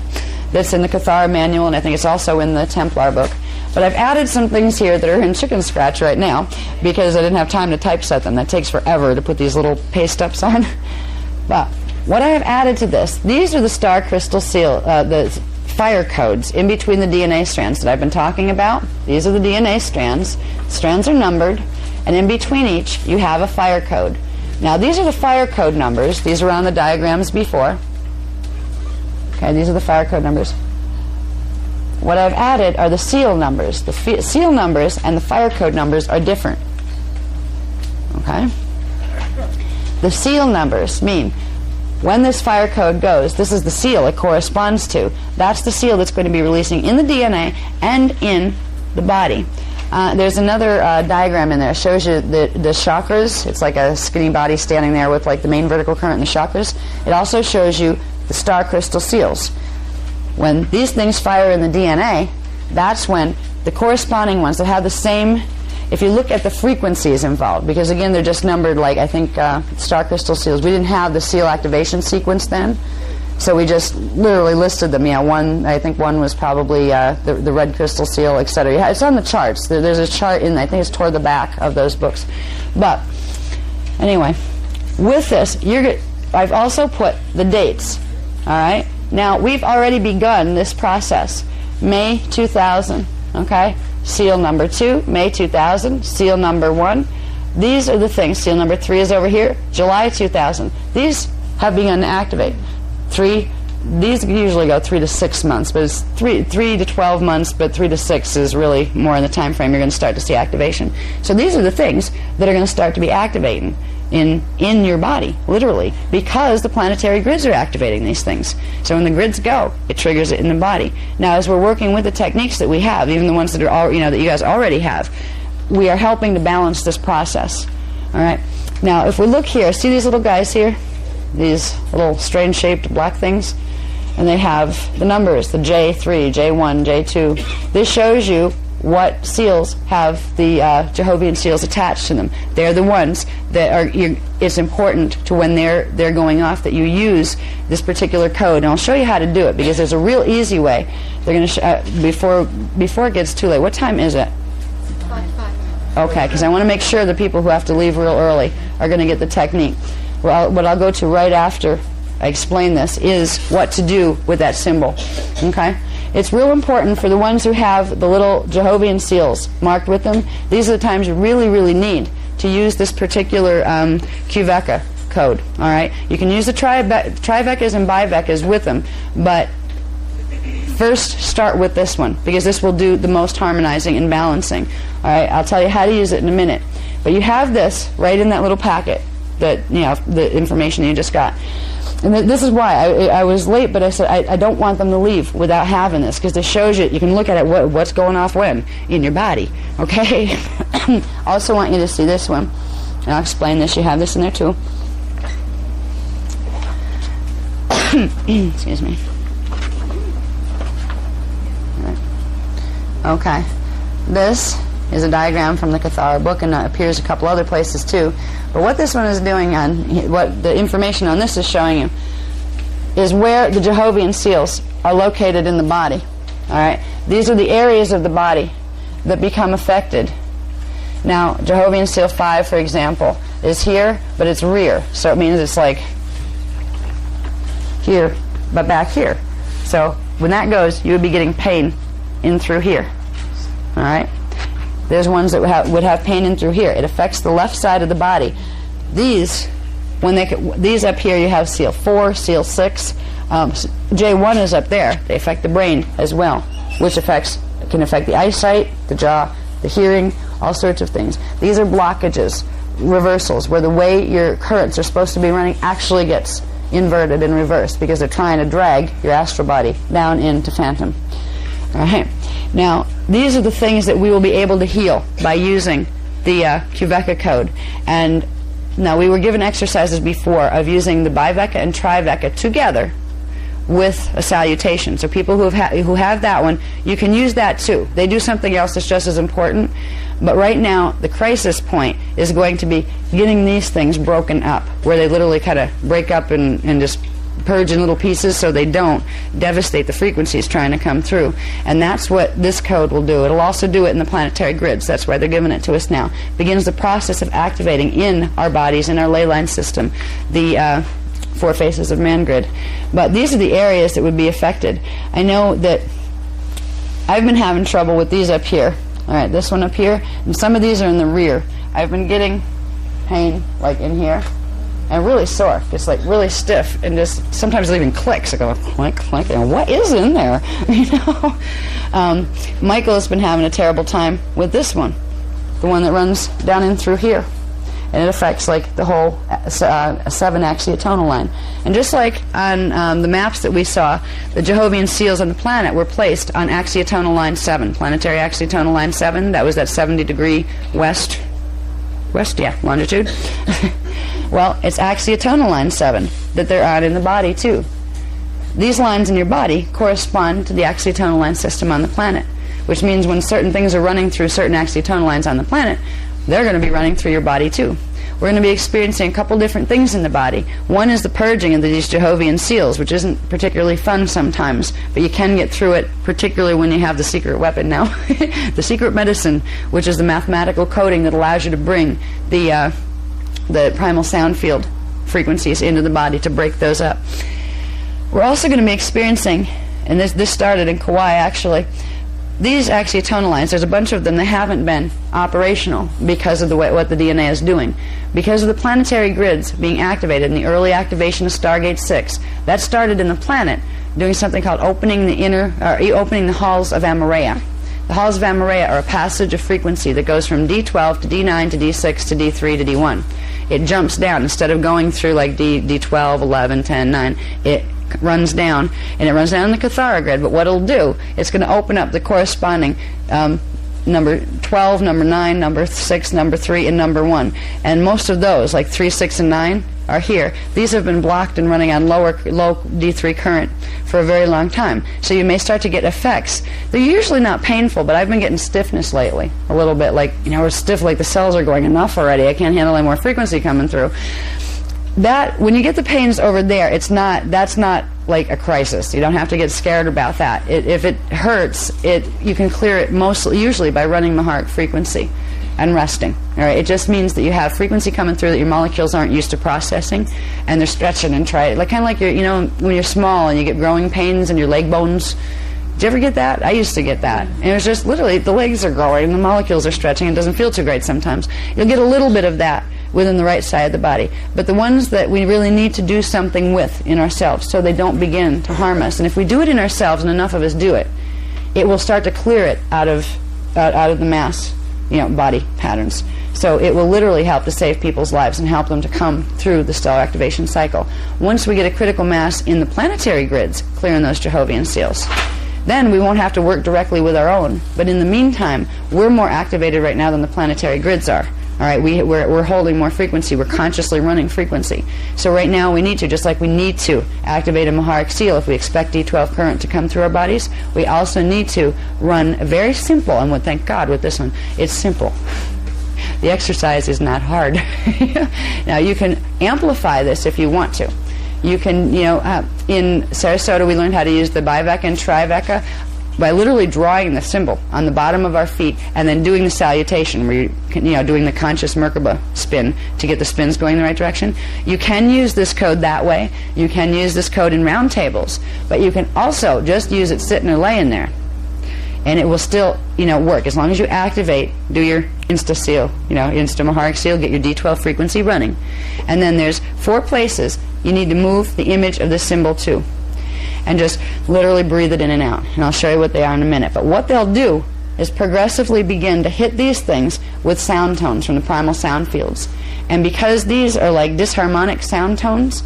Speaker 1: That's in the Cathar manual, and I think it's also in the Templar book. But I've added some things here that are in chicken scratch right now because I didn't have time to typeset them. That takes forever to put these little paste ups on. But what I have added to this, these are the star crystal seal, the fire codes in between the DNA strands that I've been talking about. These are the DNA strands. Strands are numbered, and in between each you have a fire code. Now these are the fire code numbers. These are on the diagrams before. Okay, these are the fire code numbers. What I've added are the seal numbers. The seal numbers and the fire code numbers are different. Okay? The seal numbers mean when this fire code goes, this is the seal it corresponds to. That's the seal that's going to be releasing in the DNA and in the body. There's another diagram in there. It shows you the chakras. It's like a skinny body standing there with like the main vertical current and the chakras. It also shows you the star crystal seals. When these things fire in the DNA, that's when the corresponding ones that have the same, if you look at the frequencies involved, because again they're just numbered like I think star crystal seals. We didn't have the seal activation sequence then, so we just literally listed them. Yeah, I think one was probably the red crystal seal, etc. Yeah, it's on the charts. There's a chart in, I think it's toward the back of those books. But anyway, with this, I've also put the dates. All right. Now, we've already begun this process. May 2000, okay? Seal number 2, May 2000, seal number 1. These are the things. Seal number 3 is over here, July 2000. These have begun to activate. These usually go 3 to 6 months, but it's 3 to 12 months, but 3 to 6 is really more in the time frame you're going to start to see activation. So these are the things that are going to start to be activating in your body, literally, because the planetary grids are activating these things. So when the grids go, it triggers it in the body. Now, as we're working with the techniques that we have, even the ones that are all, that you guys already have, we are helping to balance this process. All right. Now, if we look here, see these little guys here, these little strange-shaped black things, and they have the numbers, the J3, J1, J2. This shows you what seals have the Jehovian seals attached to them. They're the ones that are. It's important to when they're going off that you use this particular code. And I'll show you how to do it because there's a real easy way. They're going to before it gets too late. What time is it?
Speaker 2: 5.
Speaker 1: Okay, because I want to make sure the people who have to leave real early are going to get the technique. Well, what I'll go to right after I explain this is what to do with that symbol. Okay? It's real important for the ones who have the little Jehovian seals marked with them. These are the times you really, really need to use this particular Kuveka code. All right? You can use the Trivekas and Bivekas with them, but first start with this one because this will do the most harmonizing and balancing. All right? I'll tell you how to use it in a minute. But you have this right in that little packet, that the information you just got. And this is why I was late, but I said I don't want them to leave without having this because this shows you can look at it what's going off when in your body. Okay. I also want you to see this one, and I'll explain this. You have this in there too. Excuse me. Okay. This is a diagram from the Cathara book, and it appears a couple other places too. But what this one is doing what the information on this is showing you is where the Jehovian seals are located in the body. All right, these are the areas of the body that become affected. Now, Jehovian seal 5, for example, is here, but it's rear, so it means it's like here, but back here. So when that goes, you would be getting pain in through here. All right. There's ones that would have pain in through here. It affects the left side of the body. These up here you have seal 4, seal 6. J1 is up there. They affect the brain as well, which can affect the eyesight, the jaw, the hearing, all sorts of things. These are blockages, reversals, where the way your currents are supposed to be running actually gets inverted and reversed because they're trying to drag your astral body down into phantom. All right. Now, these are the things that we will be able to heal by using the Kuveka code. And now we were given exercises before of using the Biveka and Triveka together with a salutation. So people who have that one, you can use that too. They do something else that's just as important. But right now, the crisis point is going to be getting these things broken up, where they literally kind of break up and just purge in little pieces so they don't devastate the frequencies trying to come through. And that's what this code will do. It'll also do it in the planetary grids. That's why they're giving it to us now. Begins the process of activating in our bodies, in our ley line system, the 4 faces of man grid. But these are the areas that would be affected. I know that I've been having trouble with these up here. All right, this one up here, and some of these are in the rear. I've been getting pain like in here. And really sore, just like really stiff, and just sometimes it even clicks. I go click, click, and what is in there? Michael has been having a terrible time with this one, the one that runs down in through here, and it affects like the whole 7 axiotonal line. And just like on the maps that we saw, the Jehovian seals on the planet were placed on axiotonal line 7, planetary axiotonal line 7. That was that 70-degree west, longitude. Well, it's axiotonal line 7 that they're on in the body, too. These lines in your body correspond to the axiotonal line system on the planet, which means when certain things are running through certain axiotonal lines on the planet, they're going to be running through your body, too. We're going to be experiencing a couple different things in the body. One is the purging of these Jehovian seals, which isn't particularly fun sometimes, but you can get through it, particularly when you have the secret weapon now, the secret medicine, which is the mathematical coding that allows you to bring the primal sound field frequencies into the body to break those up. We're also going to be experiencing, and this started in Kauai actually, these axiotonal lines, there's a bunch of them that haven't been operational because of what the DNA is doing. Because of the planetary grids being activated in the early activation of Stargate 6, that started in the planet doing something called opening the halls of Amareya. The halls of Amareya are a passage of frequency that goes from D12 to D9 to D6 to D3 to D1. It jumps down. Instead of going through like D12, 11, 10, 9, it runs down, and it runs down in the Cathara grid. But what it'll do, it's going to open up the corresponding number 12, number 9, number 6, number 3, and number 1. And most of those, like 3, 6, and 9, are here. These have been blocked and running on low D3 current for a very long time. So you may start to get effects. They're usually not painful, but I've been getting stiffness lately, a little bit, like, we're stiff, like the cells are going, enough already, I can't handle any more frequency coming through. That, when you get the pains over there, that's not like a crisis. You don't have to get scared about that. If it hurts, you can clear it usually by running Maharic frequency and resting. All right, it just means that you have frequency coming through that your molecules aren't used to processing, and they're stretching and kind of like when you're small and you get growing pains in your leg bones. Did you ever get that? I used to get that. And it was just literally the legs are growing and the molecules are stretching. It doesn't feel too great sometimes. You'll get a little bit of that within the right side of the body. But the ones that we really need to do something with in ourselves so they don't begin to harm us. And if we do it in ourselves, and enough of us do it, it will start to clear it out of the mass, body patterns. So it will literally help to save people's lives and help them to come through the stellar activation cycle. Once we get a critical mass in the planetary grids, clearing those Jehovian seals, then we won't have to work directly with our own. But in the meantime, we're more activated right now than the planetary grids are. All right, we're holding more frequency. We're consciously running frequency. So right now we need to, just like we need to activate a Maharic seal if we expect D12 current to come through our bodies, we also need to run a very simple, and thank God with this one, it's simple. The exercise is not hard. Now you can amplify this if you want to. You can, in Sarasota we learned how to use the Biveka and Triveka by literally drawing the symbol on the bottom of our feet and then doing the salutation, where you're doing the conscious Merkaba spin to get the spins going in the right direction. You can use this code that way. You can use this code in round tables, but you can also just use it sitting or laying there, and it will still, work as long as you activate, do your Insta seal, Insta Maharic seal, get your D12 frequency running, and then there's 4 places you need to move the image of the symbol to. And just literally breathe it in and out. And I'll show you what they are in a minute. But what they'll do is progressively begin to hit these things with sound tones from the primal sound fields. And because these are like disharmonic sound tones,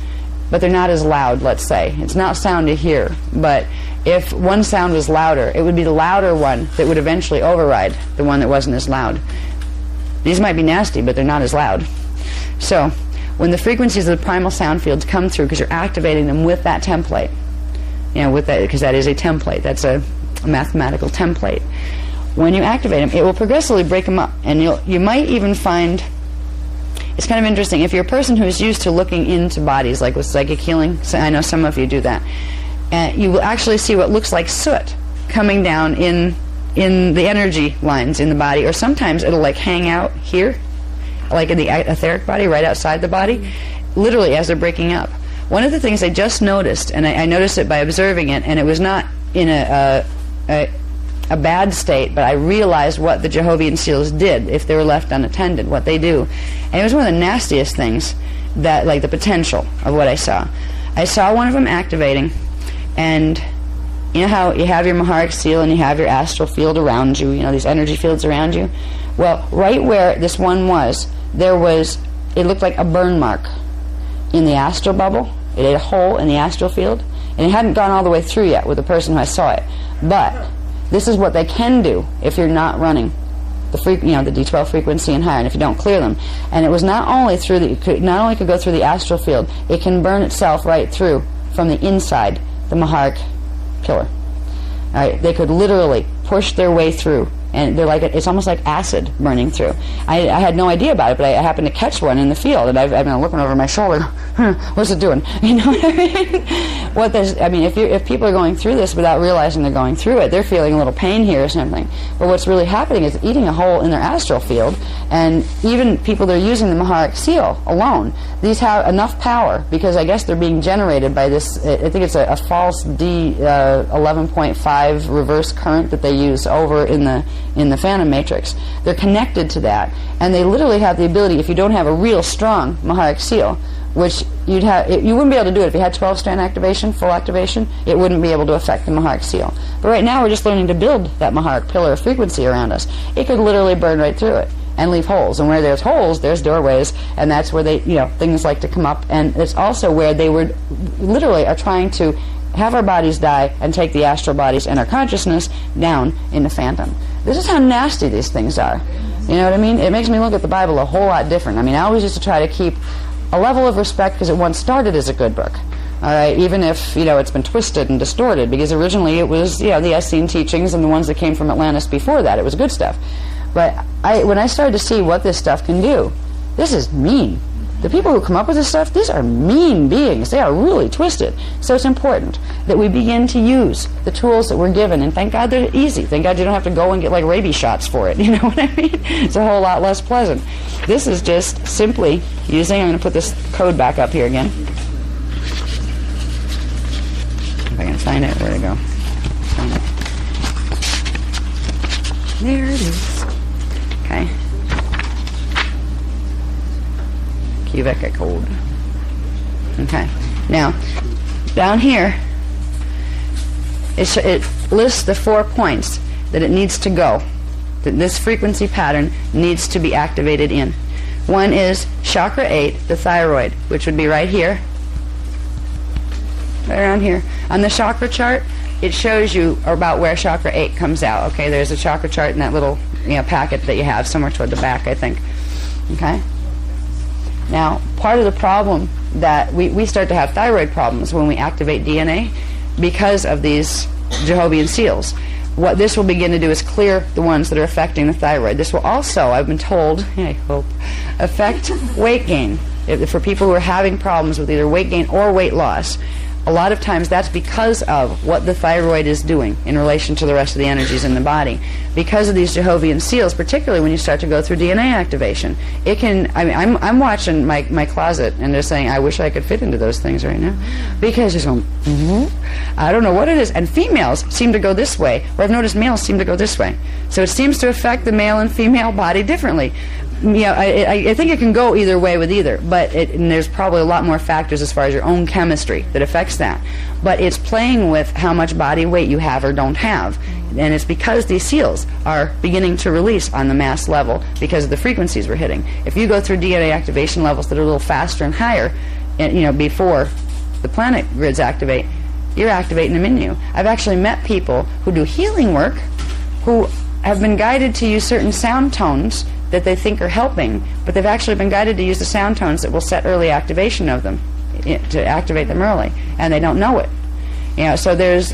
Speaker 1: but they're not as loud, let's say. It's not sound to hear, but if one sound was louder, it would be the louder one that would eventually override the one that wasn't as loud. These might be nasty, but they're not as loud. So when the frequencies of the primal sound fields come through, because you're activating them with that template, with that, because that is a template. That's a mathematical template. When you activate them, it will progressively break them up, and you might even find, it's kind of interesting, if you're a person who's used to looking into bodies, like with psychic healing, so I know some of you do that, and you will actually see what looks like soot coming down in the energy lines in the body, or sometimes it'll like hang out here, like in the etheric body, right outside the body, literally as they're breaking up. One of the things I just noticed, and I noticed it by observing it, and it was not in a bad state, but I realized what the Jehovian seals did if they were left unattended, what they do. And it was one of the nastiest things, that, like the potential of what I saw. I saw one of them activating, and you know how you have your Maharic seal and you have your astral field around you, these energy fields around you? Well, right where this one was, it looked like a burn mark in the astral bubble. It ate a hole in the astral field, and it hadn't gone all the way through yet with the person who I saw it. But this is what they can do if you're not running the D12 frequency and higher, and if you don't clear them. And it was not only could go through the astral field, it can burn itself right through from the inside the Maharic pillar. All right, they could literally push their way through, and they're like, it's almost like acid burning through. I had no idea about it, but I happened to catch one in the field, and I've been looking over my shoulder, what's it doing? You know what I mean? If people are going through this without realizing they're going through it, they're feeling a little pain here or something. But what's really happening is eating a hole in their astral field, and even people that are using the Maharic seal alone, these have enough power, because I guess they're being generated by this, I think it's a false D11.5 reverse current that they use over in the phantom matrix. They're connected to that, and they literally have the ability, if you don't have a real strong Maharic seal, which you wouldn't be able to do it if you had 12-strand activation, full activation, it wouldn't be able to affect the Maharic seal. But right now we're just learning to build that Maharic pillar of frequency around us. It could literally burn right through it and leave holes, and where there's holes, there's doorways, and that's where things like to come up, and it's also where they literally are trying to have our bodies die and take the astral bodies and our consciousness down in the phantom. This is how nasty these things are. You know what I mean? It makes me look at the Bible a whole lot different. I mean, I always used to try to keep a level of respect because it once started as a good book. All right, even if, it's been twisted and distorted, because originally it was, the Essene teachings and the ones that came from Atlantis before that. It was good stuff. But when I started to see what this stuff can do, this is mean. The people who come up with this stuff, these are mean beings. They are really twisted. So it's important that we begin to use the tools that we're given. And thank God they're easy. Thank God you don't have to go and get like rabies shots for it. You know what I mean? It's a whole lot less pleasant. This is just simply using, I'm going to put this code back up here again. If I can find it, where'd it go? Find it. There it is. Okay. Cubic code. Okay. Now, down here, it lists the 4 points that it needs to go, that this frequency pattern needs to be activated in. One is chakra 8, the thyroid, which would be right here, right around here. On the chakra chart, it shows you about where chakra 8 comes out. Okay, there's a chakra chart in that little packet that you have somewhere toward the back, I think. Okay. Now, part of the problem that we start to have thyroid problems when we activate DNA because of these Jehovah's seals. What this will begin to do is clear the ones that are affecting the thyroid. This will also, I've been told, I hope, affect weight gain. For people who are having problems with either weight gain or weight loss, a lot of times that's because of what the thyroid is doing in relation to the rest of the energies in the body. Because of these Jehovah's seals, particularly when you start to go through DNA activation, it can, I'm watching my closet and they're saying, I wish I could fit into those things right now. Because it's going, I don't know what it is. And females seem to go this way, or I've noticed males seem to go this way. So it seems to affect the male and female body differently. I think it can go either way with either, but and there's probably a lot more factors as far as your own chemistry that affects that. But it's playing with how much body weight you have or don't have. And it's because these seals are beginning to release on the mass level because of the frequencies we're hitting. If you go through DNA activation levels that are a little faster and higher, before the planet grids activate, you're activating them in you. I've actually met people who do healing work who have been guided to use certain sound tones that they think are helping, but they've actually been guided to use the sound tones that will set early activation of them, to activate them early, and they don't know it. So there's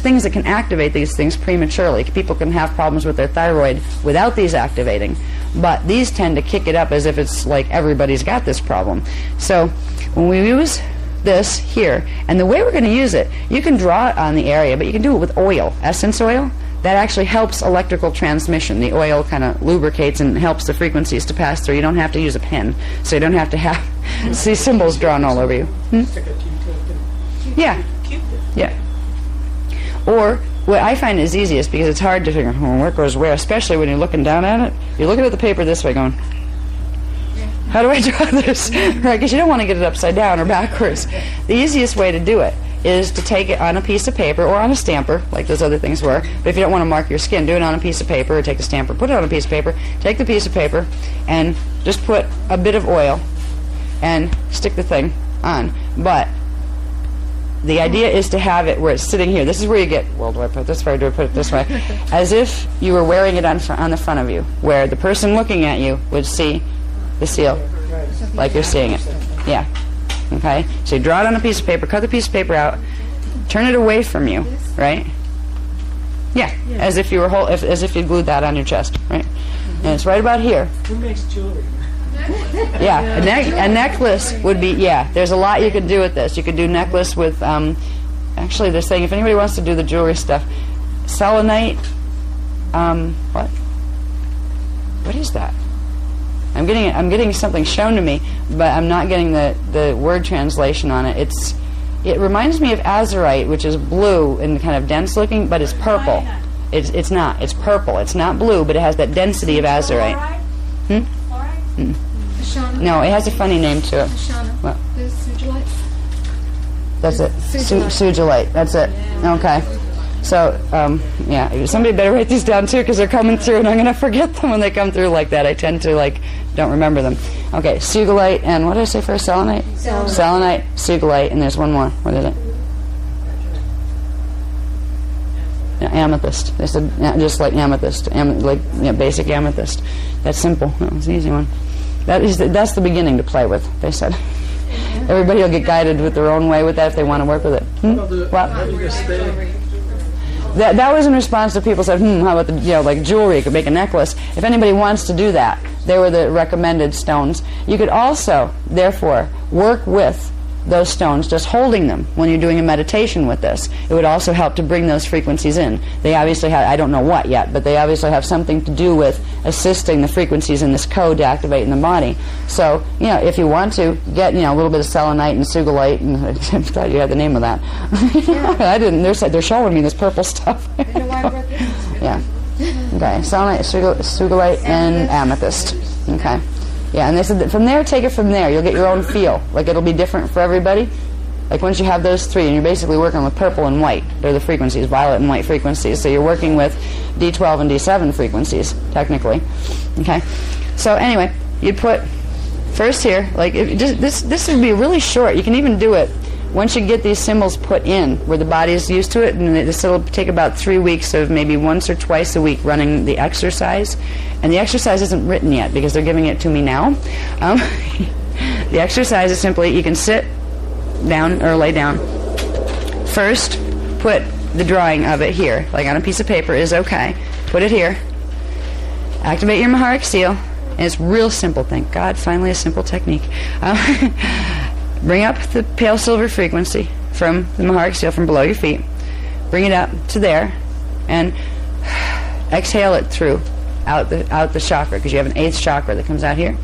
Speaker 1: things that can activate these things prematurely. People can have problems with their thyroid without these activating, but these tend to kick it up as if it's like everybody's got this problem. So when we use this here, and the way we're going to use it, you can draw it on the area, but you can do it with oil, essence oil. That actually helps electrical transmission. The oil kind of lubricates and helps the frequencies to pass through. You don't have to use a pen, so you don't have to have see symbols drawn all over you. Yeah. Yeah. Or what I find is easiest, because it's hard to figure out where it goes where, especially when you're looking down at it. You're looking at the paper this way going, how do I draw this? Right, because you don't want to get it upside down or backwards. The easiest way to do it is to take it on a piece of paper or on a stamper, like those other things were. But if you don't want to mark your skin, do it on a piece of paper, or take a stamper, put it on a piece of paper, take the piece of paper, and just put a bit of oil and stick the thing on. But the idea is to have it where it's sitting here. This is where you get, well, do I put it this way or do I put it this way? As if you were wearing it on the front of you, where the person looking at you would see the seal like you're seeing it. Yeah. Okay? So you draw it on a piece of paper, cut the piece of paper out, turn it away from you, right? Yeah, as if you were as if you glued that on your chest, right? And it's right about here.
Speaker 3: Who makes jewelry?
Speaker 1: Yeah, a necklace would be, there's a lot you could do with this. You could do necklace with, actually they're saying if anybody wants to do the jewelry stuff, selenite, what is that? I'm getting something shown to me, but I'm not getting the word translation on it. It reminds me of azurite, which is blue and kind of dense looking, but it's purple. It's not. It's purple. It's not blue, but it has that density of azurite. No, it has a funny name to it. What? That's it. Sugilite. That's it. Okay. So, somebody better write these down too, because they're coming through, and I'm going to forget them when they come through like that. I tend to don't remember them. Okay, sugilite, and what did I say first? Selenite? Selenite, sugilite, and there's one more. What is it? Amethyst. They said just like amethyst, basic amethyst. That's simple. That was an easy one. That's the beginning to play with, they said. Everybody will get guided with their own way with that if they want to work with it. What? That was in response to people said, how about the, like jewelry, you could make a necklace. If anybody wants to do that, they were the recommended stones. You could also, therefore, work with those stones, just holding them when you're doing a meditation with this. It would also help to bring those frequencies in. They obviously have, I don't know what yet, but they obviously have something to do with assisting the frequencies in this code to activate in the body. So, if you want to, get, a little bit of selenite and sugilite, and I thought you had the name of that. I didn't. They're showing me this purple stuff. Yeah. Okay, selenite, sugilite, and amethyst. Okay. Yeah, and they said that from there, take it from there. You'll get your own feel. Like, it'll be different for everybody. Like, once you have those three, and you're basically working with purple and white. They're the frequencies, violet and white frequencies. So you're working with D12 and D7 frequencies, technically. Okay? So anyway, you'd put first here, like, this would be really short. You can even do it once you get these symbols put in, where the body is used to it, and this will take about 3 weeks of maybe once or twice a week running the exercise. And the exercise isn't written yet because they're giving it to me now. The exercise is simply, you can sit down or lay down. First, put the drawing of it here, like on a piece of paper is okay. Put it here. Activate your Maharic seal. And it's real simple, thank God, finally a simple technique. Bring up the pale silver frequency from the Maharic seal from below your feet. Bring it up to there, and exhale it through out the chakra, because you have an 8th chakra that comes out here,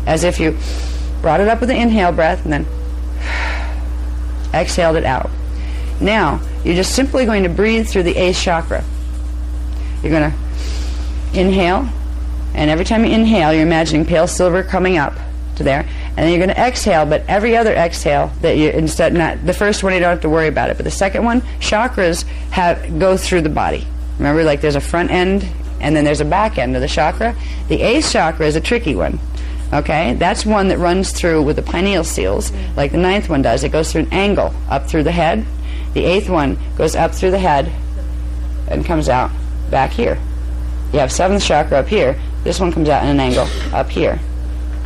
Speaker 1: as if you brought it up with an inhale breath and then exhaled it out. Now you're just simply going to breathe through the 8th chakra. You're going to inhale, and every time you inhale, you're imagining pale silver coming up to there. And then you're going to exhale, but every other exhale that you instead, not the first one, you don't have to worry about it, but the second one, chakras go through the body. Remember, like there's a front end and then there's a back end of the chakra. The 8th chakra is a tricky one. Okay, that's one that runs through with the pineal seals, like the 9th one does. It goes through an angle up through the head. The 8th one goes up through the head and comes out back here. You have 7th chakra up here. This one comes out in an angle up here.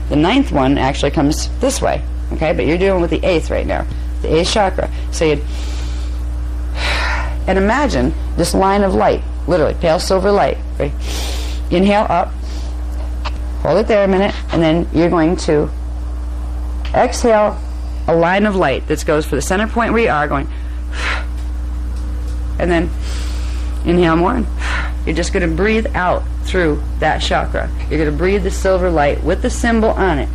Speaker 1: The 9th one actually comes this way, okay? But you're dealing with the 8th right now, the 8th chakra. So you'd, and imagine this line of light, literally pale silver light. Right? Inhale up, hold it there a minute, and then you're going to exhale a line of light that goes for the center point where you are, going, and then inhale more, and you're just going to breathe out through that chakra. You're going to breathe the silver light with the symbol on it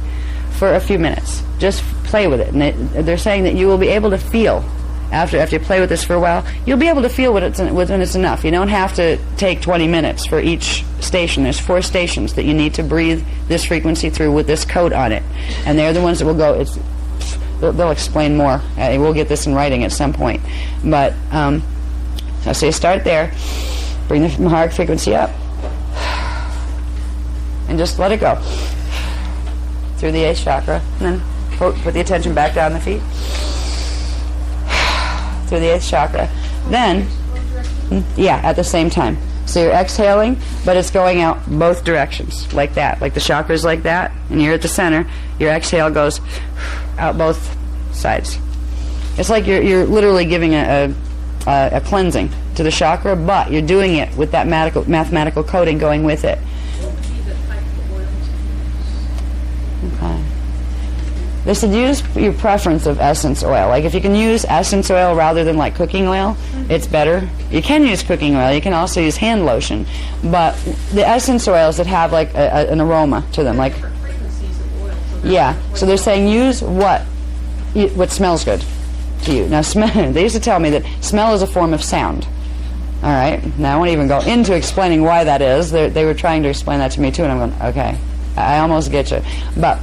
Speaker 1: for a few minutes. Just play with it. And they're saying that you will be able to feel, after you play with this for a while, you'll be able to feel when it's enough. You don't have to take 20 minutes for each station. There's 4 stations that you need to breathe this frequency through with this code on it. And they're the ones that will go, they'll explain more. We'll get this in writing at some point. But, so you start there. Bring the Maharic frequency up. And just let it go. Through the 8th chakra. And then put the attention back down the feet. Through the 8th chakra. Then, at the same time. So you're exhaling, but it's going out both directions. Like that. Like the chakra's like that. And you're at the center. Your exhale goes out both sides. It's like you're literally giving a cleansing to the chakra, but you're doing it with that mathematical coding going with it. Okay. They said use your preference of essence oil. Like if you can use essence oil rather than like cooking oil, it's better. You can use cooking oil. You can also use hand lotion. But the essence oils that have like an aroma to them, like yeah. So they're saying use what smells good to you. Now, they used to tell me that smell is a form of sound. All right. Now, I won't even go into explaining why that is. They were trying to explain that to me, too, and I'm going, okay, I almost get you. But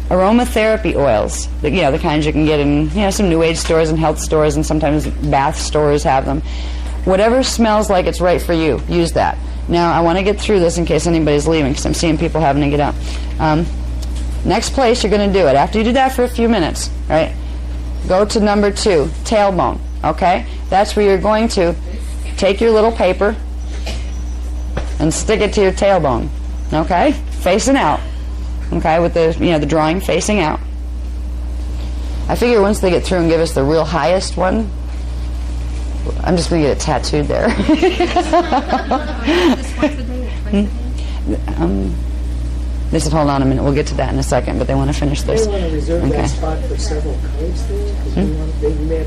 Speaker 1: aromatherapy oils, the kinds you can get in some New Age stores and health stores, and sometimes bath stores have them. Whatever smells like it's right for you, use that. Now, I want to get through this in case anybody's leaving, because I'm seeing people having to get out. Next place you're going to do it. After you do that for a few minutes, right? Go to number 2, tailbone, okay? That's where you're going to take your little paper and stick it to your tailbone, okay? Facing out. okay, with the, the drawing facing out. I figure once they get through and give us the real highest one, I'm just going to get it tattooed there. This is, hold on a minute, we'll get to that in a second, but they want to finish this.
Speaker 3: They want to reserve that spot for several codes there?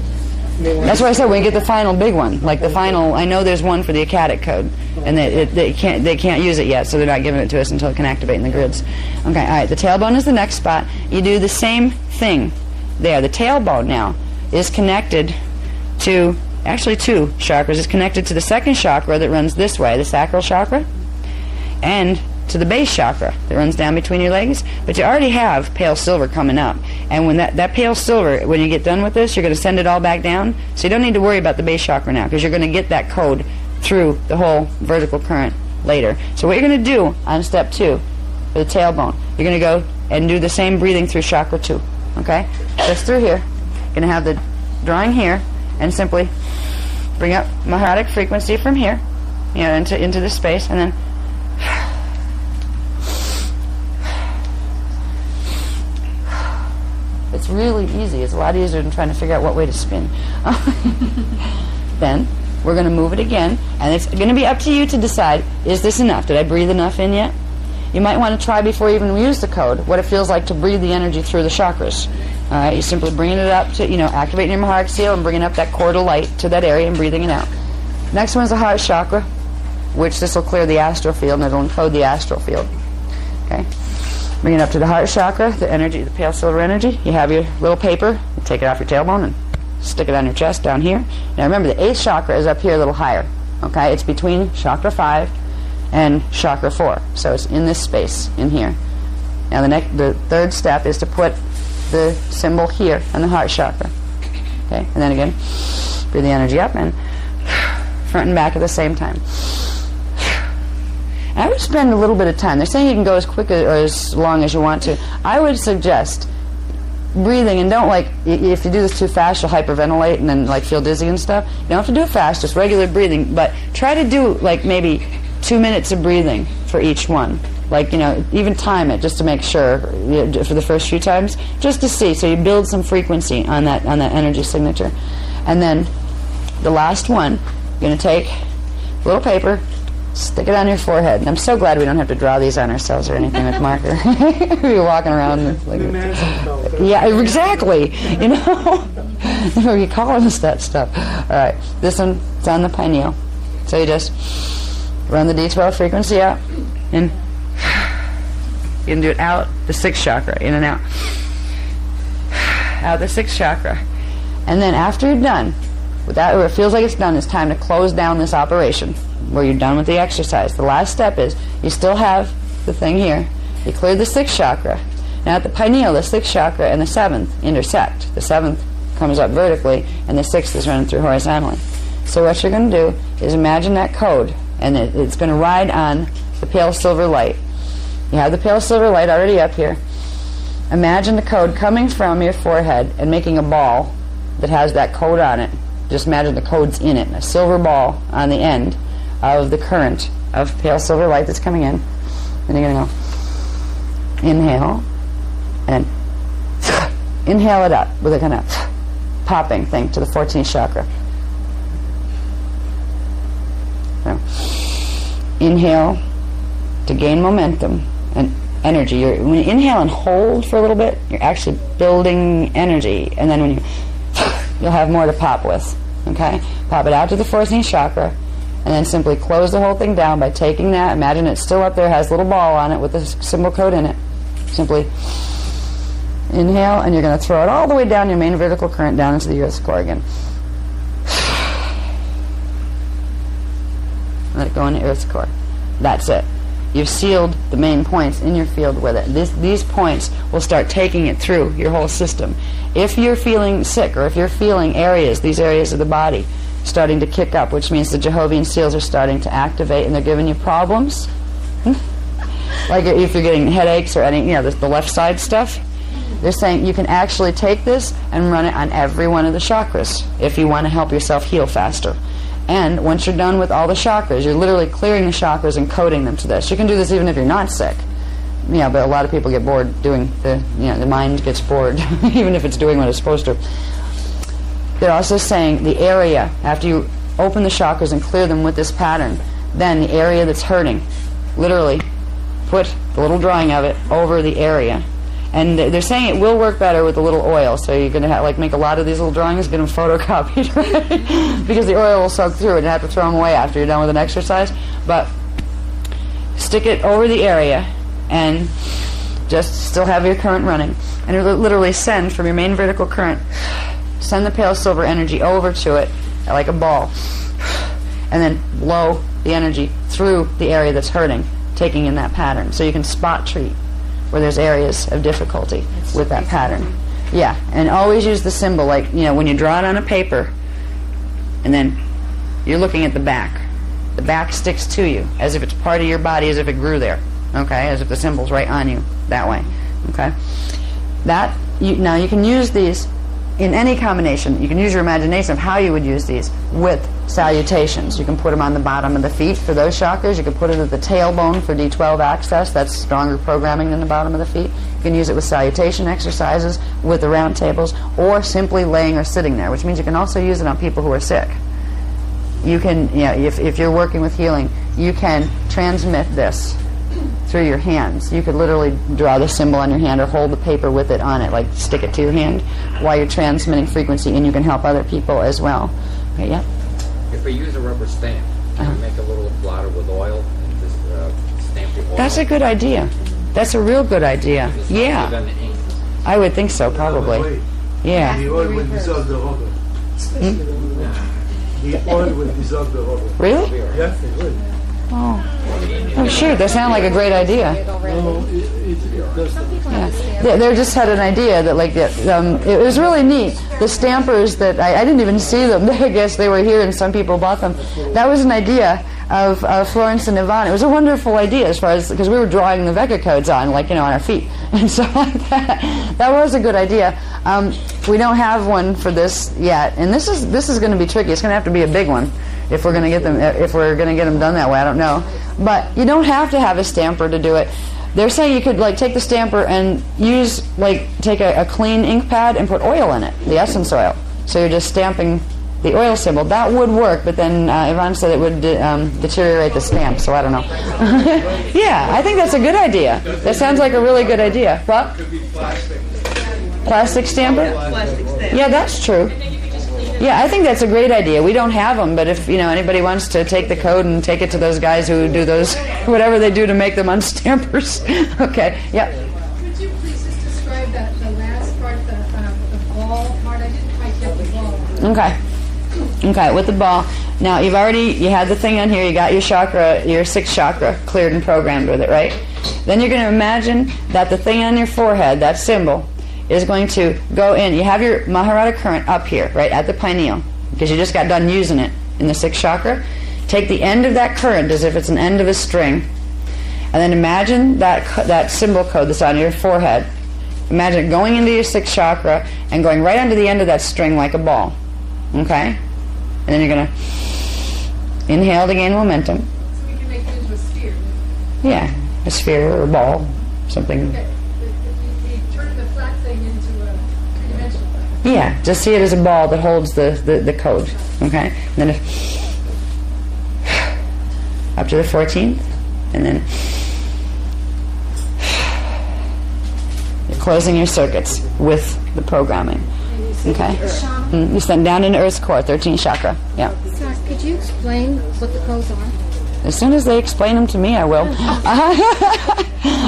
Speaker 1: That's why I said we get the final big one, like the final. I know there's one for the Acadic code, and they can't use it yet, so they're not giving it to us until it can activate in the grids. Okay, all right. The tailbone is the next spot. You do the same thing there. The tailbone now is connected to actually two chakras. It's connected to the second chakra that runs this way, the sacral chakra, and to the base chakra that runs down between your legs. But you already have pale silver coming up, and when that pale silver, when you get done with this, you're going to send it all back down, so you don't need to worry about the base chakra now, because you're going to get that code through the whole vertical current later. So what you're going to do on step 2 for the tailbone, you're going to go and do the same breathing through chakra 2, okay? Just through here. You're going to have the drawing here, and simply bring up Maharatic frequency from here, into this space, and then it's really easy. It's a lot easier than trying to figure out what way to spin. Then we're going to move it again, and it's going to be up to you to decide, is this enough? Did I breathe enough in yet? You might want to try before you even use the code what it feels like to breathe the energy through the chakras. All right, you're simply bringing it up to, activating your Maharic seal and bringing up that chordal light to that area and breathing it out. Next one is the heart chakra, which this will clear the astral field and it'll encode the astral field. Okay. Bring it up to the heart chakra, the energy, the pale silver energy. You have your little paper, you take it off your tailbone and stick it on your chest down here. Now remember, the 8th chakra is up here a little higher. Okay, it's between chakra 5 and chakra 4. So it's in this space, in here. Now the third step is to put the symbol here on the heart chakra. Okay, and then again, breathe the energy up and front and back at the same time. I would spend a little bit of time. They're saying you can go as quick or as long as you want to. I would suggest breathing, and don't if you do this too fast, you'll hyperventilate and then feel dizzy and stuff. You don't have to do it fast, just regular breathing, but try to do maybe 2 minutes of breathing for each one. Even time it just to make sure for the first few times, just to see, so you build some frequency on that energy signature. And then the last one, you're going to take a little paper, stick it on your forehead. And I'm so glad we don't have to draw these on ourselves or anything with marker. We're walking around yeah, exactly. You call us that stuff. All right, this one, it's on the pineal. So you just run the D12 frequency out, and you can do it out the 6th chakra, in and out. Out the 6th chakra. And then after you're done, where it feels like it's done, it's time to close down this operation, where you're done with the exercise. The last step is, you still have the thing here. You cleared the 6th chakra. Now at the pineal, the 6th chakra and the 7th intersect. The 7th comes up vertically, and the 6th is running through horizontally. So what you're going to do is imagine that code, and it's going to ride on the pale silver light. You have the pale silver light already up here. Imagine the code coming from your forehead and making a ball that has that code on it. Just imagine the code's in it, a silver ball on the end of the current of pale silver light that's coming in. Then you're going to go inhale, and then inhale it up with a kind of popping thing to the 14th chakra. So, inhale to gain momentum and energy. When you inhale and hold for a little bit, you're actually building energy, and then when you'll have more to pop with. Okay? Pop it out to the 14th chakra, and then simply close the whole thing down by taking that. Imagine it's still up there, has a little ball on it with the symbol code in it. Simply inhale, and you're going to throw it all the way down your main vertical current down into the earth's core again. Let it go into earth's core. That's it. You've sealed the main points in your field with it. These points will start taking it through your whole system. If you're feeling sick, or if you're feeling these areas of the body starting to kick up, which means the Jehovian seals are starting to activate and they're giving you problems, like if you're getting headaches or any, the left side stuff, they're saying you can actually take this and run it on every one of the chakras if you want to help yourself heal faster. And once you're done with all the chakras, you're literally clearing the chakras and coding them to this. You can do this even if you're not sick. but a lot of people get bored doing the mind gets bored, even if it's doing what it's supposed to. They're also saying the area, after you open the chakras and clear them with this pattern, then the area that's hurting, literally put the little drawing of it over the area. And they're saying it will work better with a little oil, so you're going to make a lot of these little drawings, get them photocopied, right? Because the oil will soak through it and you have to throw them away after you're done with an exercise. But stick it over the area and just still have your current running. And literally send from your main vertical current, send the pale silver energy over to it like a ball. And then blow the energy through the area that's hurting, taking in that pattern. So you can spot treat where there's areas of difficulty with that pattern. Yeah, and always use the symbol, like, when you draw it on a paper, and then you're looking at the back. The back sticks to you, as if it's part of your body, as if it grew there, okay? As if the symbol's right on you, that way, okay? Now you can use these in any combination. You can use your imagination of how you would use these with salutations. You can put them on the bottom of the feet for those chakras. You can put it at the tailbone for D12 access. That's stronger programming than the bottom of the feet. You can use it with salutation exercises, with the round tables, or simply laying or sitting there, which means you can also use it on people who are sick. You can, if you're working with healing, you can transmit this through your hands. You could literally draw the symbol on your hand or hold the paper with it on it, like stick it to your hand while you're transmitting frequency, and you can help other people as well. Okay, yeah?
Speaker 4: If we use a rubber stamp, can we make a little blotter with oil and just stamp the oil?
Speaker 1: That's a good idea. That's a real good idea.
Speaker 4: It's not
Speaker 1: Yeah.
Speaker 4: even ink.
Speaker 1: I would think so, probably. Yeah.
Speaker 5: The oil will dissolve the rubber. The oil will dissolve the rubber.
Speaker 1: Really?
Speaker 5: Yes, it will.
Speaker 1: Oh, sure. That sounds like a great idea.
Speaker 5: No, it doesn't.
Speaker 1: They just had an idea that, it was really neat. The stampers that I didn't even see them. I guess they were here and some people bought them. That was an idea of Florence and Yvonne. It was a wonderful idea as far as, because we were drawing the Vega codes on, on our feet and stuff like that. That was a good idea. We don't have one for this yet, and this is going to be tricky. It's going to have to be a big one if we're going to get them done that way. I don't know, but you don't have to have a stamper to do it. They're saying you could take the stamper and use take a clean ink pad and put oil in it, the essence oil. So you're just stamping the oil symbol. That would work, but then Yvonne said it would deteriorate the stamp, so I don't know. Yeah, I think that's a good idea. That sounds like a really good idea. What? Plastic stamper? Yeah, that's true. Yeah, I think that's a great idea. We don't have them, but if anybody wants to take the code and take it to those guys who do those, whatever they do to make them on stampers. Okay, yeah.
Speaker 6: Could you please just describe the last part, the ball part? I didn't quite get the ball.
Speaker 1: Okay, with the ball. Now, you had the thing on here, you got your chakra, your sixth chakra cleared and programmed with it, right? Then you're going to imagine that the thing on your forehead, that symbol, is going to go in. You have your Maharata current up here, right, at the pineal, because you just got done using it in the sixth chakra. Take the end of that current as if it's an end of a string, and then imagine that symbol code that's on your forehead. Imagine it going into your sixth chakra and going right under the end of that string like a ball. Okay? And then you're going to inhale to gain momentum.
Speaker 6: So we can make it into a sphere.
Speaker 1: Yeah, a sphere or a ball, something.
Speaker 6: Okay. We turn the flat thing into a three-dimensional thing.
Speaker 1: Yeah, just see it as a ball that holds the code. Okay? And then up to the 14th, and then you're closing your circuits with the programming. Okay? You send down into Earth's core, 13th chakra. Yeah.
Speaker 2: Sir, could you explain what the codes are?
Speaker 1: As soon as they explain them to me, I will.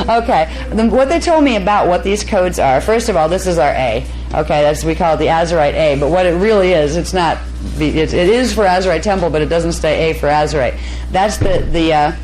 Speaker 1: Okay. What they told me about what these codes are, first of all, this is our A. Okay, we call it the Azurite A, but what it really is, it's not. It is for Azurite Temple, but it doesn't stay A for Azurite. That's the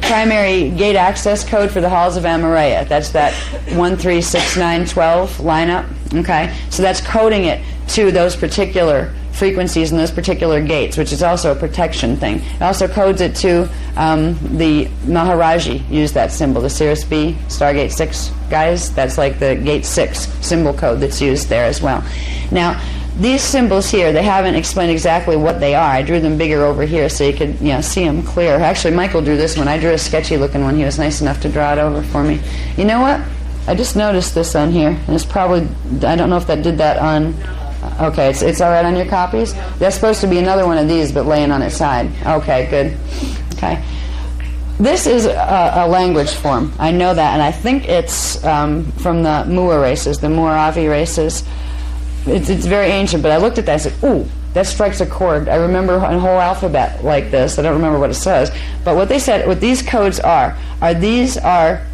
Speaker 1: primary gate access code for the halls of Amareya. That's that 1, 3, 6, 9, 12 lineup. Okay, so that's coding it to those particular frequencies and those particular gates, which is also a protection thing. It also codes it to the Maharaji use that symbol, the Sirius B, Stargate 6 guys. That's like the Gate 6 symbol code that's used there as well. Now, these symbols here, they haven't explained exactly what they are. I drew them bigger over here so you could see them clear. Actually, Michael drew this one. I drew a sketchy looking one. He was nice enough to draw it over for me. You know what? I just noticed this on here. And it's probably, I don't know if that did that on, okay, it's all right on your copies? That's supposed to be another one of these, but laying on its side. Okay, good. Okay. This is a language form. I know that, and I think it's from the Mua races, the Muaravi races. It's very ancient, but I looked at that and said, ooh, that strikes a chord. I remember a whole alphabet like this. I don't remember what it says. But what they said, what these codes are these are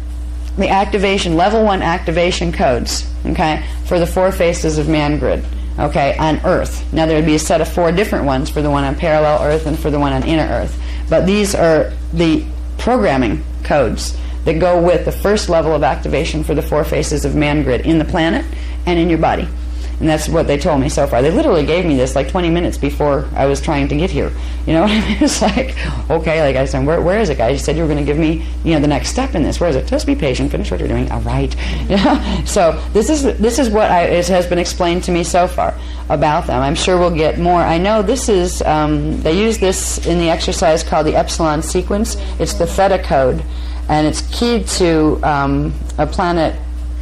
Speaker 1: the activation, level 1 activation codes, okay, for the 4 faces of man grid, okay, on Earth. Now there would be a set of 4 different ones for the one on parallel Earth and for the one on inner Earth. But these are the programming codes that go with the first level of activation for the 4 faces of man grid in the planet and in your body. And that's what they told me so far. They literally gave me this like 20 minutes before I was trying to get here. You know what I mean? It's like, okay, like I said, where is it, guys? You said you were going to give me, the next step in this. Where is it? Just be patient. Finish what you're doing. All right. So this is what it has been explained to me so far about them. I'm sure we'll get more. I know this is, they use this in the exercise called the Epsilon sequence. It's the theta code, and it's keyed to a planet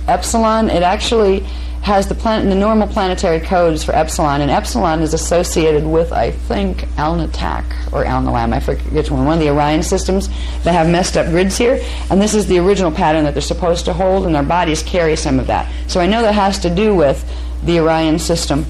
Speaker 1: Epsilon. It actually has the normal planetary codes for Epsilon, and Epsilon is associated with, I think, Alnitak or Alnilam, I forget which one of the Orion systems that have messed up grids here, and this is the original pattern that they're supposed to hold, and our bodies carry some of that. So I know that has to do with the Orion system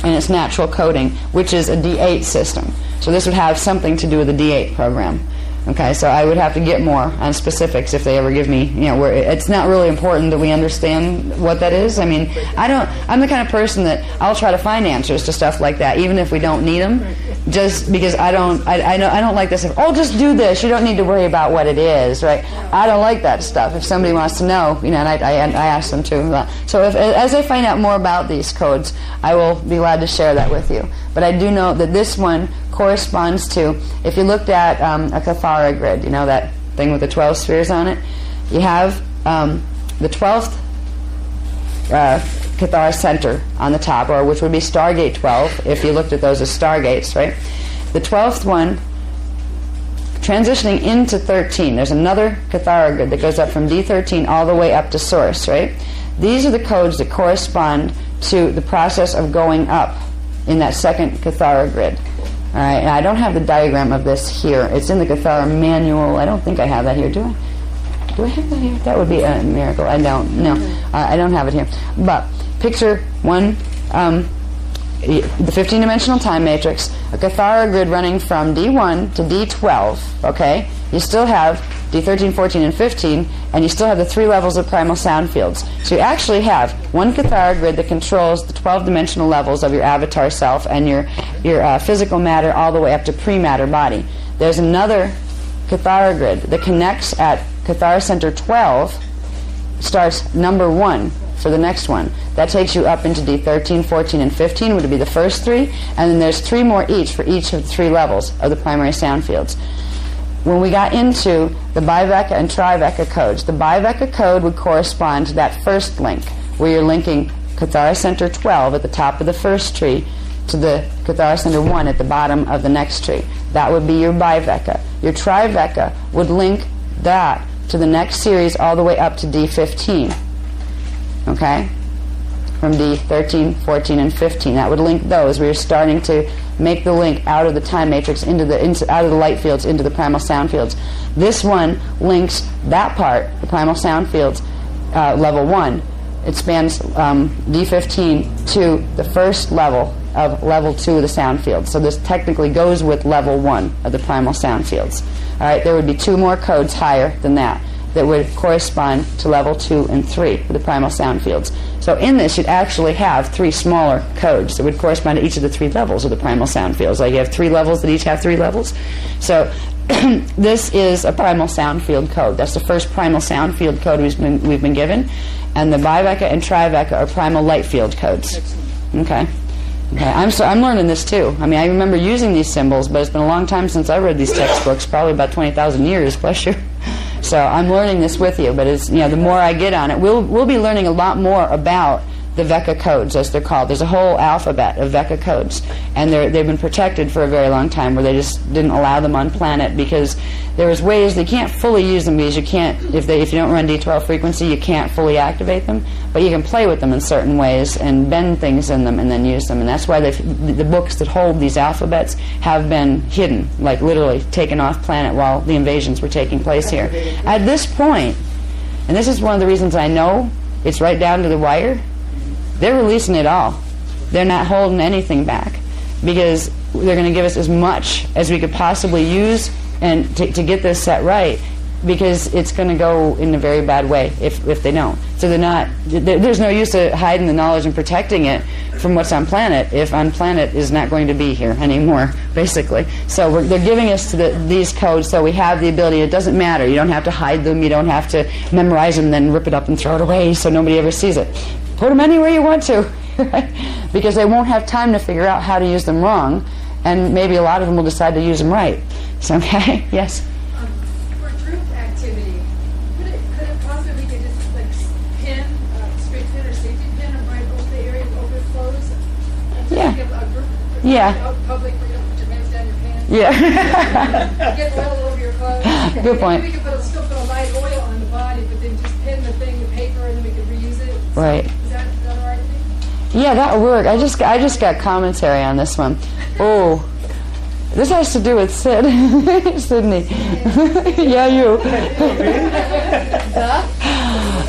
Speaker 1: and its natural coding, which is a D8 system. So this would have something to do with the D8 program. Okay, so I would have to get more on specifics if they ever give me, where it's not really important that we understand what that is. I mean, I'm the kind of person that I'll try to find answers to stuff like that, even if we don't need them, just because I don't like this. Just do this. You don't need to worry about what it is, right? I don't like that stuff. If somebody wants to know, and I ask them to. So as I find out more about these codes, I will be glad to share that with you. But I do know that this one corresponds to, if you looked at a Cathara grid, that thing with the 12 spheres on it, you have the 12th Cathara center on the top, or which would be Stargate 12, if you looked at those as Stargates, right? The 12th one transitioning into 13. There's another Cathara grid that goes up from D13 all the way up to Source, right? These are the codes that correspond to the process of going up in that second Cathara grid. All right, and I don't have the diagram of this here. It's in the Cathara manual. I don't think I have that here. Do I? Do I have that here? That would be a miracle. I don't. No, I don't have it here. But picture one, the 15-dimensional time matrix, a Cathara grid running from D1 to D12. Okay, you still have D13, 14, and 15, and you still have the 3 levels of primal sound fields. So you actually have one Cathara grid that controls the 12-dimensional levels of your avatar self and your physical matter all the way up to pre-matter body. There's another Cathara grid that connects at Cathara Center 12, starts number 1 for the next one. That takes you up into D13, 14, and 15, would be the first 3, and then there's 3 more each for each of the 3 levels of the primary sound fields. When we got into the Biveka and Triveka codes, the Biveka code would correspond to that first link, where you're linking Cathara Center 12 at the top of the first tree to the Cathara Center 1 at the bottom of the next tree. That would be your Biveka. Your Triveka would link that to the next series all the way up to D15. Okay? From D13, 14, and 15. That would link those, where you're starting to make the link out of the time matrix out of the light fields into the primal sound fields. This one links that part, the primal sound fields, level 1. It spans D15 to the first level of level 2 of the sound fields. So this technically goes with level 1 of the primal sound fields. All right, there would be 2 more codes higher than that would correspond to level 2 and 3 of the primal sound fields. So in this, you'd actually have 3 smaller codes that would correspond to each of the 3 levels of the primal sound fields. Like you have 3 levels that each have 3 levels. So this is a primal sound field code. That's the first primal sound field code we've been given. And the Biveka and Triveka are primal light field codes. Okay. I'm learning this too. I mean, I remember using these symbols, but it's been a long time since I read these textbooks, probably about 20,000 years, bless you. So I'm learning this with you, but it's, the more I get on it, we'll be learning a lot more about the Vecca codes, as they're called. There's a whole alphabet of Vecca codes, and they've been protected for a very long time, where they just didn't allow them on planet because there was ways they can't fully use them, because you can't, if you don't run D12 frequency, you can't fully activate them, but you can play with them in certain ways and bend things in them and then use them. And that's why the books that hold these alphabets have been hidden, like literally taken off planet while the invasions were taking place here. At this point, and this is one of the reasons I know it's right down to the wire, they're releasing it all. They're not holding anything back, because they're going to give us as much as we could possibly use and to get this set right, because it's going to go in a very bad way if they don't. So there's no use to hiding the knowledge and protecting it from what's on planet if on planet is not going to be here anymore, basically. So they're giving us these codes so we have the ability. It doesn't matter. You don't have to hide them. You don't have to memorize them and then rip it up and throw it away so nobody ever sees it. Put them anywhere you want to, right? Because they won't have time to figure out how to use them wrong, and maybe a lot of them will decide to use them right. So, okay, yes?
Speaker 6: For group activity, could it possibly be just like pin, straight pin or safety pin right over the area of overflows?
Speaker 1: Yeah.
Speaker 6: A group,
Speaker 1: Yeah.
Speaker 6: out public where you don't put your hands down your pants.
Speaker 1: Yeah.
Speaker 6: Get oil all over your clothes.
Speaker 1: Good point.
Speaker 6: Maybe we could still put a light oil on the body, but then just pin the thing, the paper, and then we could reuse it.
Speaker 1: Right.
Speaker 6: Is that the right thing?
Speaker 1: Yeah, that would work. I just got commentary on this one. Oh, this has to do with Sid. Sydney. Yeah, you.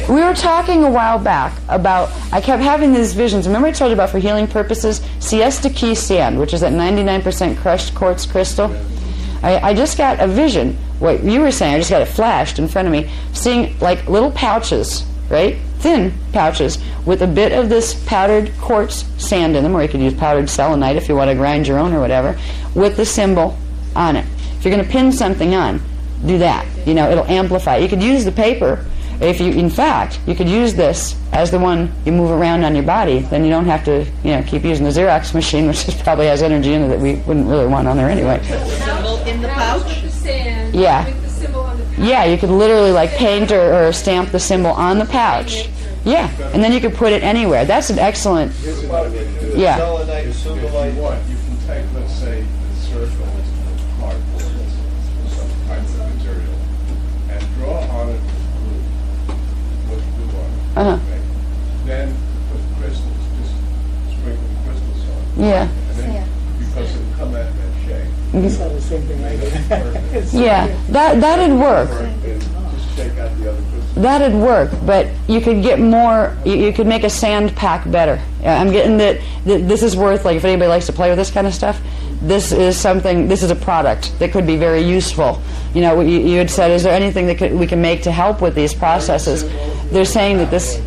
Speaker 1: We were talking a while back about, I kept having these visions. Remember I told you about, for healing purposes, siesta key sand, which is that 99% crushed quartz crystal? I just got a vision, what you were saying, I just got it flashed in front of me, seeing like little pouches, right? Thin pouches with a bit of this powdered quartz sand in them, or you could use powdered selenite if you want to grind your own or whatever, with the symbol on it. If you're going to pin something on, do that. You know, it'll amplify. You could use the paper. If you, in fact, you could use this as the one you move around on your body, then you don't have to, keep using the Xerox machine, which probably has energy in it that we wouldn't really want on there anyway.
Speaker 2: Symbol in the pouch?
Speaker 6: With the sand,
Speaker 1: Yeah.
Speaker 6: with the symbol on the pouch.
Speaker 1: Yeah, you could literally like paint or stamp the symbol on the pouch. Yeah, and then you could put it anywhere. That's an excellent. Yeah.
Speaker 7: Selenite, sodalite, you can take, let's say, the circle of cardboard, some type of material, and draw on it blue, with glue on it.
Speaker 1: Uh-huh.
Speaker 7: Okay? Then put crystals, just sprinkle crystals on it.
Speaker 1: Yeah.
Speaker 7: And then, because it'll come out in that shape.
Speaker 3: It's not the same thing I did.
Speaker 1: Yeah, that'd work.
Speaker 7: Just shake out the other crystals.
Speaker 1: That'd work, but you could get more. You could make a sand pack better. I'm getting that this is worth, like, if anybody likes to play with this kind of stuff, this is something. This is a product that could be very useful. You had said, is there anything that we can make to help with these processes? They're saying that this.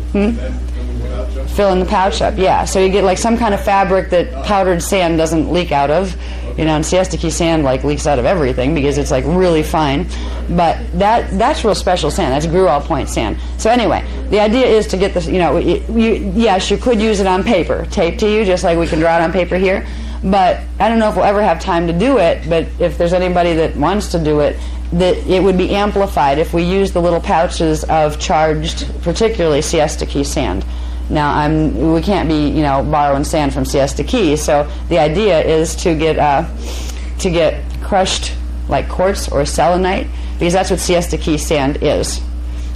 Speaker 1: Fill in the pouch up, yeah. So you get like some kind of fabric that powdered sand doesn't leak out of. And siesta key sand like leaks out of everything because it's like really fine. But that's real special sand. That's Gruol point sand. So anyway, the idea is to get this. Yes, you could use it on paper, taped to you, just like we can draw it on paper here. But I don't know if we'll ever have time to do it. But if there's anybody that wants to do it, that it would be amplified if we use the little pouches of charged, particularly siesta key sand. Now, we can't be, borrowing sand from Siesta Key. So the idea is to get crushed like quartz or selenite, because that's what Siesta Key sand is.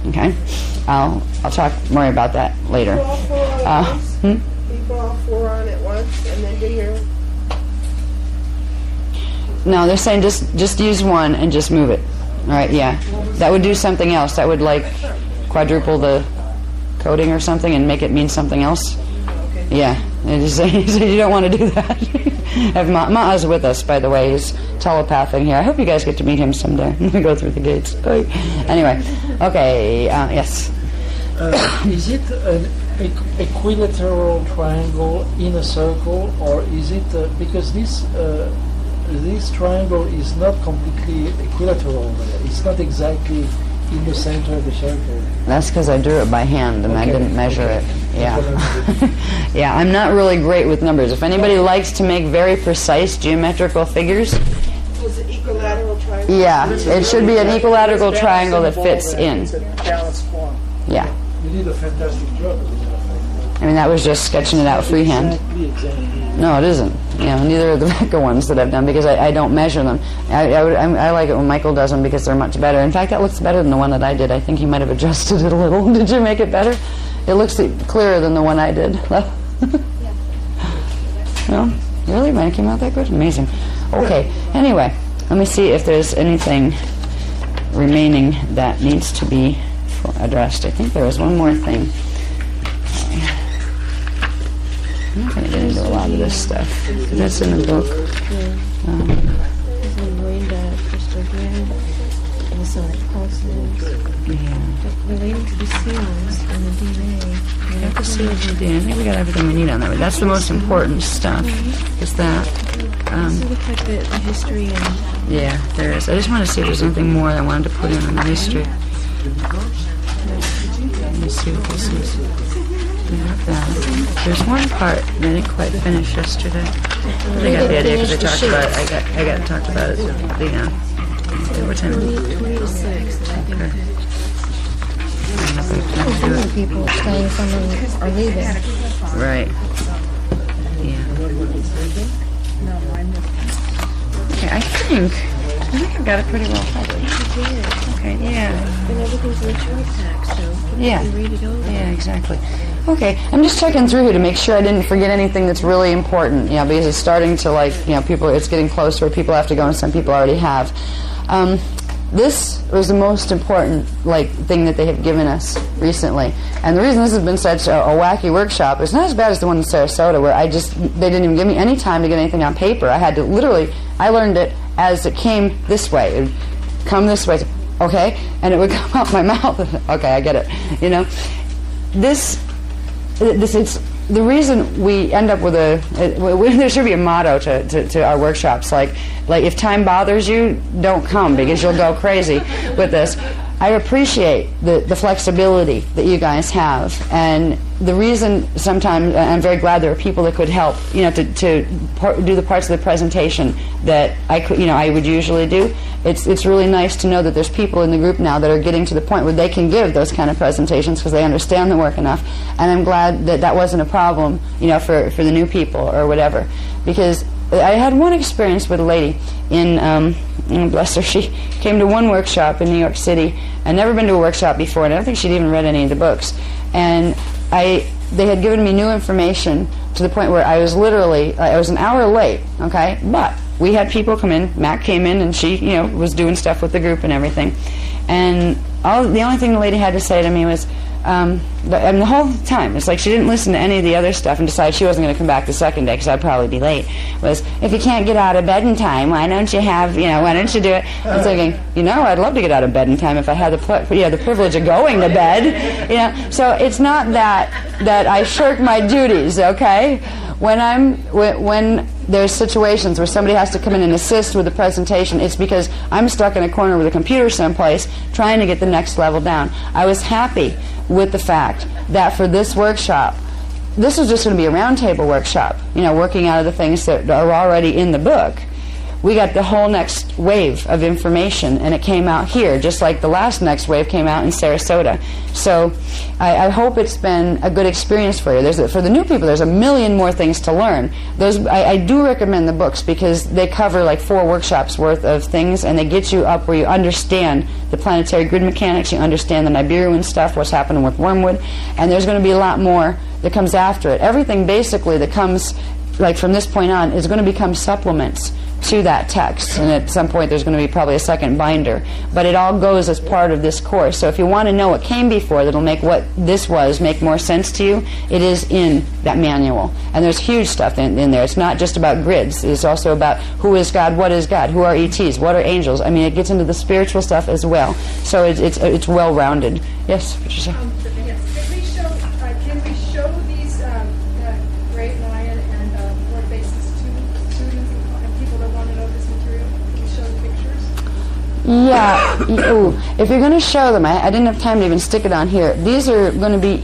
Speaker 1: Okay, I'll talk more about that later.
Speaker 8: You put all four on at once, and then do your.
Speaker 1: No, they're saying just use one and just move it. All right, yeah, that would do something else. That would like quadruple the coding or something and make it mean something else. Yeah, you don't want to do that. Ma'a's with us, by the way. He's telepathing here. I hope you guys get to meet him someday. We go through the gates. Anyway, okay, yes.
Speaker 5: Is it an equilateral triangle in a circle, or is it because this triangle is not completely equilateral? It's not exactly in the center of the circle.
Speaker 1: That's because I drew it by hand and I didn't measure it. Yeah. Yeah, I'm not really great with numbers. If anybody likes to make very precise geometrical figures.
Speaker 8: Was it equilateral triangle?
Speaker 1: Yeah, it should be an equilateral triangle that fits in.
Speaker 3: It's a balanced form.
Speaker 1: Yeah.
Speaker 5: You did a fantastic job.
Speaker 1: I mean, that was just sketching it out freehand.
Speaker 5: Exactly.
Speaker 1: No, it isn't. You know, neither are the Vecca ones that I've done because I don't measure them. I like it when Michael does them because they're much better. In fact, that looks better than the one that I did. I think he might have adjusted it a little. Did you make it better? It looks clearer than the one I did. No? Really? Mine came out that good? Amazing. Okay. Anyway, let me see if there's anything remaining that needs to be addressed. I think there was one more thing. I'm not going to get into a lot of this stuff. That's in the book.
Speaker 2: Relating to the seals and the DNA.
Speaker 1: Got the seals and DNA. I think we got everything we need on that. That's the most important stuff. Is that?
Speaker 2: So it looks like the history and...
Speaker 1: Yeah, there is. I just want to see if there's anything more I wanted to put in the history. Let me see what this is. We got that. There's one part that I didn't quite finish yesterday. I got the idea because I talked about it. I got talked about it. What time?
Speaker 2: 20 to 6.
Speaker 1: Okay.
Speaker 2: Some of the people are staying, some of them are leaving.
Speaker 1: Right. Yeah. Okay, I think I've got it pretty well covered. Okay, yeah.
Speaker 2: And everything's in a short pack, so
Speaker 1: Yeah.
Speaker 2: you read it over.
Speaker 1: Yeah, exactly. Okay, I'm just checking through here to make sure I didn't forget anything that's really important, because it's starting to people, it's getting closer where people have to go and some people already have. This was the most important thing that they have given us recently. And the reason this has been such a wacky workshop is not as bad as the one in Sarasota where they didn't even give me any time to get anything on paper. I had to I learned it as it came this way. It would come this way, okay? And it would come out my mouth. Okay, I get it. It's the reason we end up with there should be a motto to our workshops, like if time bothers you, don't come because you'll go crazy with this. I appreciate the flexibility that you guys have, and the reason sometimes I'm very glad there are people that could help, to do the parts of the presentation that I would usually do. It's really nice to know that there's people in the group now that are getting to the point where they can give those kind of presentations because they understand the work enough, and I'm glad that wasn't a problem, for the new people or whatever, because I had one experience with a lady bless her, she came to one workshop in New York City. I'd never been to a workshop before, and I don't think she'd even read any of the books. And they had given me new information to the point where I was an hour late, okay? But we had people come in, Mac came in, and she, was doing stuff with the group and everything. And the only thing the lady had to say to me was, the whole time, it's like she didn't listen to any of the other stuff and decided she wasn't going to come back the second day because I'd probably be late, was, if you can't get out of bed in time, why don't you why don't you do it? I'm thinking, I'd love to get out of bed in time if I had the privilege of going to bed, So it's not that I shirk my duties, okay? When there's situations where somebody has to come in and assist with the presentation, it's because I'm stuck in a corner with a computer someplace trying to get the next level down. I was happy with the fact that for this workshop, this was just going to be a roundtable workshop, working out of the things that are already in the book. We got the whole next wave of information, and it came out here, just like the last next wave came out in Sarasota. So I hope it's been a good experience for you. For the new people, there's a million more things to learn. I do recommend the books because they cover 4 workshops worth of things, and they get you up where you understand the planetary grid mechanics, you understand the Nibiruan stuff, what's happening with wormwood, and there's going to be a lot more that comes after it. Everything basically that comes from this point on is going to become supplements to that text, and at some point there's going to be probably a second binder, but it all goes as part of this course. So if you want to know what came before that'll make what this was make more sense to you, it is in that manual, and there's huge stuff in there. It's not just about grids, it's also about who is God, what is God, who are ETs, what are angels. I mean, it gets into the spiritual stuff as well, so it's well rounded. Yes, Patricia?
Speaker 6: Yes. Can we show these great lion and Lord Basis to students and people that want to know this material? Can we show the pictures?
Speaker 1: Yeah. If you're going to show them, I didn't have time to even stick it on here. These are going to be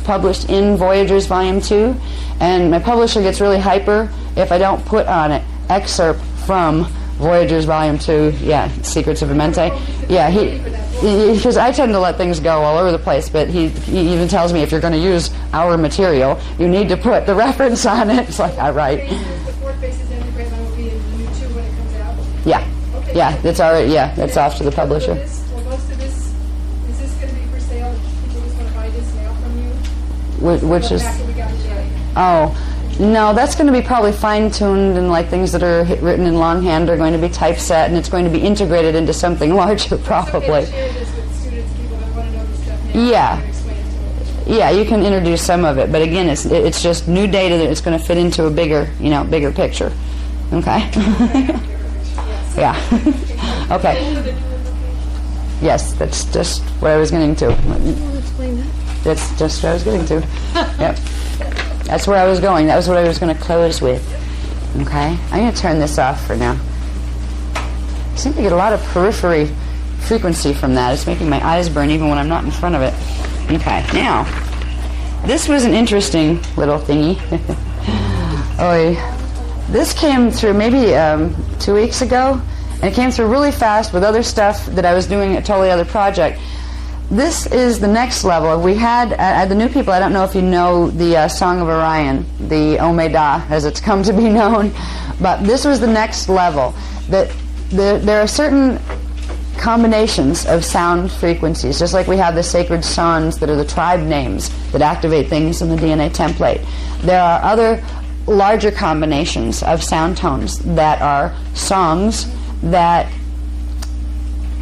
Speaker 1: published in Voyagers Volume 2, and my publisher gets really hyper if I don't put on it excerpt from Voyagers Volume 2, yeah, Secrets of Amente. Yeah, because I tend to let things go all over the place, but he even tells me if you're going to use our material, you need to put the reference on it. It's like, all right.
Speaker 6: The fourth basis and the great line will be in U2 when it comes out.
Speaker 1: Yeah,
Speaker 6: Okay.
Speaker 1: yeah, that's already, yeah, that's off to the publisher.
Speaker 6: Well, most of this, is this going to be for sale? People just want to buy this now from you?
Speaker 1: Which is,
Speaker 6: Back that we got today.
Speaker 1: oh, no, that's going to be probably fine-tuned, and like things that are written in longhand are going to be typeset, and it's going to be integrated into something larger, probably.
Speaker 6: It's okay to share this with students, people that want to know this stuff now.
Speaker 1: Yeah.
Speaker 6: And explain it to them.
Speaker 1: Yeah, you can introduce some of it, but again, it's just new data that it's going to fit into a bigger picture. Okay. Yeah. Okay. Yes, that's just what I was getting to.
Speaker 2: Explain that.
Speaker 1: That's just what I was getting to. Yep. That's where I was going. That was what I was going to close with. Okay? I'm going to turn this off for now. I seem to get a lot of periphery frequency from that. It's making my eyes burn even when I'm not in front of it. Okay, now, this was an interesting little thingy. This came through maybe 2 weeks ago, and it came through really fast with other stuff that I was doing, a totally other project. This is the next level. We had, the new people, I don't know if you know the Song of Orion, the Omeda, as it's come to be known, but this was the next level. There are certain combinations of sound frequencies, just like we have the sacred songs that are the tribe names that activate things in the DNA template. There are other larger combinations of sound tones that are songs that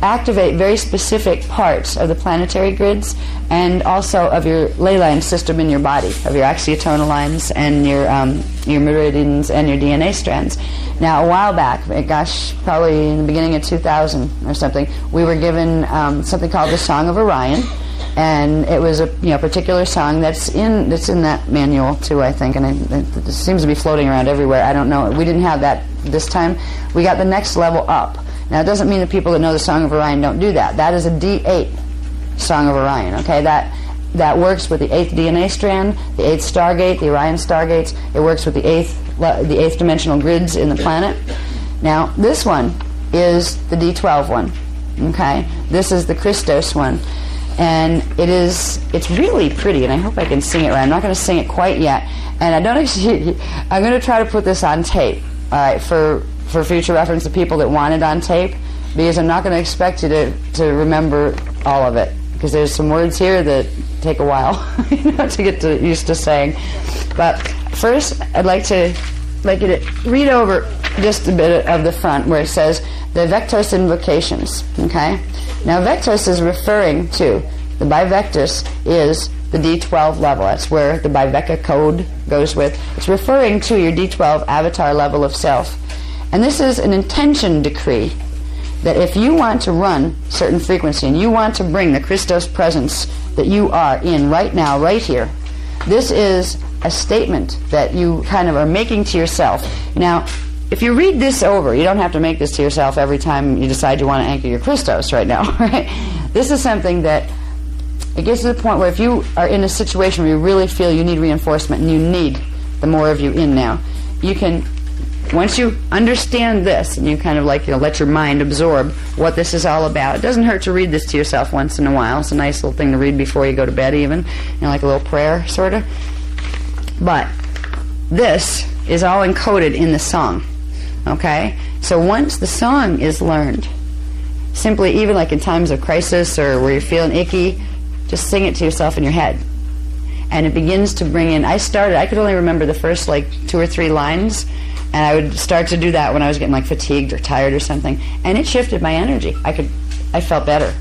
Speaker 1: activate very specific parts of the planetary grids and also of your ley line system in your body, of your axiotonal lines and your meridians and your DNA strands. Now, a while back, gosh, probably in the beginning of 2000 or something, we were given something called the Song of Orion, and it was a particular song that's in that manual too, I think, and it seems to be floating around everywhere. I don't know. We didn't have that this time. We got the next level up. Now, it doesn't mean the people that know the Song of Orion don't do that. That is a D8 Song of Orion, okay? That works with the 8th DNA strand, the 8th Stargate, the Orion Stargates. It works with the 8th dimensional grids in the planet. Now, this one is the D12 one, okay? This is the Christos one. And it's really pretty, and I hope I can sing it right. I'm not going to sing it quite yet. And I'm going to try to put this on tape, all right, for future reference to people that want it on tape, because I'm not going to expect you to remember all of it, because there's some words here that take a while to get used to saying. But first, I'd like you to read over just a bit of the front where it says the Vectos invocations. Okay? Now, Vectos is referring to, the Bivectus is the D12 level. That's where the Bivecca code goes with. It's referring to your D12 avatar level of self. And this is an intention decree that if you want to run certain frequency and you want to bring the Christos presence that you are in right now, right here, this is a statement that you kind of are making to yourself. Now, if you read this over, you don't have to make this to yourself every time you decide you want to anchor your Christos right now, right? This is something that it gets to the point where if you are in a situation where you really feel you need reinforcement and you need the more of you in now, you can, once you understand this and you kind of let your mind absorb what this is all about, it doesn't hurt to read this to yourself once in a while. It's a nice little thing to read before you go to bed even, like a little prayer sort of. But this is all encoded in the song, okay? So once the song is learned, simply even like in times of crisis or where you're feeling icky, just sing it to yourself in your head. And it begins to bring in, I could only remember the first 2 or 3 lines, and I would start to do that when I was getting fatigued or tired or something, and it shifted my energy. I felt better.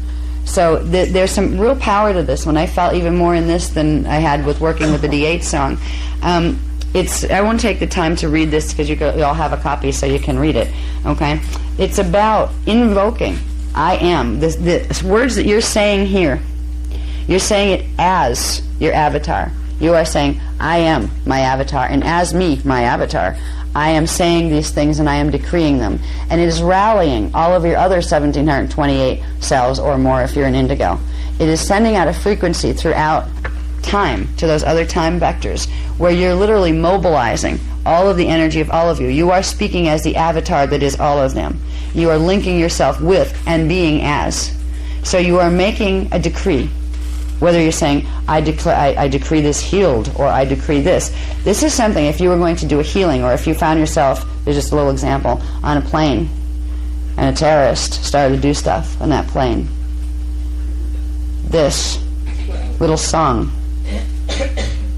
Speaker 1: So there's some real power to this. When I felt even more in this than I had with working with the D8 song. I won't take the time to read this because you all have a copy so you can read it. Okay, it's about invoking I am. The words that you're saying here, you're saying it as your avatar. You are saying I am my avatar, and as me, my avatar, I am saying these things and I am decreeing them. And it is rallying all of your other 1,728 cells or more if you're an indigo. It is sending out a frequency throughout time to those other time vectors where you're literally mobilizing all of the energy of all of you. You are speaking as the avatar that is all of them. You are linking yourself with and being as. So you are making a decree. Whether you're saying, I decree this healed, or I decree this. This is something, if you were going to do a healing, or if you found yourself, there's just a little example, on a plane, and a terrorist started to do stuff on that plane. This little song,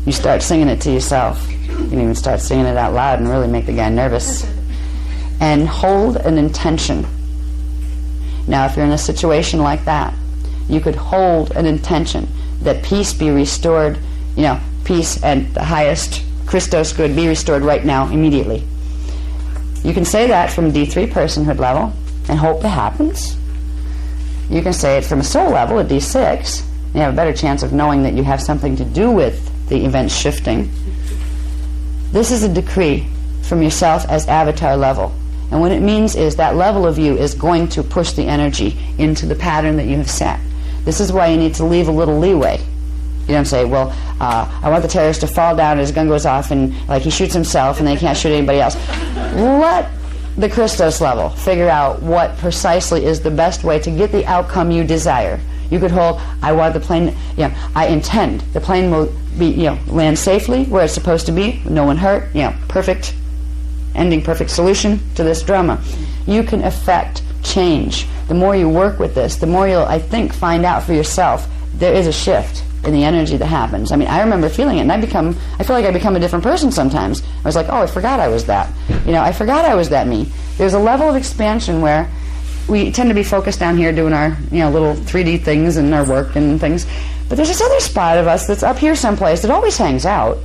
Speaker 1: you start singing it to yourself. You can even start singing it out loud and really make the guy nervous. And hold an intention. Now, if you're in a situation like that, you could hold an intention that peace be restored, peace and the highest Christos good be restored right now, immediately. You can say that from D3 personhood level and hope it happens. You can say it from a soul level at D6. You have a better chance of knowing that you have something to do with the events shifting. This is a decree from yourself as avatar level. And what it means is that level of you is going to push the energy into the pattern that you have set. This is why you need to leave a little leeway. You don't say, well, I want the terrorist to fall down and his gun goes off and he shoots himself and they can't shoot anybody else. Let the Christos level figure out what precisely is the best way to get the outcome you desire. You could hold, I want the plane, I intend the plane will be, land safely where it's supposed to be, no one hurt, perfect ending, perfect solution to this drama. You can affect change. The more you work with this, the more you'll, I think, find out for yourself there is a shift in the energy that happens. I mean, I remember feeling it, and I feel like I become a different person sometimes. I was like, oh, I forgot I was that. I forgot I was that me. There's a level of expansion where we tend to be focused down here doing our, little 3D things and our work and things. But there's this other spot of us that's up here someplace that always hangs out.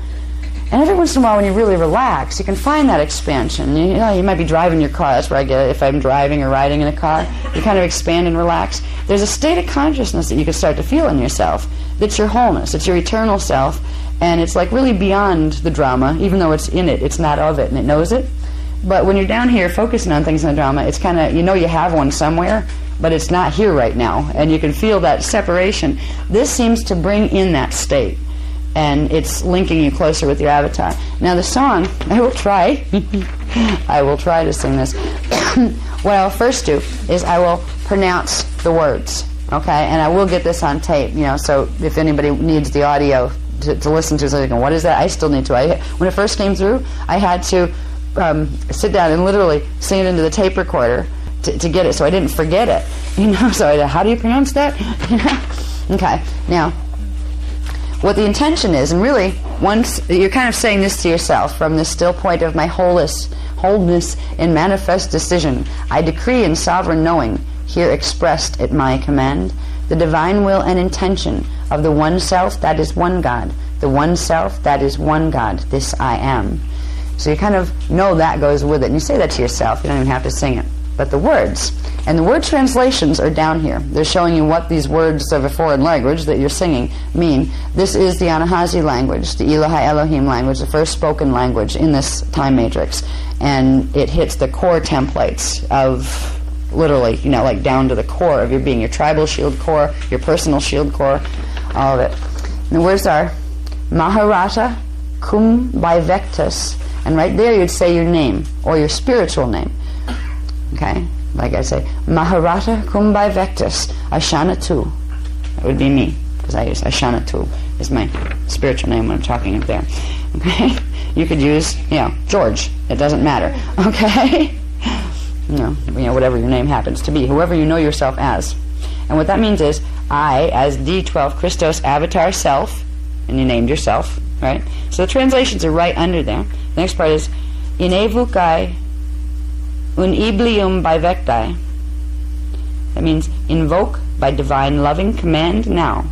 Speaker 1: And every once in a while when you really relax, you can find that expansion. You might be driving your car. That's where I get it. If I'm driving or riding in a car, you kind of expand and relax. There's a state of consciousness that you can start to feel in yourself. That's your wholeness. It's your eternal self. And it's like really beyond the drama. Even though it's in it, it's not of it, and it knows it. But when you're down here focusing on things in the drama, it's kind of, you have one somewhere, but it's not here right now. And you can feel that separation. This seems to bring in that state. And it's linking you closer with your avatar. Now the song, I will try to sing this. What I'll first do is I will pronounce the words, okay? And I will get this on tape, so if anybody needs the audio to listen to, so they go, what is that? I still need to. When it first came through, I had to sit down and literally sing it into the tape recorder to get it, so I didn't forget it. So how do you pronounce that? Okay, now, what the intention is, and really, once you're kind of saying this to yourself from the still point of my wholeness in manifest decision, I decree in sovereign knowing, here expressed at my command, the divine will and intention of the one self that is one God, the one self that is one God, this I am. So you kind of know that goes with it, and you say that to yourself, you don't even have to sing it. But the words, and the word translations are down here. They're showing you what these words of a foreign language that you're singing mean. This is the Anahazi language, the Elohai Elohim language, the first spoken language in this time matrix. And it hits the core templates of, literally, like down to the core of your being, your tribal shield core, your personal shield core, all of it. And the words are Maharata Kum Bivectus, and right there you'd say your name, or your spiritual name. Okay, like I say, Maharata Kumbai Vectus Ashana Tu. That would be me, because I use Ashana Tu is my spiritual name when I'm talking up there. Okay, you could use, George. It doesn't matter. Okay, whatever your name happens to be, whoever you know yourself as. And what that means is, I, as D12 Christos Avatar Self, and you named yourself, right? So the translations are right under there. The next part is Inevukai Un iblium bivecti. That means invoke by divine loving command now,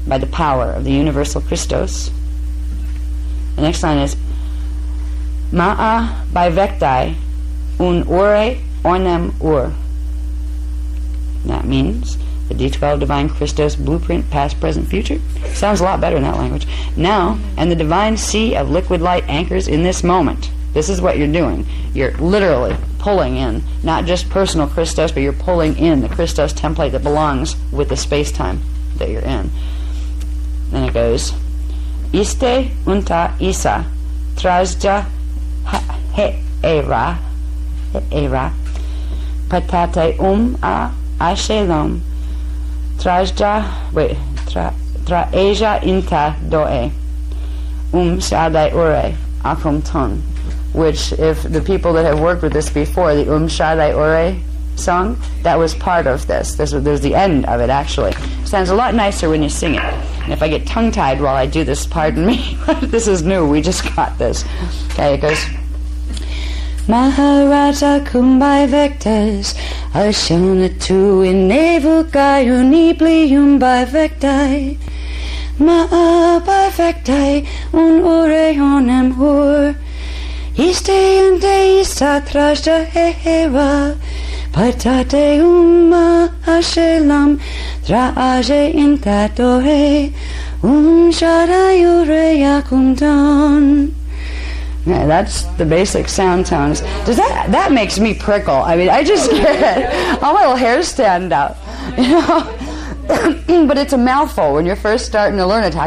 Speaker 1: by the power of the universal Christos. The next line is Ma'a bivecti un ure ornem ur. That means the D12 divine Christos blueprint, past, present, future. Sounds a lot better in that language. Now, and the divine sea of liquid light anchors in this moment. This is what you're doing. You're literally pulling in, not just personal Christos, but you're pulling in the Christos template that belongs with the space-time that you're in. Then it goes, Iste unta isa Trajda He'era Patate A Ashelom Trajda Traeja Inta Doe Shadai Ure Akum Ton, which, if the people that have worked with this before, the Shadai Ure song, that was part of this. There's the end of it, actually. It sounds a lot nicer when you sing it. And if I get tongue-tied while I do this, pardon me. This is new. We just got this. Okay, it goes. Maharaja Kumbai Vectas Ashana tu Inevu Gayuni Bliumbai Vectai Ma'a by Vectai Un Ure Honem Hur Iste Inde Isa Trajda Hehera Patate Ashelam Traaje Intadore Shadayure Yakumdan. Yeah, that's the basic sound tones. Does that makes me prickle? I mean, I just get it. All my little hairs stand up, you know. But it's a mouthful when you're first starting to learn it. You know,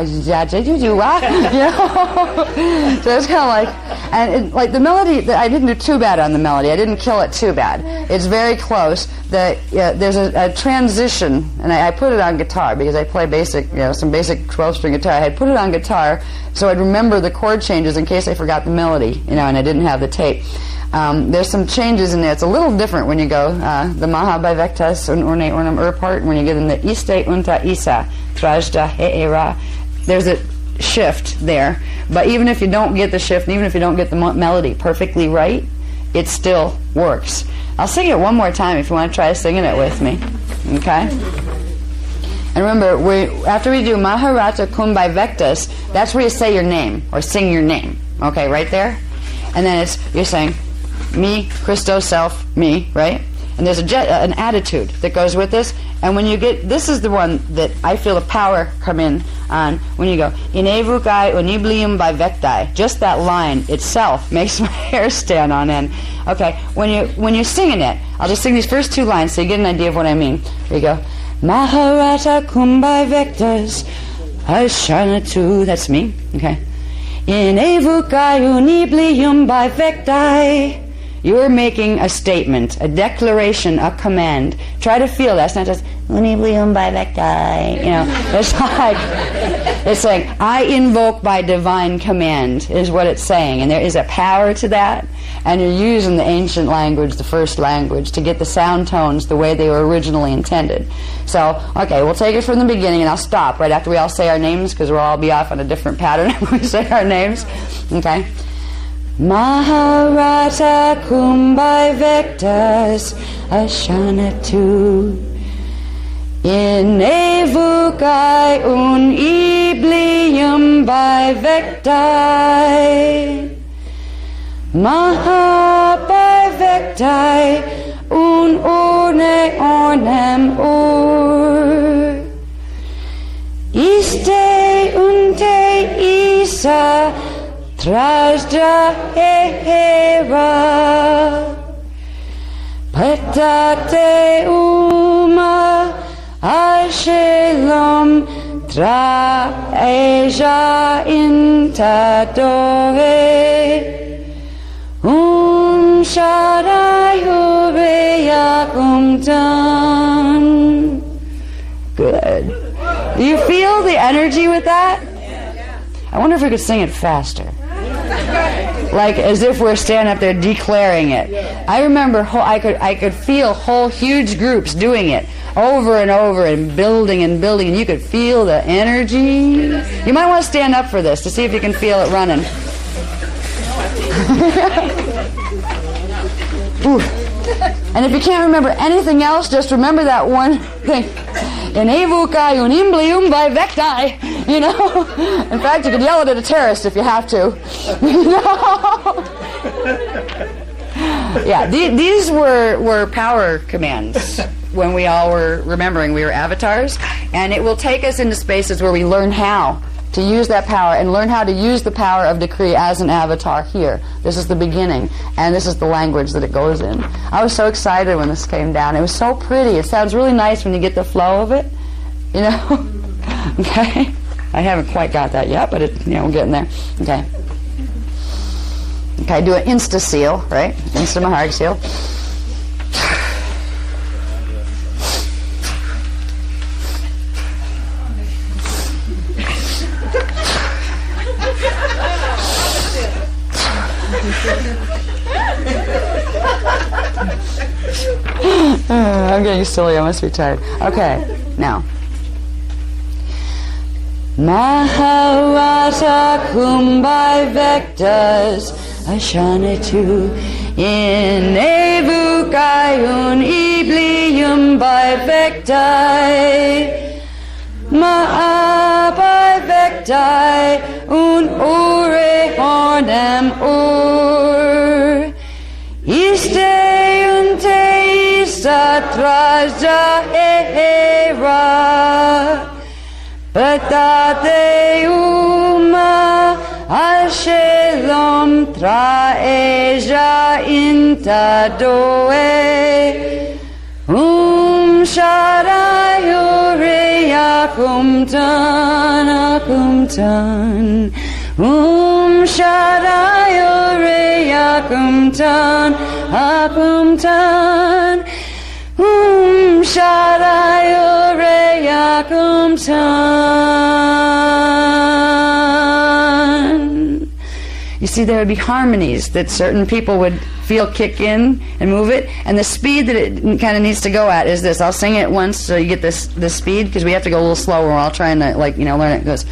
Speaker 1: so it's kind of like, and like the melody. I didn't do too bad on the melody. I didn't kill it too bad. It's very close. There's a transition, and I put it on guitar because I play basic, some basic 12-string guitar. I had put it on guitar so I'd remember the chord changes in case I forgot the melody, and I didn't have the tape. There's some changes in there. It's a little different when you go the Maha by Vectas and Urne Urnam part, when you get in the Iste Unta Isa Trajda He'era. There's a shift there. But even if you don't get the shift, and even if you don't get the melody perfectly right, it still works. I'll sing it one more time if you want to try singing it with me. Okay? And remember, after we do Maharata Kumbai Vectas, that's where you say your name, or sing your name. Okay, right there? And then you're saying, me, Christo, self, me, right? And there's an attitude that goes with this. And when you get, this is the one that I feel the power come in on when you go, Inevukai uniblium by vectai. Just that line itself makes my hair stand on end. Okay, when you're singing it, I'll just sing these first two lines so you get an idea of what I mean. Here you go. Maharata kumbai vectas, Ashanatu, that's me, okay. Inevukai uniblium by vectai. You're making a statement, a declaration, a command. Try to feel that. It's not just uniblium by vectai. It's like I invoke by divine command is what it's saying, and there is a power to that. And you're using the ancient language, the first language, to get the sound tones the way they were originally intended. So, okay, we'll take it from the beginning, and I'll stop right after we all say our names, because we'll all be off on a different pattern when we say our names. Okay. Maharata kumbai vectas ashanatu inevukai un iblium by vectai maha by vectai un orne ornem ur iste unte isa Trajda Hehera Patate Ashelom Traeja Intadore Shadai Yakumtan. Good. Do you feel the energy with that? I wonder if we could sing it faster. Like as if we're standing up there declaring it. I remember I could feel whole huge groups doing it over and over and building, and you could feel the energy. You might want to stand up for this to see if you can feel it running. Ooh. And if you can't remember anything else, just remember that one thing. Enevukai unimblium by vectai. In fact, you could yell it at a terrorist if you have to. Yeah, these were power commands when we all were remembering we were avatars, and it will take us into spaces where we learn how to use that power and learn how to use the power of decree as an avatar here. This is the beginning, and this is the language that it goes in. I was so excited when this came down. It was so pretty. It sounds really nice when you get the flow of it, Okay? I haven't quite got that yet, but we're getting there. Okay. Okay, do an insta seal, right? Insta Maharg seal. I'm getting silly. I must be tired. Okay, now. Maharata Kumbai Vectas Ashanatu in Evukayun Iblium by Vectai Ma'abai Vectai un Ure Hornem Ur Iste unte Satraja Hera Patate uma ashelom traeja intadoe shadayore akumtan akumtan shadayore akumtan akumtan shadayore akumtan. You see, there would be harmonies that certain people would feel kick in and move it, and the speed that it kind of needs to go at is this. I'll sing it once so you get this speed, because we have to go a little slower. We're all trying to learn it. It goes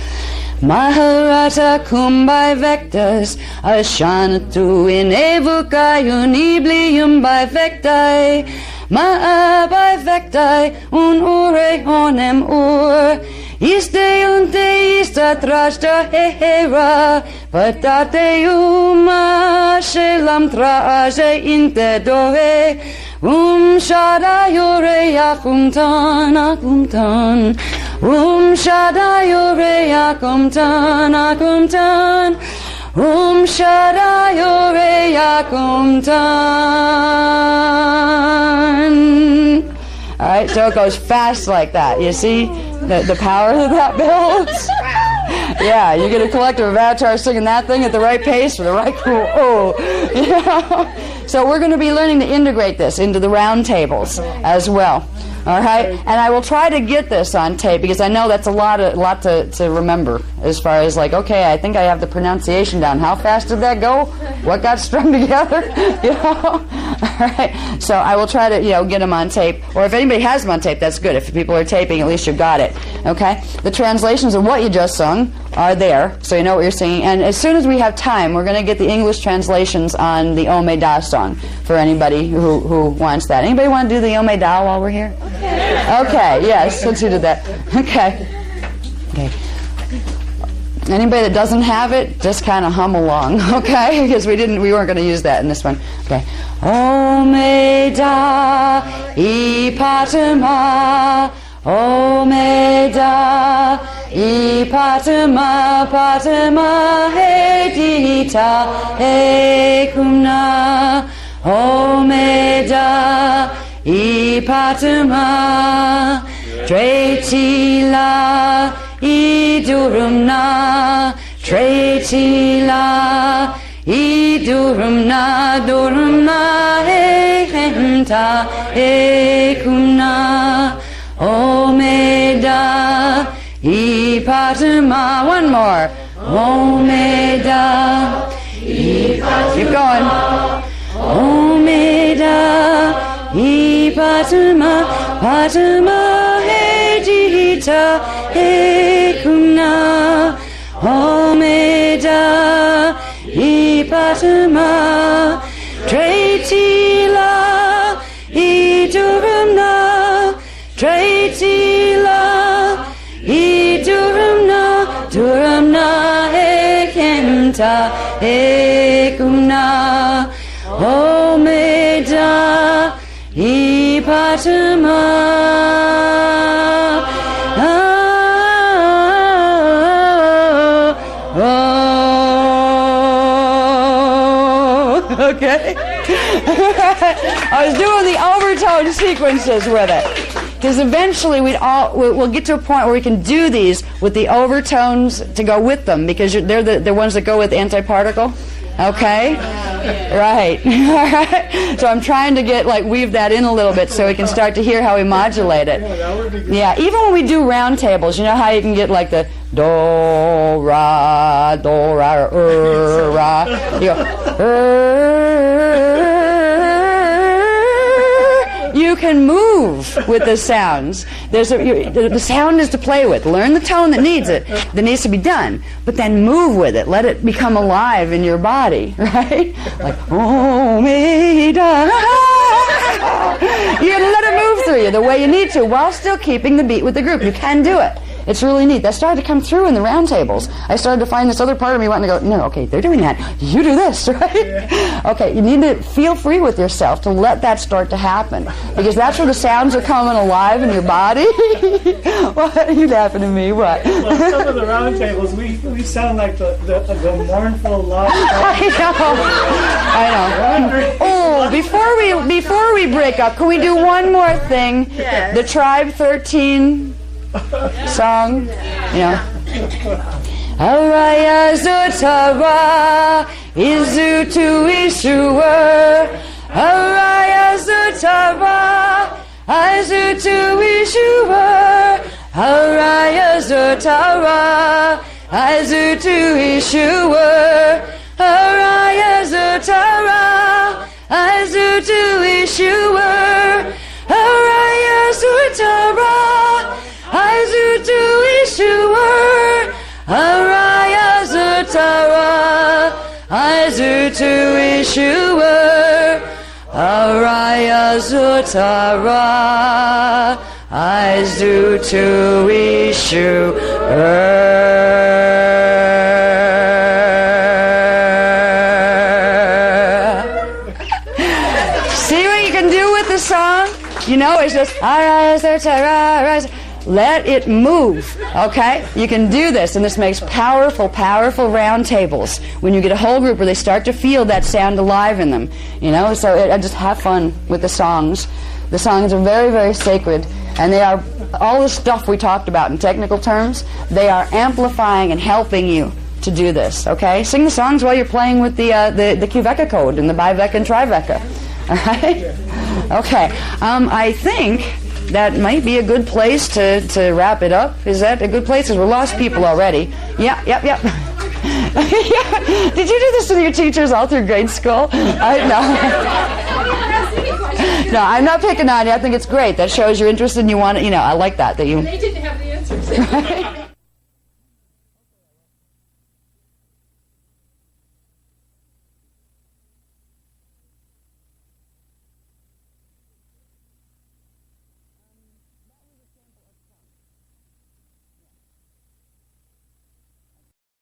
Speaker 1: Maharata Kumbai Vectas Ashanatu in Evukayun Iblium by Vectai Ma'abai Vectai un Ure Hornem Ur Iste unte ista trashta hera Patate uma shelam traje inte dohe shadayore akumtan akumtan shadayore akumtan akumtan shadayore akumtan. All right, so it goes fast like that. You see the power that that builds? Yeah, you get a collective of avatars singing that thing at the right pace for the right you know? So we're going to be learning to integrate this into the round tables as well. All right, and I will try to get this on tape, because I know that's a lot to remember, as far as okay, I think I have the pronunciation down. How fast did that go? What got strung together? You know. All right, so I will try to get them on tape, or if anybody has them on tape, that's good. If people are taping, at least you've got it. Okay, the translations of what you just sung are there, so you know what you're singing. And as soon as we have time, we're going to get the English translations on the Ome Da song for anybody who wants that. Anybody want to do the Ome Da while we're here? Okay, yes, let's do that. Okay. Anybody that doesn't have it, just kind of hum along, okay? Because we weren't going to use that in this one. Okay. Ome Da Ipatama, Ome Da Ipatama, Patama Hedita Ekumna, Ome Da Ipatama Tretila Idurumna Tretila Idurumna Durumna Ehenta Ekumna Omeda Ipatama. One more. Omeda Ipatama. Keep going. Omeda Ipatama Patama Hedita Ekumna Omeda Ipatama Tretila Idurumna Tretila Idurumna Durumna Ekenta Ekumna Omeda Ipatama. Okay. I was doing the overtone sequences with it, because eventually we'll get to a point where we can do these with the overtones to go with them, because they're the ones that go with antiparticle. Okay? Right. All right. So I'm trying to weave that in a little bit so we can start to hear how we modulate it. Yeah, even when we do round tables, you know how you can get like the do, ra, ra. You go, you can move with the sounds. The sound is to play with. Learn the tone that needs to be done, but then move with it. Let it become alive in your body, right? Like, oh, me, da. You let it move through you the way you need to while still keeping the beat with the group. You can do it. It's really neat. That started to come through in the round tables. I started to find this other part of me wanting to go, no, okay, they're doing that. You do this, right? Yeah. Okay, you need to feel free with yourself to let that start to happen. Because that's where the sounds are coming alive in your body. What are you laughing at me? What?
Speaker 3: Well, some of the round tables, we sound like the mournful love.
Speaker 1: I know. Oh, before we break up, can we do one more thing? Yes. The Tribe 13 song, you know. Araya Zutara Izutu Ishua Araya Zutara Izutu Ishua Araya Zutara Izutu Ishua Araya Zutara Izutu Ishua Araya Zutara Azutu Ishua, Araya Zutara, Azutu Ishua, Araya Zutara, Azutu Ishua. See what you can do with the song? You know, it's just Araya Zutara, Araya. Let it move, okay? You can do this, and this makes powerful, powerful round tables when you get a whole group where they start to feel that sound alive in them, you know? So I just have fun with the songs. The songs are very, very sacred, and they are all the stuff we talked about in technical terms. They are amplifying and helping you to do this, okay? Sing the songs while you're playing with the Kuveka code and the Biveka and Triveka, all right? Okay, I think that might be a good place to wrap it up. Is that a good place? Because we lost people already. Yep. Yeah. Did you do this with your teachers all through grade school? No, I'm not picking on you. I think it's great. That shows you're interested and you want it. You know, I like that you...
Speaker 6: They didn't have the answers.